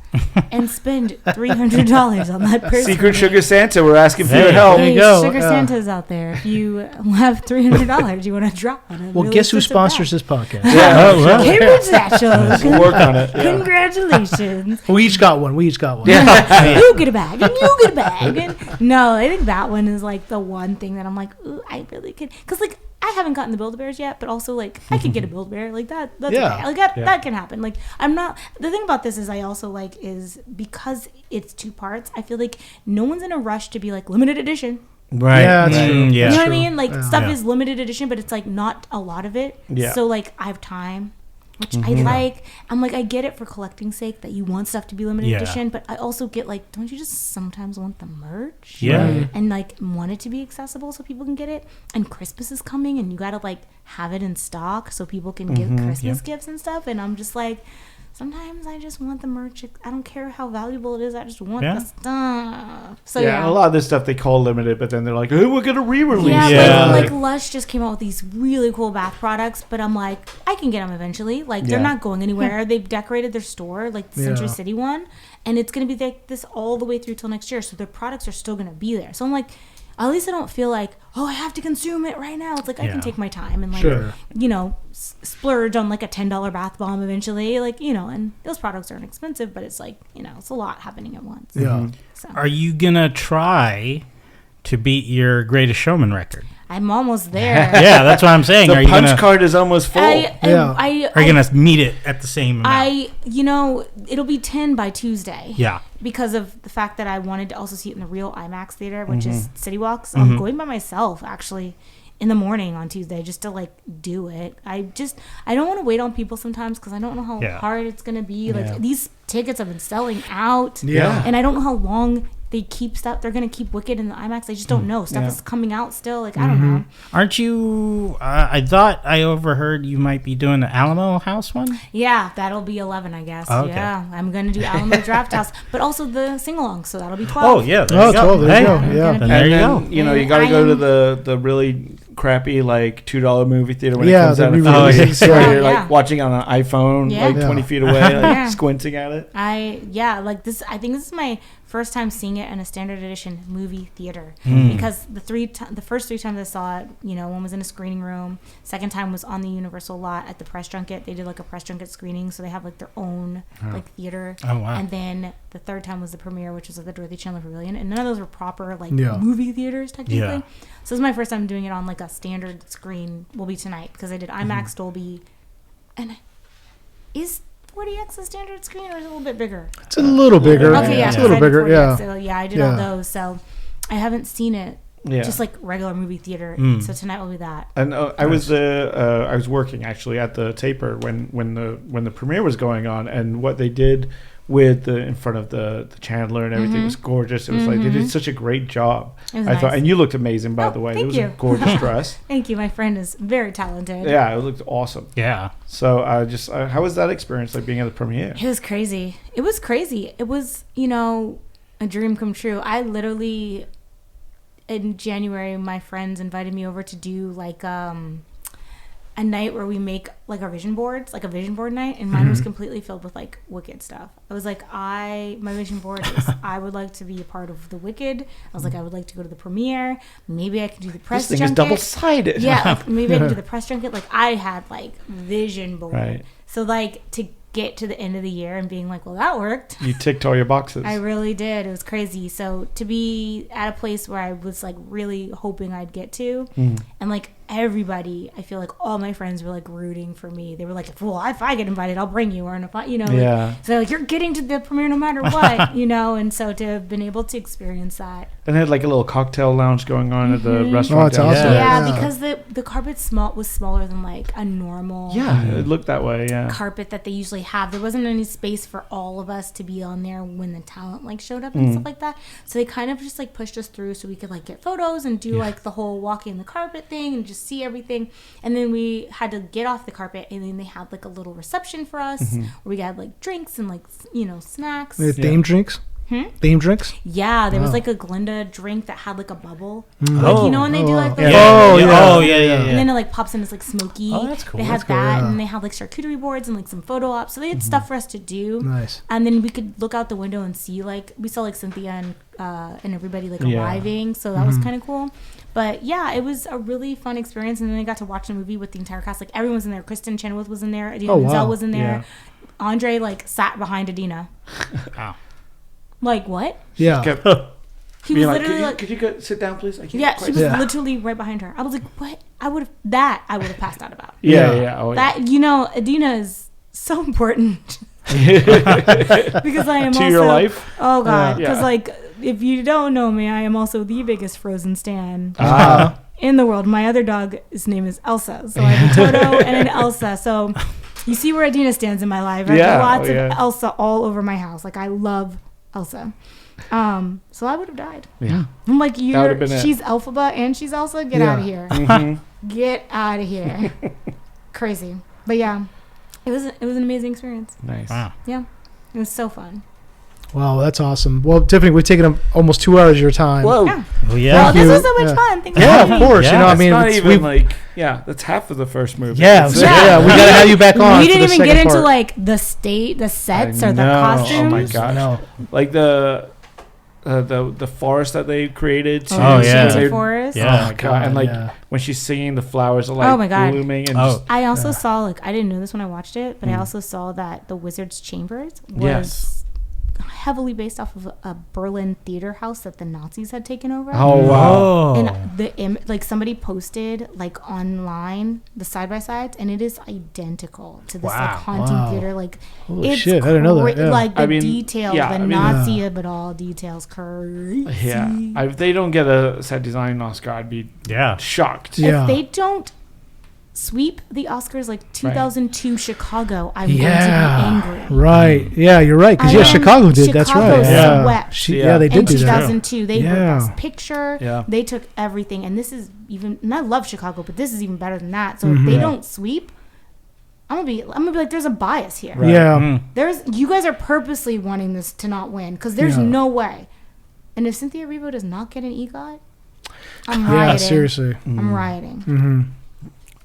and spend $300 on that person. Secret Sugar Santa, we're asking for your Hey. help. There you Hey, go. Sugar Santas out there. If you have $300, you want to drop on it. Well, really guess who puts it sponsors back. this podcast? Yeah. Oh, well. Cambridge Satchel. We'll work on it. Yeah. Congratulations. We each got one. You get a bag and you get a bag. And no, I think that one is like the one thing that I'm like, ooh, I really could. Because like, I haven't gotten the Build-A-Bears yet, but also like I could get a Build-A-Bear like that. That's Yeah. okay. Like that can happen. Like I'm not. The thing about this is I also like is because it's 2 parts. I feel like no one's in a rush to be like limited edition. Right. Yeah, that's right. true. Yeah. You know what I True. mean? Like Yeah. stuff Yeah. is limited edition, but it's like not a lot of it. Yeah. So like I have time, which I like. I'm like I get it for collecting's sake that you want stuff to be limited Yeah. edition, but I also get like, don't you just sometimes want the merch? Yeah. Right. And like want it to be accessible so people can get it. And Christmas is coming, and you gotta like have it in stock so people can give Christmas gifts and stuff. And I'm just like, sometimes I just want the merch. I don't care how valuable it is. I just want Yeah. the stuff. So Yeah, yeah. a lot of this stuff they call limited, but then they're like, "Oh, we're gonna re-release." Yeah, it." Yeah. Like Lush just came out with these really cool bath products, but I'm like, I can get them eventually. Like they're Yeah. not going anywhere. They've decorated their store, like the Century Yeah. City one, and it's gonna be like this all the way through till next year. So their products are still gonna be there. So I'm like, at least I don't feel like, oh, I have to consume it right now. It's like I Yeah. can take my time and like, Sure. you know, splurge on like a $10 bath bomb eventually. Like, you know, and those products aren't expensive, but it's like, you know, it's a lot happening at once. Yeah. So Are you gonna try to beat your Greatest Showman record? I'm almost there. Yeah, that's what I'm saying. Are The you punch gonna card is almost full. Yeah. are you gonna meet it at the same amount? you know, it'll be 10 by Tuesday. Yeah. Because of the fact that I wanted to also see it in the real IMAX theater, which is City Walk. So I'm going by myself actually in the morning on Tuesday just to like do it. I don't want to wait on people sometimes because I don't know how Yeah. hard it's gonna be. Like Yeah. these tickets have been selling out. Yeah. And I don't know how long they keep stuff. They're gonna keep Wicked in the IMAX. I just don't know. Stuff Yeah. is coming out still. Like I don't know. Aren't you? I thought I overheard you might be doing the Alamo House one. Yeah, that'll be 11, I guess. Okay. Yeah, I'm gonna do Alamo Draft House, but also the sing-along, so that'll be 12. Oh yeah. There Oh, you go. 12, there you Hey, go. I'm Yeah. gonna Then be- there you then, go. you know, you And got to I go to am- the really crappy like $2 movie theater when Yeah, it comes the out. re-releases, Where yeah. you're Yeah. like watching on an iPhone, Yeah. like Yeah. 20 feet away, like Yeah. squinting at it. Like this. I think this is my first time seeing it in a standard edition movie theater because the first 3 times I saw it, one was in a screening room. Second time was on the Universal lot at the press junket. They did like a press junket screening, so they have like their own like theater. Oh wow! And then the third time was the premiere, which was at the Dorothy Chandler Pavilion, and none of those were proper like movie theaters technically. Yeah. So this is my first time doing it on like a standard screen. Will be tonight because I did IMAX, Dolby, and is 40X a standard screen or is it a little bit bigger? It's a little bigger. Okay, yeah, it's a little bigger. 40X, Yeah. so, I did all those. So I haven't seen it. Yeah. Just like regular movie theater. So tonight will be that. And I was working actually at the Taper when the premiere was going on, and what they did with in front of the Chandler and everything was gorgeous. It was like they did such a great job. I thought, and you looked amazing by the way. It was a gorgeous dress. Thank you. My friend is very talented. Yeah, it looked awesome. Yeah. So how was that experience like being at the premiere? It was crazy. It was a dream come true. I literally in January my friends invited me over to do like a night where we make like our vision boards, like a vision board night, and mine was completely filled with like Wicked stuff. I was like, my vision board is I would like to be a part of the Wicked. I was like, I would like to go to the premiere. Maybe I can do the press junket. This thing is double-sided. Yeah, like, maybe I can do the press junket. Like I had like vision board. Right. So like to get to the end of the year and being like, well, that worked. You ticked all your boxes. I really did. It was crazy. So to be at a place where I was like really hoping I'd get to, and like everybody, I feel like all my friends were like rooting for me. They were like, well, if I get invited, I'll bring you, or if I, like, so like you're getting to the premiere no matter what, and so to have been able to experience that. And they had like a little cocktail lounge going on at the restaurant. Oh, it's awesome. Yeah, because the carpet was smaller than like a normal. Yeah, it looked that way. Yeah, carpet that they usually have. There wasn't any space for all of us to be on there when the talent like showed up and stuff like that. So they kind of just like pushed us through so we could like get photos and do like the whole walking the carpet thing and just see everything. And then we had to get off the carpet, and then they had like a little reception for us where we had like drinks and like snacks. They had theme drinks. Theme drinks? Yeah, there was like a Glinda drink that had like a bubble. Like when they do like the yeah. And then it like pops in as like smoky. Oh, that's cool. They had that, and they had like charcuterie boards and like some photo ops. So they had stuff for us to do. Nice. And then we could look out the window and see like we saw like Cynthia and everybody like arriving. So that was kind of cool. But yeah, it was a really fun experience. And then I got to watch the movie with the entire cast. Like everyone was in there. Kristen Chenoweth was in there. Adina Menzel was in there. Yeah. Andre like sat behind Adina. Wow. Like what? Yeah. He was literally like, could you go sit down, please? I can't she was literally right behind her. I was like, what? I would have passed out about. Yeah. Adina is so important. Because I am to also, your life. Oh God, because like if you don't know me, I am also the biggest Frozen stan in the world. My other dog, his name is Elsa, so I have a Toto and an Elsa. So you see where Adina stands in my life. I have lots of Elsa all over my house. Like I love Elsa. So I would have died. Yeah. I'm like, she's Elphaba and she's Elsa. Get out of here. Get out of here. Crazy. But yeah, it was an amazing experience. Nice. Wow. Yeah. It was so fun. Wow, that's awesome. Well, Tiffany, we've taken up almost 2 hours of your time. Whoa. Yeah. Well, yeah. Well, this was so much fun. Thanks for having of me. course. Yeah. I mean, not even like, that's half of the first movie. Yeah, we got to have you back on. We didn't even get into part. like the sets or the costumes. Oh my gosh. No. Like the forest that they created. Shanty Forest. Yeah. Oh my god. And like when she's singing, the flowers are like blooming. And I also saw like I didn't know this when I watched it, but I also saw that the Wizard's Chambers was heavily based off of a Berlin theater house that the Nazis had taken over. Oh wow! And like somebody posted like online the side by sides, and it is identical to this like haunting theater. Like holy shit! I didn't know that. Yeah. Like the details, Nazi but all details, crazy. Yeah, if they don't get a set design Oscar, I'd be shocked. Yeah. If they don't sweep the Oscars like 2002 Chicago, I'm going to be angry. Right. Yeah, you're right. Because Chicago did. That's right. Swept. They did do that. In 2002, they were Best Picture. Yeah. They took everything, and this is even. And I love Chicago, but this is even better than that. So if they don't sweep, I'm gonna be like, there's a bias here. Right. Yeah. You guys are purposely wanting this to not win because there's no way. And if Cynthia Erivo does not get an EGOT, I'm rioting. Yeah, seriously. I'm rioting. Mm-hmm.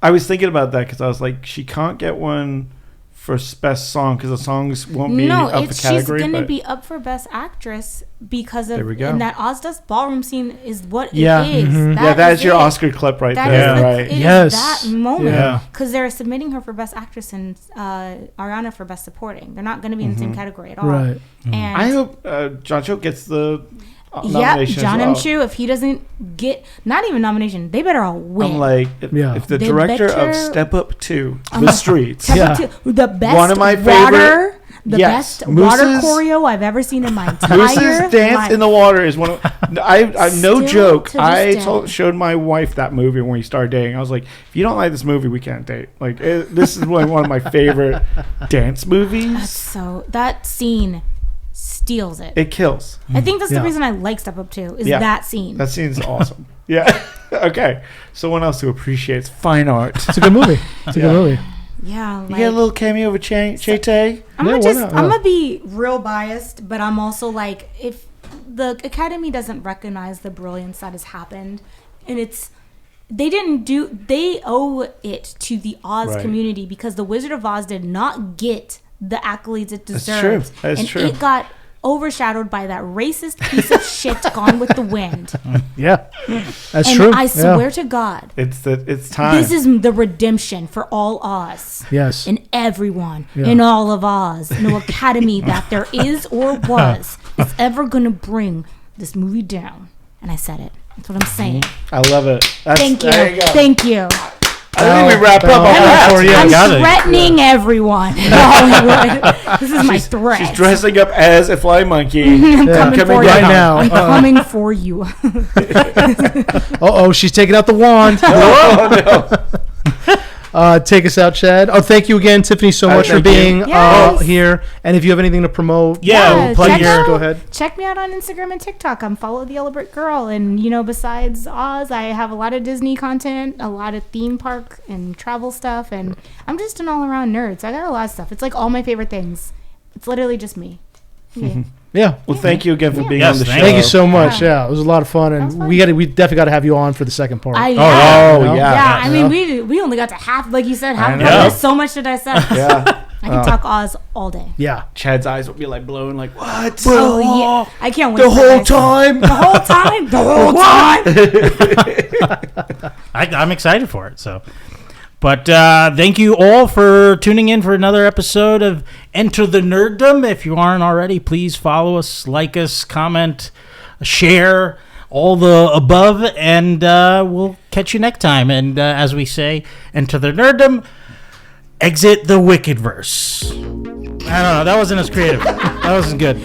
I was thinking about that because I was like, she can't get one for best song because the songs won't be No, up for category. she's gonna but be up for best actress because of There we go. and that Oz Dust ballroom scene is what Yeah. it is. Mhm. yeah, that is your it. Oscar clip right That there, is right? it is Yes. that moment Yeah. because they're submitting her for best actress and Ariana for best supporting. They're not going to be in the same category at all. Right. And I hope John Cho gets the yeah, nomination. John as M. well. Chu, if he doesn't get not even nomination, they better all win. I'm like, Yeah. if the They director better- of Step Up 2, The Streets, Step Yeah. Up to the best One of my water, favorite- the Yes, best water Moose's- choreo I've ever seen in my entire Moose's dance life. in the water is one of. I no Still joke. to this I day. showed my wife that movie when we started dating. I was like, if you don't like this movie, we can't date. Like, this is one of my favorite dance movies. So that scene steals it. It kills. I think that's Yeah. the reason I like Step Up 2 is Yeah. that scene. That scene's awesome. Yeah. Okay. Someone else who appreciates fine art. It's a good movie. It's a Yeah. good movie. yeah, You like, get a little cameo of Chete. I'm Yeah, gonna why not? I'm Yeah. gonna be real biased, but I'm also like, if the Academy doesn't recognize the brilliance that has happened, and they owe it to the Oz Right. community because the Wizard of Oz did not get the accolades it That's deserves. true. That's and true. it got overshadowed by that racist piece of shit Gone with the Wind. Yeah. That's And true. I Yeah. swear to God, It's time. this is the redemption for all Oz. Yes. And everyone Yeah. in all of Oz, no academy that there is or was, is ever going to bring this movie down. And I said it. That's what I'm saying. I love it. Thank you. There you go. Thank you. I think we wrap up on Bow that. for you. I'm got it. threatening everyone in Hollywood. This is my threat. She's dressing up as a fly monkey. I'm Yeah. coming Coming for right you. now. I'm coming for you. Oh, she's taking out the wand. Take us out, Chad. Oh, thank you again, Tiffany, so much for thank you. being Yes. here. And if you have anything to promote, Yeah, plug check your- out- go ahead. Check me out on Instagram and TikTok. I'm Follow the Yellow Brick Girl. And, besides Oz, I have a lot of Disney content, a lot of theme park and travel stuff. And I'm just an all-around nerd. So I got a lot of stuff. It's like all my favorite things. It's literally just me. Yeah. Yeah. Well, thank you again for being Yes, on the show. thank Thank you so much. Yeah. Yeah, it was a lot of fun, That and was fun. we definitely got to have you on for the second part. yeah. Oh, yeah. Yeah, I mean, we only got to half, like you said, half. I But know. there's so much to dissect. Yeah. I can talk Oz all day. Yeah. Chad's eyes will be like blowing, like, what? Oh, yeah. I can't wait. The for whole that. time? The whole time. The whole time. I'm excited for it. So, but thank you all for tuning in for another episode of Enter the Nerddom. If you aren't already, please follow us, like us, comment, share, all the above, and we'll catch you next time. And as we say, Enter the Nerddom, exit the Wickedverse. I don't know. That wasn't as creative. That wasn't good.